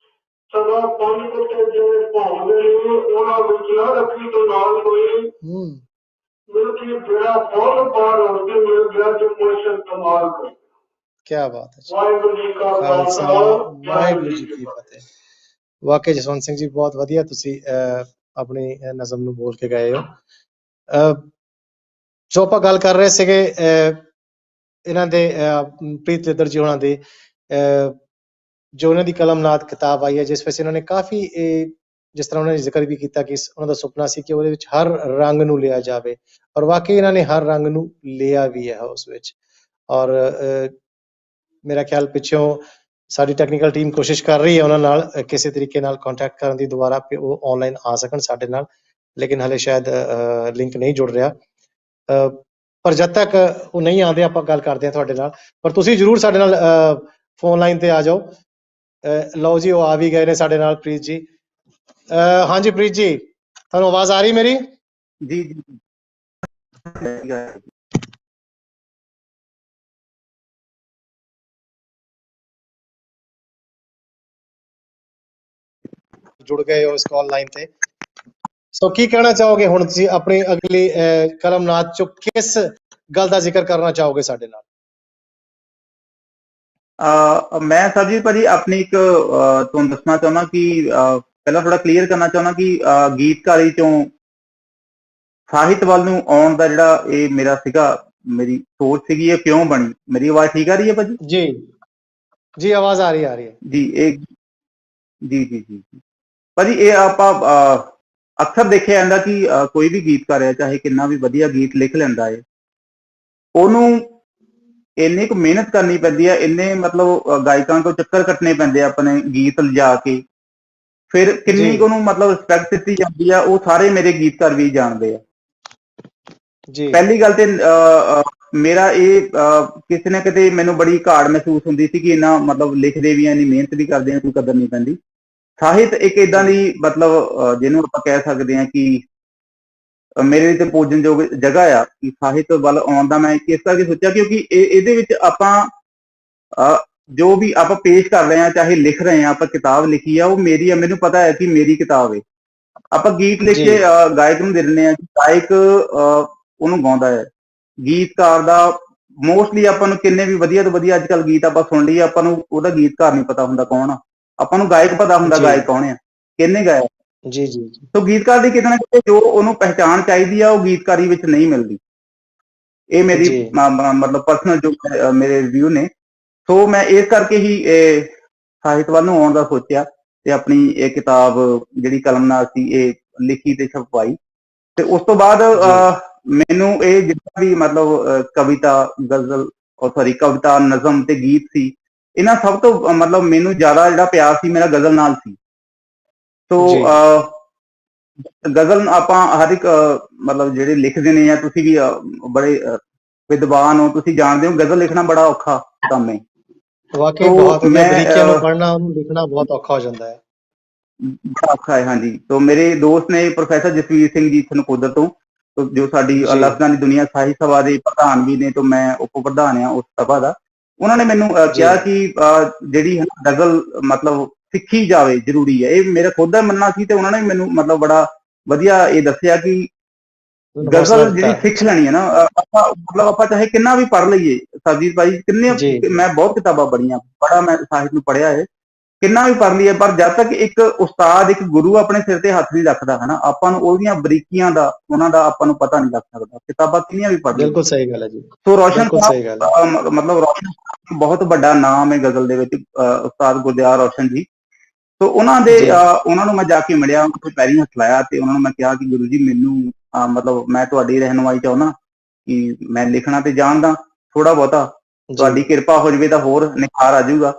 सदा पानी के जो भावने ने ਉਹਨਾਂ ਵਿੱਚ ਨਾ ਰੱਖੀ ਤੋਂ ਨਾਲ ਕੋਈ ਮਿਲਕੀ ਜਿਹੜਾ ਫੌਲ ਪਾਰ ਹੋ ਕੇ ਮਿਲ ਗਿਆ ਜੋ ਕੁਐਸਚਨ ਕਮਾਲ ਕਰ। क्या बात है। ਵਾਹਿਗੁਰੂ ਜੀ ਕਾ ਖਾਲਸਾ ਵਾਹਿਗੁਰੂ ਜੀ ਕੀ ਫਤਿਹ। ਵਾਕਈ ਜਸਵੰਤ ਸਿੰਘ ਜੀ ਬਹੁਤ ਵਧੀਆ ਤੁਸੀਂ ਆਪਣੀ ਨਜ਼ਮ ਨੂੰ ਬੋਲ ਕੇ ਗਏ ਹੋ। ਜੋ ਆਪਾਂ ਗੱਲ ਕਰ ਰਹੇ ਸੀਗੇ ਇਹਨਾਂ ਦੇ ਪ੍ਰੀਤ ਲਿੱਦਰ ਜੀ ਹੋਣਾ ਦੇ ਜੋ ਉਹਨਾਂ ਦੀ ਕਲਮਨਾਦ ਕਿਤਾਬ ਆਈ ਹੈ, ਜਿਸ ਵਿੱਚ ਇਹਨਾਂ ਨੇ ਕਾਫੀ ਜਿਸ ਤਰ੍ਹਾਂ ਉਹਨਾਂ ਨੇ ਜ਼ਿਕਰ ਵੀ ਕੀਤਾ ਕਿ ਉਹਨਾਂ ਦਾ ਸੁਪਨਾ ਸੀ ਕਿ ਉਹਦੇ ਵਿੱਚ ਹਰ ਰੰਗ ਨੂੰ ਲਿਆ ਜਾਵੇ, ਔਰ ਵਾਕਈ ਇਹਨਾਂ ਨੇ ਹਰ ਰੰਗ ਨੂੰ ਲਿਆ ਵੀ ਹੈ ਉਸ ਵਿੱਚ। ਔਰ ਮੇਰਾ ਖਿਆਲ ਪਿੱਛੋਂ ਸਾਡੀ ਟੈਕਨੀਕਲ ਟੀਮ ਕੋਸ਼ਿਸ਼ ਕਰ ਰਹੀ ਹੈ ਉਹਨਾਂ ਨਾਲ ਕਿਸੇ ਤਰੀਕੇ ਨਾਲ ਕੰਟੈਕਟ ਕਰਨ ਦੀ ਦੁਬਾਰਾ ਕਿ ਉਹ ਆਨਲਾਈਨ ਆ ਸਕਣ ਸਾਡੇ ਨਾਲ, ਲੇਕਿਨ ਹਲੇ ਸ਼ਾਇਦ ਲਿੰਕ ਨਹੀਂ ਜੁੜ ਰਿਹਾ। ਪਰ ਜਦ ਤੱਕ ਉਹ ਨਹੀਂ ਆਉਂਦੇ ਆਪਾਂ ਗੱਲ ਕਰਦੇ ਹਾਂ ਤੁਹਾਡੇ ਨਾਲ। ਪਰ ਤੁਸੀਂ ਜ਼ਰੂਰ ਸਾਡੇ ਨਾਲ ਫੋਨ ਲਾਈਨ ਤੇ ਆ ਜਾਓ। ਲਓ ਜੀ, ਉਹ ਆ ਵੀ ਗਏ ਨੇ ਸਾਡੇ ਨਾਲ ਪ੍ਰੀਤ ਜੀ। ਹਾਂਜੀ ਪ੍ਰੀਤ ਜੀ, ਤੁਹਾਨੂੰ ਆਵਾਜ਼ ਆ ਰਹੀ ਮੇਰੀ? ਜੀ ਜੀ ਜੁੜ ਗਏ ਹੋ ਇਸ ਕਾਲ ਲਾਈਨ ਤੇ। ਸੋ ਕੀ ਕਹਿਣਾ ਚਾਹੋਗੇ ਹੁਣ ਤੁਸੀਂ ਆਪਣੀ ਅਗਲੀ ਕਲਮਨਾਦ ਚੋਂ ਕਿਸ ਗੱਲ ਦਾ ਜ਼ਿਕਰ ਕਰਨਾ ਚਾਹੋਗੇ ਸਾਡੇ ਨਾਲ? ਮੈਂ ਸਰਜੀਤ ਭਾਜੀ ਆਪਣੀ ਇੱਕ ਤੁਹਾਨੂੰ ਦੱਸਣਾ ਚਾਹੁੰਦਾ ਕਿ ਪਹਿਲਾਂ ਥੋੜਾ ਕਲੀਅਰ ਕਰਨਾ ਚਾਹੁੰਦਾ ਕਿ ਗੀਤਕਾਰੀ ਚੋਂ ਸਾਹਿਤ ਵੱਲ ਨੂੰ ਆਉਣ ਦਾ ਜਿਹੜਾ ਇਹ ਮੇਰਾ ਸੀਗਾ, ਮੇਰੀ ਸੋਚ ਸੀਗੀ, ਇਹ ਕਿਉਂ ਬਣੀ। ਮੇਰੀ ਆਵਾਜ਼ ਠੀਕ ਆ ਰਹੀ ਹੈ ਭਾਜੀ? ਜੀ ਜੀ, ਆਵਾਜ਼ ਆ ਰਹੀ ਹੈ ਜੀ। ਇਹ ਜੀ ਜੀ ਜੀ ਭਾਜੀ, ਇਹ ਆਪਾਂ ਅਕਸਰ ਦੇਖਿਆ ਜਾਂਦਾ ਕਿ ਕੋਈ ਵੀ ਗੀਤਕਾਰ ਹੈ, ਚਾਹੇ ਕਿੰਨਾ ਵੀ ਵਧੀਆ ਗੀਤ ਲਿਖ ਲੈਂਦਾ ਹੈ, ਉਹਨੂੰ ਇੰਨੀ ਕੁ ਮਿਹਨਤ ਕਰਨੀ ਪੈਂਦੀ ਹੈ, ਇੰਨੇ ਮਤਲਬ ਗਾਇਕਾਂ ਤੋਂ ਚੱਕਰ ਕੱਟਣੇ ਪੈਂਦੇ ਆ ਆਪਣੇ ਗੀਤ ਲਿਜਾ ਕੇ, ਫਿਰ ਕਿੰਨੀ ਕੁ ਉਹਨੂੰ ਮਤਲਬ ਰਿਸਪੈਕਟ ਦਿੱਤੀ ਜਾਂਦੀ ਆ, ਉਹ ਸਾਰੇ ਮੇਰੇ ਗੀਤਕਾਰ ਵੀ ਜਾਣਦੇ ਆ। ਪਹਿਲੀ ਗੱਲ ਤੇ ਮੇਰਾ ਇਹ ਕਿਸੇ ਨਾ ਕਿਤੇ ਮੈਨੂੰ ਬੜੀ ਘਾੜ ਮਹਿਸੂਸ ਹੁੰਦੀ ਸੀ ਕਿ ਇੰਨਾ ਮਤਲਬ ਲਿਖਦੇ ਵੀ ਆ, ਇੰਨੀ ਮਿਹਨਤ ਵੀ ਕਰਦੇ ਆ, ਕੋਈ ਕਦਰ ਨਹੀਂ ਪੈਂਦੀ। ਸਾਹਿਤ ਇੱਕ ਏਦਾਂ ਦੀ ਮਤਲਬ ਜਿਹਨੂੰ ਆਪਾਂ ਕਹਿ ਸਕਦੇ ਹਾਂ ਕਿ ਮੇਰੇ ਤੇ ਪੂਜਨਯੋਗ ਜਗ੍ਹਾ ਆ ਕਿ ਸਾਹਿਤ ਵੱਲ ਆਉਣ ਦਾ ਮੈਂ ਇਸ ਕਰਕੇ ਸੋਚਿਆ ਕਿਉਂਕਿ ਇਹਦੇ ਵਿੱਚ ਆਪਾਂ ਜੋ ਵੀ ਆਪਾਂ ਪੇਸ਼ ਕਰ ਰਹੇ ਹਾਂ, ਚਾਹੇ ਲਿਖ ਰਹੇ ਹਾਂ, ਆਪਾਂ ਕਿਤਾਬ ਲਿਖੀ ਆ, ਉਹ ਮੇਰੀ ਆ, ਮੈਨੂੰ ਪਤਾ ਹੈ ਕਿ ਮੇਰੀ ਕਿਤਾਬ ਹੈ। ਆਪਾਂ ਗੀਤ ਲਿਖ ਕੇ ਗਾਇਕ ਨੂੰ ਦੇ ਦਿੰਦੇ ਹਾਂ, ਗਾਇਕ ਉਹਨੂੰ ਗਾਉਂਦਾ ਹੈ। ਗੀਤਕਾਰ ਦਾ ਮੋਸਟਲੀ ਆਪਾਂ ਨੂੰ ਕਿੰਨੇ ਵੀ ਵਧੀਆ ਤੋਂ ਵਧੀਆ ਅੱਜ ਕੱਲ੍ਹ ਗੀਤ ਆਪਾਂ ਸੁਣ ਲਈਏ, ਆਪਾਂ ਨੂੰ ਉਹਦਾ ਗੀਤਕਾਰ ਨਹੀਂ ਪਤਾ ਹੁੰਦਾ ਕੌਣ ਆ, ਆਪਾਂ ਨੂੰ ਗਾਇਕ ਪਤਾ ਹੁੰਦਾ ਗਾਇਕ ਕੌਣ ਆ, ਕਿਹਨੇ ਗਾਇਆ। ਜੀ ਜੀ। ਸੋ ਗੀਤਕਾਰ ਦੀ ਕਿਤੇ ਨਾ ਕਿਤੇ ਜੋ ਉਹਨੂੰ ਪਹਿਚਾਣ ਚਾਹੀਦੀ ਆ, ਉਹ ਗੀਤਕਾਰੀ ਵਿੱਚ ਨਹੀਂ ਮਿਲਦੀ। ਇਹ ਮੇਰੀ ਮਤਲਬ ਪਰਸਨਲ ਜੋ ਮੇਰੇ ਰਿਵਿਊ ਨੇ। ਸੋ ਮੈਂ ਇਸ ਕਰਕੇ ਹੀ ਸਾਹਿਤ ਵੱਲ ਨੂੰ ਆਉਣ ਦਾ ਸੋਚਿਆ ਤੇ ਆਪਣੀ ਇਹ ਕਿਤਾਬ ਜਿਹੜੀ ਕਲਮਨਾਦ ਸੀ ਇਹ ਲਿਖੀ ਤੇ ਛਪਵਾਈ। ਤੇ ਉਸ ਤੋਂ ਬਾਅਦ ਮੈਨੂੰ ਇਹ ਜਿੰਨਾ ਵੀ ਮਤਲਬ ਕਵਿਤਾ, ਗਜ਼ਲ, ਸੌਰੀ ਕਵਿਤਾ, ਨਜ਼ਮ ਤੇ ਗੀਤ ਸੀ, ਇਹਨਾਂ ਸਭ ਤੋਂ ਮਤਲਬ ਮੈਨੂੰ ਜ਼ਿਆਦਾ ਜਿਹੜਾ ਪਿਆਰ ਸੀ ਮੇਰਾ ਗਜ਼ਲ ਨਾਲ ਸੀ। ਸੋ ਗਜ਼ਲ ਆਪਾਂ ਹਰ ਇੱਕ ਮਤਲਬ ਜਿਹੜੇ ਲਿਖਦੇ ਨੇ, ਜਾਂ ਤੁਸੀਂ ਵੀ ਬੜੇ ਵਿਦਵਾਨ ਹੋ, ਤੁਸੀਂ ਜਾਣਦੇ ਹੋ ਗਜ਼ਲ ਲਿਖਣਾ ਬੜਾ ਔਖਾ ਕੰਮ ਹੈ। ਵਾਕਈ ਬਹੁਤ ਬਰੀਕੀਆਂ ਨੂੰ ਪੜ੍ਹਨਾ, ਉਹਨੂੰ ਲਿਖਣਾ ਬਹੁਤ ਔਖਾ ਹੋ ਜਾਂਦਾ ਹੈ, ਬੜਾ ਔਖਾ ਹੈ। ਹਾਂਜੀ, ਤੋਂ ਮੇਰੇ ਦੋਸਤ ਨੇ ਪ੍ਰੋਫੈਸਰ ਜਸਵੀਰ ਸਿੰਘ ਜੀ ਨਕੋਦਰ ਤੋਂ, ਜੋ ਸਾਡੀ ਲਫ਼ਜ਼ਾਂ ਦੀ ਦੁਨੀਆ ਸਾਹਿਤ ਸਭਾ ਦੇ ਪ੍ਰਧਾਨ ਵੀ ਨੇ, ਤੋਂ ਮੈਂ ਉਪ ਪ੍ਰਧਾਨ ਆ ਉਸ ਸਭਾ ਦਾ। ਉਹਨਾਂ ਨੇ ਮੈਨੂੰ ਕਿਹਾ ਕਿ ਜਿਹੜੀ ਗਜ਼ਲ ਮਤਲਬ ਸਿੱਖੀ ਜਾਵੇ, ਜ਼ਰੂਰੀ ਹੈ। ਇਹ ਮੇਰਾ ਖੁਦ ਦਾ ਮੰਨਣਾ ਸੀ, ਤੇ ਉਹਨਾਂ ਨੇ ਮੈਨੂੰ ਮਤਲਬ ਬੜਾ ਵਧੀਆ ਇਹ ਦੱਸਿਆ ਕਿ ਗਜ਼ਲ ਜਿਹੜੀ ਸਿੱਖ ਲੈਣੀ ਹੈ ਨਾ, ਆਪਾਂ ਚਾਹੇ ਕਿੰਨਾ ਵੀ ਪੜ੍ਹ ਲਈਏ ਸਰਜੀਤ ਭਾਈ, ਕਿੰਨੇ ਮੈਂ ਬਹੁਤ ਕਿਤਾਬਾਂ ਪੜ੍ਹੀਆਂ, ਬੜਾ ਮੈਂ ਸਾਹਿਤ ਨੂੰ ਪੜ੍ਹਿਆ ਹੈ, ਕਿੰਨਾ ਵੀ ਪੜ੍ਹ ਲਈਏ, ਪਰ ਜਦ ਤੱਕ ਇੱਕ ਉਸਤਾਦ, ਇੱਕ ਗੁਰੂ ਆਪਣੇ ਸਿਰ ਤੇ ਹੱਥ ਨਹੀਂ ਰੱਖਦਾ ਹੈ ਨਾ, ਆਪਾਂ ਨੂੰ ਉਹਦੀਆਂ ਬਰੀਕੀਆਂ ਦਾ, ਉਹਨਾਂ ਦਾ ਆਪਾਂ ਨੂੰ ਪਤਾ ਨਹੀਂ ਲੱਗ ਸਕਦਾ। ਕਿਤਾਬਾਂ ਕਿੰਨੀਆਂ ਵੀ ਪੜ੍ਹ ਲਈਏ। ਬਿਲਕੁਲ ਸਹੀ ਗੱਲ ਹੈ ਜੀ। ਸੋ ਰੋਸ਼ਨ ਸਾਹਿਬ, ਮਤਲਬ ਰੋਸ਼ਨ ਬਹੁਤ ਵੱਡਾ ਨਾਮ ਹੈ ਗਜ਼ਲ ਦੇ ਵਿੱਚ, ਉਸਤਾਦ ਗੁਰਦਿਆਲ ਰੋਸ਼ਨ ਜੀ। ਸੋ ਉਹਨਾਂ ਨੂੰ ਮੈਂ ਜਾ ਕੇ ਮਿਲਿਆ, ਉਹਨਾਂ ਪੈਰੀਂ ਹੱਥ ਲਾਇਆ, ਤੇ ਉਹਨਾਂ ਨੂੰ ਮੈਂ ਕਿਹਾ ਕਿ ਗੁਰੂ ਜੀ, ਮੈਨੂੰ ਮਤਲਬ ਮੈਂ ਤੁਹਾਡੀ ਰਹਿਨੁਮਾਈ ਚਾਹੁੰਦਾ, ਕਿ ਮੈਂ ਲਿਖਣਾ ਤੇ ਜਾਣਦਾ ਥੋੜਾ ਬਹੁਤਾ, ਤੁਹਾਡੀ ਕਿਰਪਾ ਹੋ ਜਾਵੇ ਤਾਂ ਹੋਰ ਨਿਖਾਰ ਆ ਜਾਊਗਾ।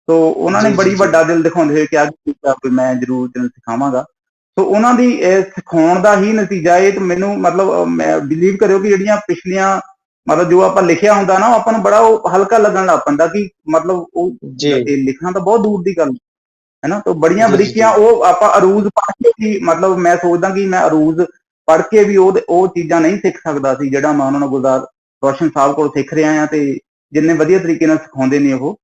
ਸੋ ਉਹਨਾਂ ਨੇ ਬੜੀ ਵੱਡਾ ਦਿਲ ਦਿਖਾਉਂਦੇ ਹੋਏ ਕਿਹਾ ਕਿ ਮੈਂ ਜ਼ਰੂਰ ਤੈਨੂੰ ਸਿਖਾਵਾਂਗਾ। ਸੋ ਉਹਨਾਂ ਦੀ ਸਿਖਾਉਣ ਦਾ ਹੀ ਨਤੀਜਾ ਇਹ, ਤੇ ਮੈਨੂੰ ਮਤਲਬ ਮੈਂ ਬਿਲੀਵ ਕਰਿਓ ਕਿ ਜਿਹੜੀਆਂ ਪਿਛਲੀਆਂ ਮਤਲਬ ਜੋ ਆਪਾਂ ਲਿਖਿਆ ਹੁੰਦਾ ਨਾ, ਆਪਾਂ ਨੂੰ ਬੜਾ ਉਹ ਹਲਕਾ ਲੱਗਣ ਲੱਗ ਪੈਂਦਾ, ਕਿ ਮਤਲਬ ਉਹ ਲਿਖਣਾ ਤਾਂ ਬਹੁਤ ਦੂਰ ਦੀ ਗੱਲ ਹੈ ਨਾ। ਤਾਂ ਬੜੀਆਂ ਬਰੀਕੀਆਂ ਉਹ ਆਪਾਂ ਅਰੂਜ਼ ਪੜ੍ਹ ਕੇ ਵੀ, ਮਤਲਬ ਮੈਂ ਸੋਚਦਾ ਕਿ ਮੈਂ ਅਰੂਜ਼ ਪੜ੍ਹ ਕੇ ਵੀ ਉਹ ਚੀਜ਼ਾਂ ਨਹੀਂ ਸਿੱਖ ਸਕਦਾ ਸੀ, ਜਿਹੜਾ ਮੈਂ ਉਹਨਾਂ ਨੂੰ ਗੁਰਦਿਆਲ ਰੋਸ਼ਨ ਸਾਹਿਬ ਕੋਲ ਸਿੱਖ ਰਿਹਾ ਹਾਂ, ਤੇ ਜਿੰਨੇ ਵਧੀਆ ਤਰੀਕੇ ਨਾਲ ਸਿਖਾਉਂਦੇ ਨੇ ਉਹ।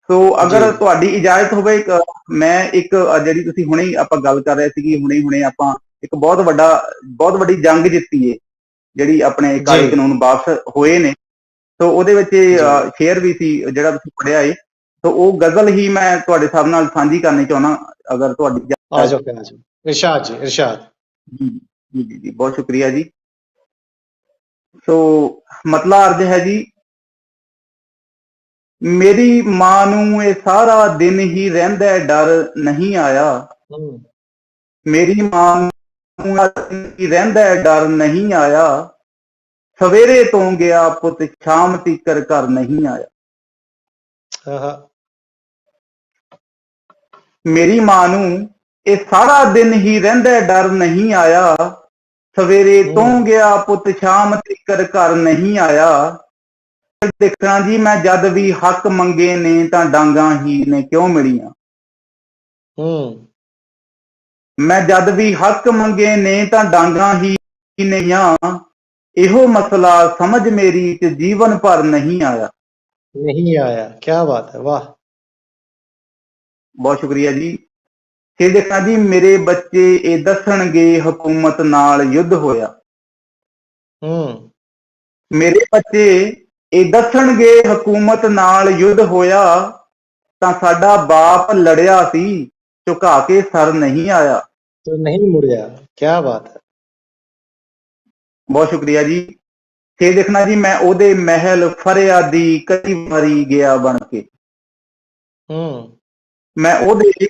ਸੋ ਅਗਰ ਤੁਹਾਡੀ ਇਜਾਜ਼ਤ ਹੋਵੇ, ਮੈਂ ਇੱਕ ਜਿਹੜੀ ਤੁਸੀਂ ਹੁਣੇ ਆਪਾਂ ਗੱਲ ਕਰ ਰਹੇ ਸੀ, ਹੁਣੇ ਆਪਾਂ ਇੱਕ ਬਹੁਤ ਵੱਡੀ ਜੰਗ ਜਿੱਤੀ ਏ, ਜਿਹੜੀ ਆਪਣੇ ਕਾਲੇ ਕਾਨੂੰਨ ਵਾਪਸ ਹੋਏ ਨੇ। ਸੋ ਉਹਦੇ ਵਿੱਚ ਸ਼ੇਅਰ ਵੀ ਸੀ ਜਿਹੜਾ ਤੁਸੀਂ ਪੜ੍ਹਿਆ ਏ, ਸੋ ਉਹ ਗਜ਼ਲ ਹੀ ਮੈਂ ਤੁਹਾਡੇ ਸਾਹਿਬ ਨਾਲ ਸਾਂਝੀ ਕਰਨੀ ਚਾਹੁੰਦਾ, ਅਗਰ ਤੁਹਾਡੀ ਇਰਸ਼ਾਦ ਜੀ। ਇਰਸ਼ਾਦ ਜੀ, ਬਹੁਤ ਸ਼ੁਕਰੀਆ ਜੀ। ਸੋ ਮਤਲਾ ਅਰਜ਼ ਹੈ ਜੀ, ਮੇਰੀ ਮਾਂ ਨੂੰ ਇਹ ਸਾਰਾ ਦਿਨ ਹੀ ਰਹਿੰਦਾ ਡਰ ਨਹੀਂ ਆਇਆ, ਮੇਰੀ ਮਾਂ ਨੂੰ ਰਹਿੰਦਾ ਡਰ ਨਹੀਂ ਆਇਆ, ਸਵੇਰੇ ਤੋਂ ਗਿਆ ਪੁੱਤ ਸ਼ਾਮ ਤੀਕਰ ਘਰ ਨਹੀਂ ਆਇਆ। ਮੇਰੀ ਮਾਂ ਨੂੰ ਇਹ ਸਾਰਾ ਦਿਨ ਹੀ ਰਹਿੰਦਾ ਡਰ ਨਹੀਂ ਆਇਆ, ਸਵੇਰੇ ਤੋਂ ਗਿਆ ਪੁੱਤ ਸ਼ਾਮ ਤੀਕਰ ਘਰ ਨਹੀਂ ਆਇਆ। ਦੇਖਣਾ ਜੀ, ਮੈਂ ਜਦ ਵੀ ਹੱਕ ਮੰਗੇ ਨੇ ਤਾਂ ਡਾਂਗਾਂ ਹੀ ਨੇ ਕਿਉਂ ਮਿਲੀਆਂ, ਮੈਂ ਜਦ ਵੀ ਹੱਕ ਮੰਗੇ ਨੇ ਤਾਂ ਡਾਂਗਾਂ ਹੀ ਨਹੀਂਆਂ, ਇਹੋ ਮਸਲਾ ਸਮਝ ਮੇਰੀ ਤੇ ਜੀਵਨ ਭਰ ਨਹੀਂ ਆਇਆ। ਕਿਆ ਬਾਤ ਹੈ, ਵਾਹ, ਬਹੁਤ ਸ਼ੁਕਰੀਆ ਜੀ। ਫਿਰ ਦੇਖਣਾ ਜੀ, ਮੇਰੇ ਬੱਚੇ ਇਹ ਦੱਸਣਗੇ ਹਕੂਮਤ ਨਾਲ ਯੁੱਧ ਹੋਇਆ, ਮੇਰੇ ਬੱਚੇ ਇਹ ਦੱਸਣਗੇ ਹਕੂਮਤ ਨਾਲ ਯੁੱਧ ਹੋਇਆ, ਤਾਂ ਸਾਡਾ ਬਾਪ ਲੜਿਆ ਸੀ ਝੁਕਾ ਕੇ ਸਰ ਨਹੀਂ ਆਇਆ, ਨਹੀਂ ਮੁੜਿਆ। ਕਿਆ ਬਾਤ ਹੈ, ਬਹੁਤ ਸ਼ੁਕਰੀਆ ਜੀ। ਫਿਰ ਦੇਖਣਾ ਜੀ, ਮੈਂ ਉਹਦੇ ਮਹਿਲ ਫਰਿਆਦੀ ਕਈ ਵਾਰੀ ਗਿਆ ਬਣ ਕੇ, ਮੈਂ ਉਹਦੇ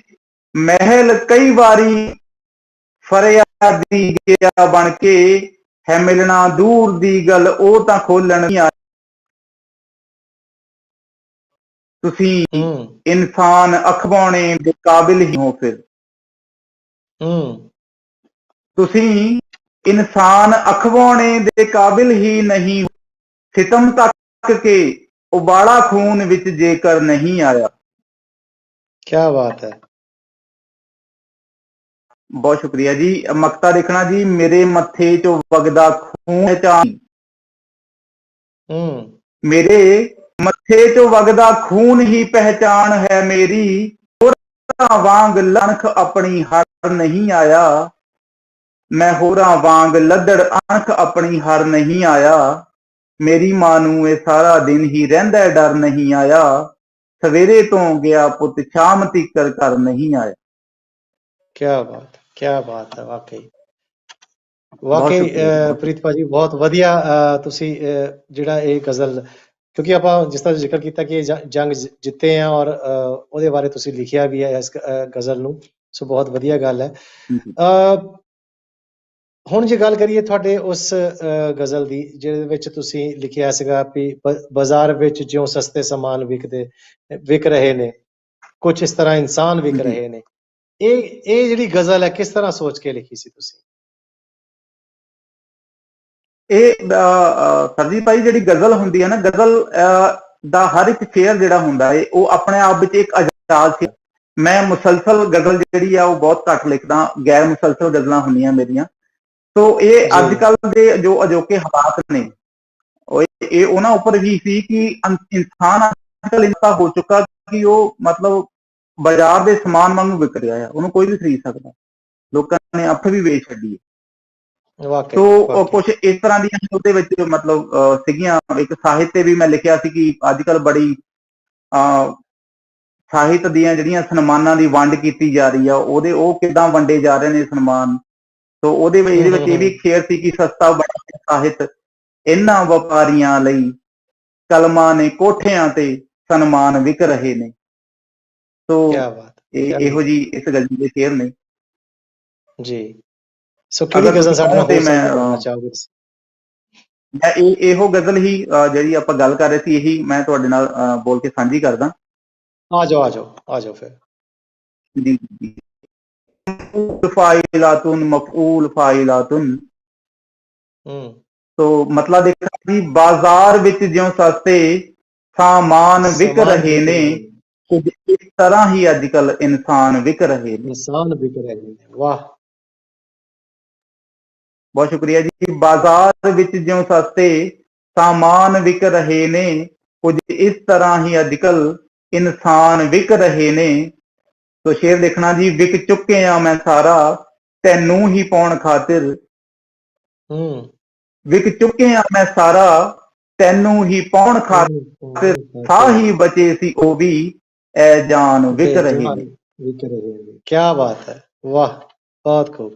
ਮਹਿਲ ਕਈ ਵਾਰੀ ਫਰਿਆਦੀ ਗਿਆ ਬਣ ਕੇ, ਹੈ ਮਿਲਣਾ ਦੂਰ ਦੀ ਗੱਲ ਉਹ ਤਾਂ ਖੋਲਣ ਨਹੀਂ ਆ। ਤੁਸੀਂ ਇਨਸਾਨ ਅਖਵਾਉਣੇ ਦੇ ਕਾਬਿਲ ਹੀ ਹੋ, ਫਿਰ ਤੁਸੀਂ ਇਨਸਾਨ ਅਖਵਾਉਣੇ ਦੇ ਕਾਬਿਲ ਹੀ ਨਹੀਂ, ਸਿਤਮ ਤੱਕ ਕੇ ਉਬਾਲਾ ਖੂਨ ਵਿੱਚ ਜੇਕਰ ਨਹੀਂ ਆਇਆ। ਕਿਆ ਬਾਤ ਹੈ, ਬਹੁਤ ਸ਼ੁਕਰੀਆ ਜੀ। ਮਕਤਾ ਦੇਖਣਾ ਜੀ, ਮੇਰੇ ਮੱਥੇ ਚੋਂ ਵਗਦਾ ਖੂਨ ਪਹਿਚਾਨ, ਮੇਰੇ ਮੱਥੇ ਚੋਂ ਵਗਦਾ ਖੂਨ ਹੀ ਪਹਿਚਾਨ ਹੈ ਮੇਰੀ, ਹੋਰਾਂ ਵਾਂਗ ਲਣਖ ਆਪਣੀ ਹਰ ਨਹੀਂ ਆਇਆ, ਮੈਂ ਹੋਰਾਂ ਵਾਂਗ ਲੱਦੜ ਅਣਖ ਆਪਣੀ ਹਰ ਨਹੀਂ ਆਇਆ, ਮੇਰੀ ਮਾਂ ਨੂੰ ਇਹ ਸਾਰਾ ਦਿਨ ਹੀ ਰਹਿੰਦਾ ਡਰ ਨਹੀਂ ਆਇਆ, ਸਵੇਰੇ ਤੋਂ ਗਿਆ ਪੁੱਤ ਸ਼ਾਮ ਤੀਕਰ ਘਰ ਨਹੀਂ ਆਇਆ। ਕਿਆ ਬਾਤ ਹੈ, ਵਾਕਈ ਪ੍ਰੀਤ ਭਾਜੀ, ਬਹੁਤ ਵਧੀਆ। ਤੁਸੀਂ ਜਿਹੜਾ ਇਹ ਗਜ਼ਲ, ਕਿਉਂਕਿ ਆਪਾਂ ਜਿਸ ਤਰ੍ਹਾਂ ਜ਼ਿਕਰ ਕੀਤਾ ਕਿ ਜੰਗ ਜਿੱਤੇ ਆ, ਔਰ ਉਹਦੇ ਬਾਰੇ ਤੁਸੀਂ ਲਿਖਿਆ ਵੀ ਹੈ ਇਸ ਗਜ਼ਲ ਨੂੰ, ਸੋ ਬਹੁਤ ਵਧੀਆ ਗੱਲ ਹੈ। ਹੁਣ ਜੇ ਗੱਲ ਕਰੀਏ ਤੁਹਾਡੇ ਉਸ ਗਜ਼ਲ ਦੀ ਜਿਹਦੇ ਵਿੱਚ ਤੁਸੀਂ ਲਿਖਿਆ ਸੀਗਾ ਵੀ ਬਾਜ਼ਾਰ ਵਿੱਚ ਜਿਉਂ ਸਸਤੇ ਸਮਾਨ ਵਿਕ ਰਹੇ ਨੇ, ਕੁਝ ਇਸ ਤਰ੍ਹਾਂ ਇਨਸਾਨ ਵਿਕ ਜੀ ਰਹੇ ਨੇ, ਇਹ ਜਿਹੜੀ ਗਜ਼ਲ ਹੈ ਕਿਸ ਤਰ੍ਹਾਂ ਸੋਚ ਕੇ ਲਿਖੀ ਸੀ ਤੁਸੀਂ? ਇਹ ਸਰਜੀਤ ਭਾਈ ਜਿਹੜੀ ਗਜ਼ਲ ਹੁੰਦੀ ਹੈ ਨਾ, ਗਜ਼ਲ ਦਾ ਹਰ ਇੱਕ ਸ਼ੇਅਰ ਜਿਹੜਾ ਹੁੰਦਾ ਹੈ ਉਹ ਆਪਣੇ ਆਪ ਵਿੱਚ ਇੱਕ ਆਜ਼ਾਦ ਸੀ। ਮੈਂ ਮੁਸਲਸਲ ਗਜ਼ਲ ਜਿਹੜੀ ਆ ਉਹ ਬਹੁਤ ਘੱਟ ਲਿਖਦਾ, ਗੈਰ ਮੁਸਲਸਲ ਗਜ਼ਲਾਂ ਹੁੰਦੀਆਂ ਮੇਰੀਆਂ। ਸੋ ਇਹ ਅੱਜ ਕੱਲ ਦੇ ਜੋ ਅਜੋਕੇ ਹਾਲਾਤ ਨੇ ਇਹ ਉਹਨਾਂ ਉੱਪਰ ਵੀ ਸੀ ਕਿ ਇਨਸਾਨ ਅੱਜ ਕੱਲ ਇੰਨਾ ਹੋ ਚੁੱਕਾ ਕਿ ਉਹ ਮਤਲਬ ਬਾਜ਼ਾਰ ਦੇ ਸਮਾਨ ਵਾਂਗੂ ਵਿਕ ਰਿਹਾ ਹੈ, ਉਹਨੂੰ ਕੋਈ ਵੀ ਖਰੀਦ ਸਕਦਾ, ਲੋਕਾਂ ਨੇ ਅੱਖ ਵੀ ਵੇਚ ਛੱਡੀ ਹੈ। ਸੋ ਕੁਝ ਇਸ ਤਰ੍ਹਾਂ ਦੀਆਂ ਉਹਦੇ ਵਿੱਚ ਮਤਲਬ ਸੀਗੀਆਂ। ਇੱਕ ਸਾਹਿਤ ਵੀ ਮੈਂ ਲਿਖਿਆ ਸੀ ਕਿ ਅੱਜ ਕੱਲ ਬੜੀ ਸਾਹਿਤ ਦੀਆਂ ਜਿਹੜੀਆਂ ਸਨਮਾਨਾਂ ਦੀ ਵੰਡ ਕੀਤੀ ਜਾ ਰਹੀ ਆ, ਉਹ ਕਿੱਦਾਂ ਵੰਡੇ ਜਾ ਰਹੇ ਨੇ ਸਨਮਾਨ। ਸੋ ਇਹਦੇ ਵਿੱਚ ਇਹ ਵੀ ਸ਼ੇਅਰ ਸੀ ਕਿ ਸਸਤਾ ਬੜਾ ਸਾਹਿਤ ਇਹਨਾਂ ਵਪਾਰੀਆਂ ਲਈ, ਕਲਮਾਂ ਨੇ ਕੋਠਿਆਂ ਤੇ ਸਨਮਾਨ ਵਿਕ ਰਹੇ ਨੇ। ਸੋ ਇਹੋ ਜੀ ਇਸ ਗਜ਼ਲ ਦੇ ਸ਼ੇਅਰ ਨੇ ਜੀ। ਸੋ ਕਿਹੜੀ ਗਜ਼ਲ ਸਾਡੇ ਨਾਲ ਹੋਰ ਸਾਂਝੀ ਚਾਹੋਗੇ? ਮੈਂ ਇਹੋ ਗਜ਼ਲ ਹੀ ਜਿਹੜੀ ਆਪਾਂ ਗੱਲ ਕਰ ਰਹੇ ਸੀ, ਇਹੀ ਮੈਂ ਤੁਹਾਡੇ ਨਾਲ ਬੋਲ ਕੇ ਸਾਂਝੀ ਕਰਦਾ। ਆ ਜਾਓ ਫਿਰ। ਜੀ ਜੀ। ਫਾਇਲਾਤੁਨ ਮਫਊਲ ਫਾਇਲਾਤੁਨ। ਸੋ ਮਤਲਬ ਦੇਖਿਆ ਜੀ, ਬਾਜ਼ਾਰ ਵਿੱਚ ਜਿਉਂ ਸਸਤੇ ਸਾਮਾਨ ਵਿਕ ਰਹੇ ਨੇ, ਕੁਝ ਇਸ ਤਰ੍ਹਾਂ ਹੀ ਅੱਜ ਕੱਲ ਇਨਸਾਨ ਵਿਕ ਰਹੇ ਨੇ। ਵਾਹ, ਬਹੁਤ ਸ਼ੁਕਰੀਆ ਜੀ। ਬਾਜ਼ਾਰ ਵਿੱਚ ਜਿਉਂ ਸਸਤੇ ਸਾਮਾਨ ਵਿਕ ਰਹੇ ਨੇ, ਕੁਝ ਇਸ ਤਰ੍ਹਾਂ ਹੀ ਅੱਜ ਕੱਲ ਇਨਸਾਨ ਵਿਕ ਰਹੇ ਨੇ। ਸੋ ਸ਼ੇਰ ਦੇਖਣਾ ਜੀ, ਵਿਕ ਚੁੱਕੇ ਆ ਮੈਂ ਸਾਰਾ ਤੈਨੂੰ ਹੀ ਪਾਉਣ ਖਾਤਰ। ਵਿਕ ਚੁੱਕੇ ਆ ਮੈਂ ਸਾਰਾ ਤੈਨੂੰ ਹੀ ਪਾਉਣ ਖਾਤਰ, ਸਾਹ ਹੀ ਬਚੇ ਸੀ ਉਹ ਵੀ ਐ ਜਾਨ ਵਿਕ ਰਹੇ ਨੇ। ਕਿਆ ਬਾਤ ਹੈ, ਵਾਹ, ਬਹੁਤ ਖੂਬ।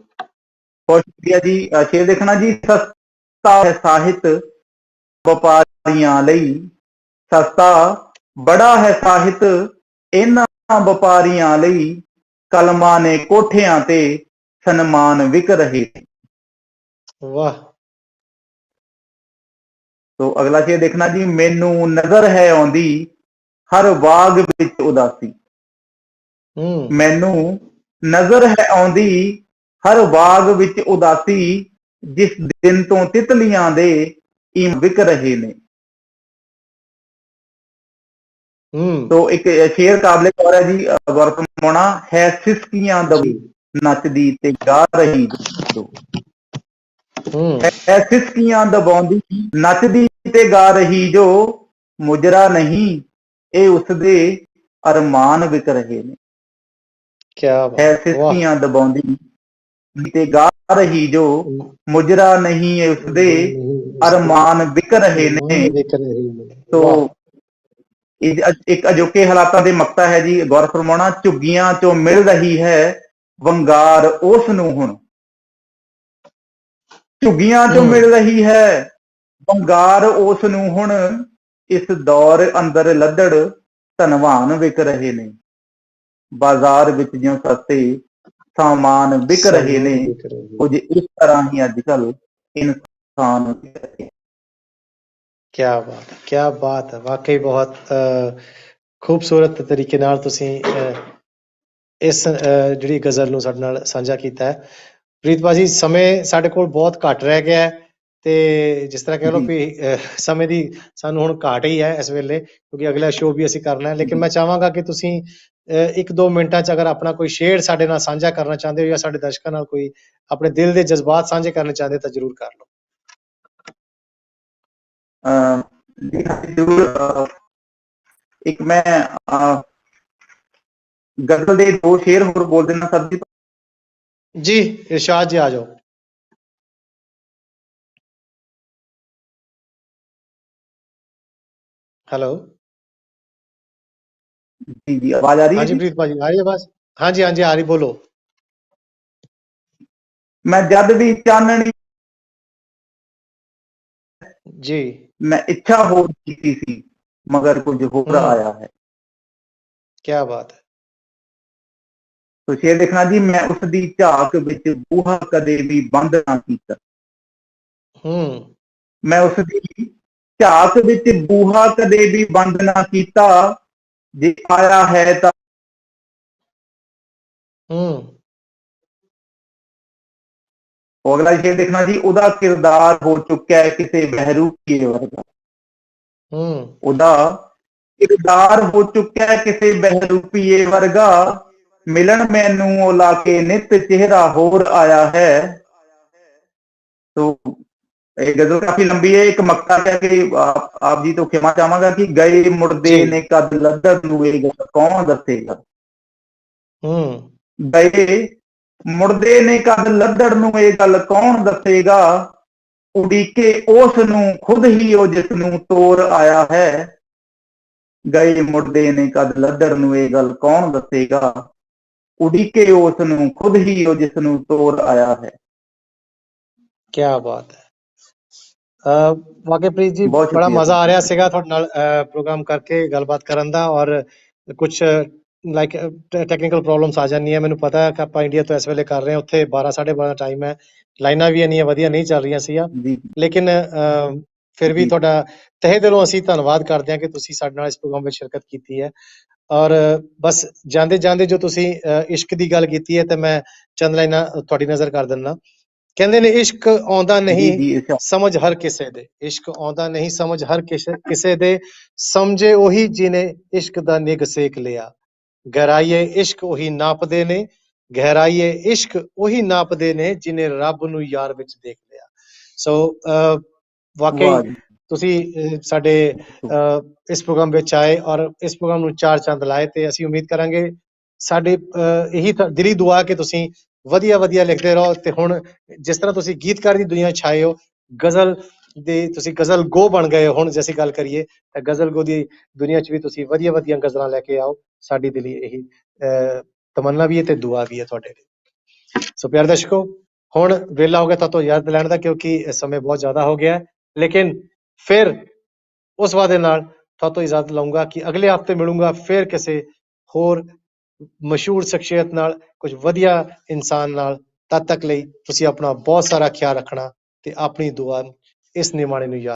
ਬਹੁਤ ਸ਼ੁਕਰੀਆ ਜੀ। ਸ਼ੇਰ ਦੇਖਣਾ ਜੀ, ਸਸਤਾ ਹੈ ਸਾਹਿਤ ਵਪਾਰੀਆਂ ਲਈ, ਸਸਤਾ ਬੜਾ ਹੈ ਸਾਹਿਤ ਇਹਨਾਂ ਵਪਾਰੀਆਂ ਲਈ, ਕਲਮਾਂ ਨੇ ਕੋਠਿਆਂ ਤੇ ਸਨਮਾਨ ਵਿਕ ਰਹੇ। ਵਾਹ। ਸੋ ਅਗਲਾ ਸ਼ੇਰ ਦੇਖਣਾ ਜੀ, ਮੈਨੂੰ ਨਜ਼ਰ ਹੈ ਆਉਂਦੀ ਹਰ ਬਾਗ ਵਿੱਚ ਉਦਾਸੀ। ਮੈਨੂੰ ਨਜ਼ਰ ਹੈ ਆਉਂਦੀ ਹਰ ਬਾਗ ਵਿੱਚ ਉਦਾਸੀ, ਜਿਸ ਦਿਨ ਤੋਂ ਤਿਤਲੀਆਂ ਦੇ ਈਮ ਵਿਕ ਰਹੇ ਨੇ। तो एक शेर काबिले गौर है जी, वर्तमाना है सिसकियां दबी नचदी ते गा रही जो, है सिसकियां दबाउंदी नचदी ते गा रही जो, मुजरा नहीं ए उसदे अरमान विक रहे ने। क्या है सिसकियां दबाउंदी ते गा रही जो, मुजरा नहीं ए उसदे अरमान विक रहे ने। तो एक अजोके हालातां दे मकता है जी, गौर फरमाना, झुग्गियां चों मिल रही है वंगार उस नूं हुण। झुग्गियां चों मिल रही है वंगार उस नूं हुण, इस दौर अंदर लद्दड़ धनवान विक रहे ने। बाजार विच जिउं सस्ते सामान विक रहे ने, कुछ इस तरह ही अजकल इंसान विक रहे। क्या बात है, क्या बात है। वाकई बहुत खूबसूरत तरीके नाल तुसीं इस जिहड़ी गज़ल नूं साडे नाल साझा कीता है। ਪ੍ਰੀਤ ਭਾਜੀ, ਸਮੇਂ ਸਾਡੇ ਕੋਲ ਬਹੁਤ ਘੱਟ ਰਹਿ ਗਿਆ ਹੈ ਤੇ ਜਿਸ ਤਰ੍ਹਾਂ ਕਹਿ ਲਓ ਵੀ ਸਮੇਂ ਦੀ ਸਾਨੂੰ ਹੁਣ ਘਾਟ ਹੀ ਹੈ ਇਸ ਵੇਲੇ, ਕਿਉਂਕਿ ਅਗਲਾ ਸ਼ੋਅ ਵੀ ਅਸੀਂ ਕਰਨਾ ਹੈ। ਲੇਕਿਨ ਮੈਂ ਚਾਹਾਂਗਾ ਕਿ ਤੁਸੀਂ 1-2 ਮਿੰਟਾਂ 'ਚ ਅਗਰ ਆਪਣਾ ਕੋਈ ਸ਼ੇਅਰ ਸਾਡੇ ਨਾਲ ਸਾਂਝਾ ਕਰਨਾ ਚਾਹੁੰਦੇ ਹੋ ਜਾਂ ਸਾਡੇ ਦਰਸ਼ਕਾਂ ਨਾਲ ਕੋਈ ਆਪਣੇ ਦਿਲ ਦੇ ਜਜ਼ਬਾਤ ਸਾਂਝੇ ਕਰਨੇ ਚਾਹੁੰਦੇ ਤਾਂ ਜ਼ਰੂਰ ਕਰ ਲਓ। एक मैं गजल दे 2 शेर होर बोल देना सर जी। जी इरशाद जी, आ जाओ। हेलो जी जी, आवाज आ रही है? हाँ जी प्रीत भाजी, आ रही है आवाज? हाँ जी आ रही, बोलो। मैं जद भी चाननी जी, मैं इच्छा हो की सी मगर कुछ होर आया है। क्या बात है। ਸੋ ਸ਼ੇਰ ਦੇਖਣਾ ਜੀ, ਮੈਂ ਉਸ ਦੀ ਝਾਕ ਵਿੱਚ ਬੂਹਾ ਕਦੇ ਵੀ ਬੰਦ ਨਾ ਕੀਤਾ। ਮੈਂ ਉਸ ਦੀ ਝਾਕ ਵਿੱਚ ਬੂਹਾ ਕਦੇ ਵੀ ਬੰਦ ਨਾ ਕੀਤਾ, ਜੇ ਆਇਆ ਹੈ ਤਾਂ ਅਗਲਾ ਸ਼ੇਰ ਦੇਖਣਾ ਜੀ, ਉਹਦਾ ਕਿਰਦਾਰ ਹੋ ਚੁੱਕਿਆ ਹੈ ਕਿਸੇ ਬਹਿਰੂਪੀਏ ਵਰਗਾ। ਉਹਦਾ ਕਿਰਦਾਰ ਹੋ ਚੁੱਕਿਆ ਹੈ ਕਿਸੇ ਬਹਿਰੂਪੀਏ ਵਰਗਾ, ਮਿਲਣ ਮੈਨੂੰ ਉਹ ਲਾ ਕੇ ਨਿਤ ਚਿਹਰਾ ਹੋਰ ਆਇਆ ਹੈ। तो ਇਹ ਗਜ਼ਲ ਕਾਫੀ ਲੰਬੀ ਹੈ। ਇੱਕ ਮਕਤਾ ਹੈ ਕਿ ਆਪ ਜੀ ਤੋਂ ਖਿਮਾ ਚਾਹਾਂਗਾ ਕਿ ਗਏ ਮੁੜਦੇ ਨੇ ਕਦ ਲੱਦਰ ਨੂੰ ਇਹ ਗੱਲ ਕੌਣ ਦੱਸੇਗਾ। ਗਏ ਮੁੜਦੇ ਨੇ ਕਦ ਲੱਦਰ ਨੂੰ ਇਹ ਗੱਲ ਕੌਣ ਦੱਸੇਗਾ, ਉਡੀਕੇ ਉਸ ਨੂੰ ਖੁਦ ਹੀ ਉਹ ਜਿਸ ਨੂੰ ਤੋਰ ਆਇਆ ਹੈ। ਗਏ ਮੁੜਦੇ ਨੇ ਕਦ ਲੱਦਰ ਨੂੰ ਇਹ ਗੱਲ ਕੌਣ ਦੱਸੇਗਾ, ਉਡੀਕੇ ਉਸ ਨੂੰ ਖੁਦ ਹੀ ਉਹ ਜਿਸ ਨੂੰ ਤੋਰ ਆਇਆ ਹੈ। क्या बात है। वाकईप्रीत जी, बड़ा मजा आ रहा ਸੀਗਾ ਤੁਹਾਡੇ ਨਾਲ ਪ੍ਰੋਗਰਾਮ ਕਰਕੇ ਗੱਲਬਾਤ ਕਰਨ ਦਾ, ਔਰ ਕੁਝ ਲਾਈਕ ਟੈਕਨੀਕਲ ਪ੍ਰੋਬਲਮਸ ਆ ਜਾਂਦੀਆਂ। ਮੈਨੂੰ ਪਤਾ ਹੈ ਕਿ ਆਪਾਂ ਇੰਡੀਆ ਤੋਂ ਇਸ ਵੇਲੇ ਕਰ ਰਹੇ ਹਾਂ, ਉੱਥੇ 12 12:30 ਟਾਈਮ ਹੈ, ਲਾਈਨਾਂ ਵੀ ਇੰਨੀਆਂ ਵਧੀਆ ਨਹੀਂ ਚੱਲ ਰਹੀਆਂ ਸੀਗਾ, ਲੇਕਿਨ ਫਿਰ ਵੀ ਤੁਹਾਡਾ ਤਹਿ ਦਿਲੋਂ ਅਸੀਂ ਧੰਨਵਾਦ ਕਰਦੇ ਹਾਂ ਕਿ ਤੁਸੀਂ ਸਾਡੇ ਨਾਲ ਇਸ ਪ੍ਰੋਗਰਾਮ ਵਿੱਚ ਸ਼ਿਰਕਤ ਕੀਤੀ ਹੈ। ਔਰ ਬਸ ਜਾਂਦੇ ਜਾਂਦੇ ਜੋ ਤੁਸੀਂ ਇਸ਼ਕ ਦੀ ਗੱਲ ਕੀਤੀ ਹੈ, ਤੇ ਮੈਂ ਚੰਦ ਲਾਈਨਾਂ ਤੁਹਾਡੀ ਨਜ਼ਰ ਕਰ ਦਿੰਦਾ। ਕਹਿੰਦੇ ਨੇ ਇਸ਼ਕ ਆਉਂਦਾ ਨਹੀਂ ਸਮਝ ਹਰ ਕਿਸੇ ਦੇ, ਇਸ਼ਕ ਆਉਂਦਾ ਨਹੀਂ ਸਮਝ ਹਰ ਕਿਸੇ ਦੇ, ਸਮਝੇ ਉਹੀ ਜਿਹਨੇ ਇਸ਼ਕ ਦਾ ਨਿੱਘ ਸੇਕ ਲਿਆ। ਗਹਿਰਾਈਏ ਇਸ਼ਕ ਉਹੀ ਨਾਪਦੇ ਨੇ, ਗਹਿਰਾਈਏ ਇਸ਼ਕ ਉਹੀ ਨਾਪਦੇ ਨੇ ਜਿਹਨੇ ਰੱਬ ਨੂੰ ਯਾਰ ਵਿੱਚ ਦੇਖ ਲਿਆ। ਸੋ ਵਾਕਈ ਤੁਸੀਂ ਸਾਡੇ ਇਸ ਪ੍ਰੋਗਰਾਮ ਵਿੱਚ ਆਏ ਔਰ ਇਸ ਪ੍ਰੋਗਰਾਮ ਨੂੰ 4 ਚੰਦ ਲਾਏ, ਤੇ ਅਸੀਂ ਉਮੀਦ ਕਰਾਂਗੇ, ਸਾਡੇ ਇਹੀ ਦਿਲੀ ਦੁਆ ਕਿ ਤੁਸੀਂ ਵਧੀਆ ਵਧੀਆ ਲਿਖਦੇ ਰਹੋ। ਤੇ ਹੁਣ ਜਿਸ ਤਰ੍ਹਾਂ ਤੁਸੀਂ ਗੀਤਕਾਰ ਦੀ ਦੁਨੀਆ ਛਾਏ ਹੋ, ਗਜ਼ਲ ਦੇ ਤੁਸੀਂ ਗਜ਼ਲ ਗੋ ਬਣ ਗਏ ਹੋ। ਹੁਣ ਜੇ ਅਸੀਂ ਗੱਲ ਕਰੀਏ ਤਾਂ ਗਜ਼ਲ ਗੋ ਦੀ ਦੁਨੀਆ 'ਚ ਵੀ ਤੁਸੀਂ ਵਧੀਆ ਵਧੀਆ ਗਜ਼ਲਾਂ ਲੈ ਕੇ ਆਓ। ਸਾਡੀ ਦਿਲੀ ਇਹੀ ਤਮੰਨਾ ਵੀ ਹੈ ਤੇ ਦੁਆ ਵੀ ਹੈ ਤੁਹਾਡੇ ਲਈ। ਸੋ ਪਿਆਰੇ ਦਰਸ਼ਕੋ, ਹੁਣ ਵੇਲਾ ਹੋ ਗਿਆ ਤੁਹਾਤੋਂ ਯਾਦ ਲੈਣ ਦਾ, ਕਿਉਂਕਿ ਇਸ ਸਮੇਂ ਬਹੁਤ ਜ਼ਿਆਦਾ ਹੋ ਗਿਆ ਹੈ। ਲੇਕਿਨ ਫਿਰ ਉਸ ਵਾਅਦੇ ਨਾਲ ਤੁਹਾਤੋਂ ਇਜਾਜ਼ਤ ਲਊਂਗਾ ਕਿ ਅਗਲੇ ਹਫ਼ਤੇ ਮਿਲੂੰਗਾ ਫਿਰ ਕਿਸੇ ਹੋਰ ਮਸ਼ਹੂਰ ਸ਼ਖਸੀਅਤ ਨਾਲ, ਕੁਝ ਵਧੀਆ ਇਨਸਾਨ ਨਾਲ। ਤਦ ਤੱਕ ਲਈ ਤੁਸੀਂ ਆਪਣਾ ਬਹੁਤ ਸਾਰਾ ਖਿਆਲ ਰੱਖਣਾ ਤੇ ਆਪਣੀ ਦੁਆ ਇਸ ਨਿਮਾਣੇ ਨੂੰ ਯਾਦ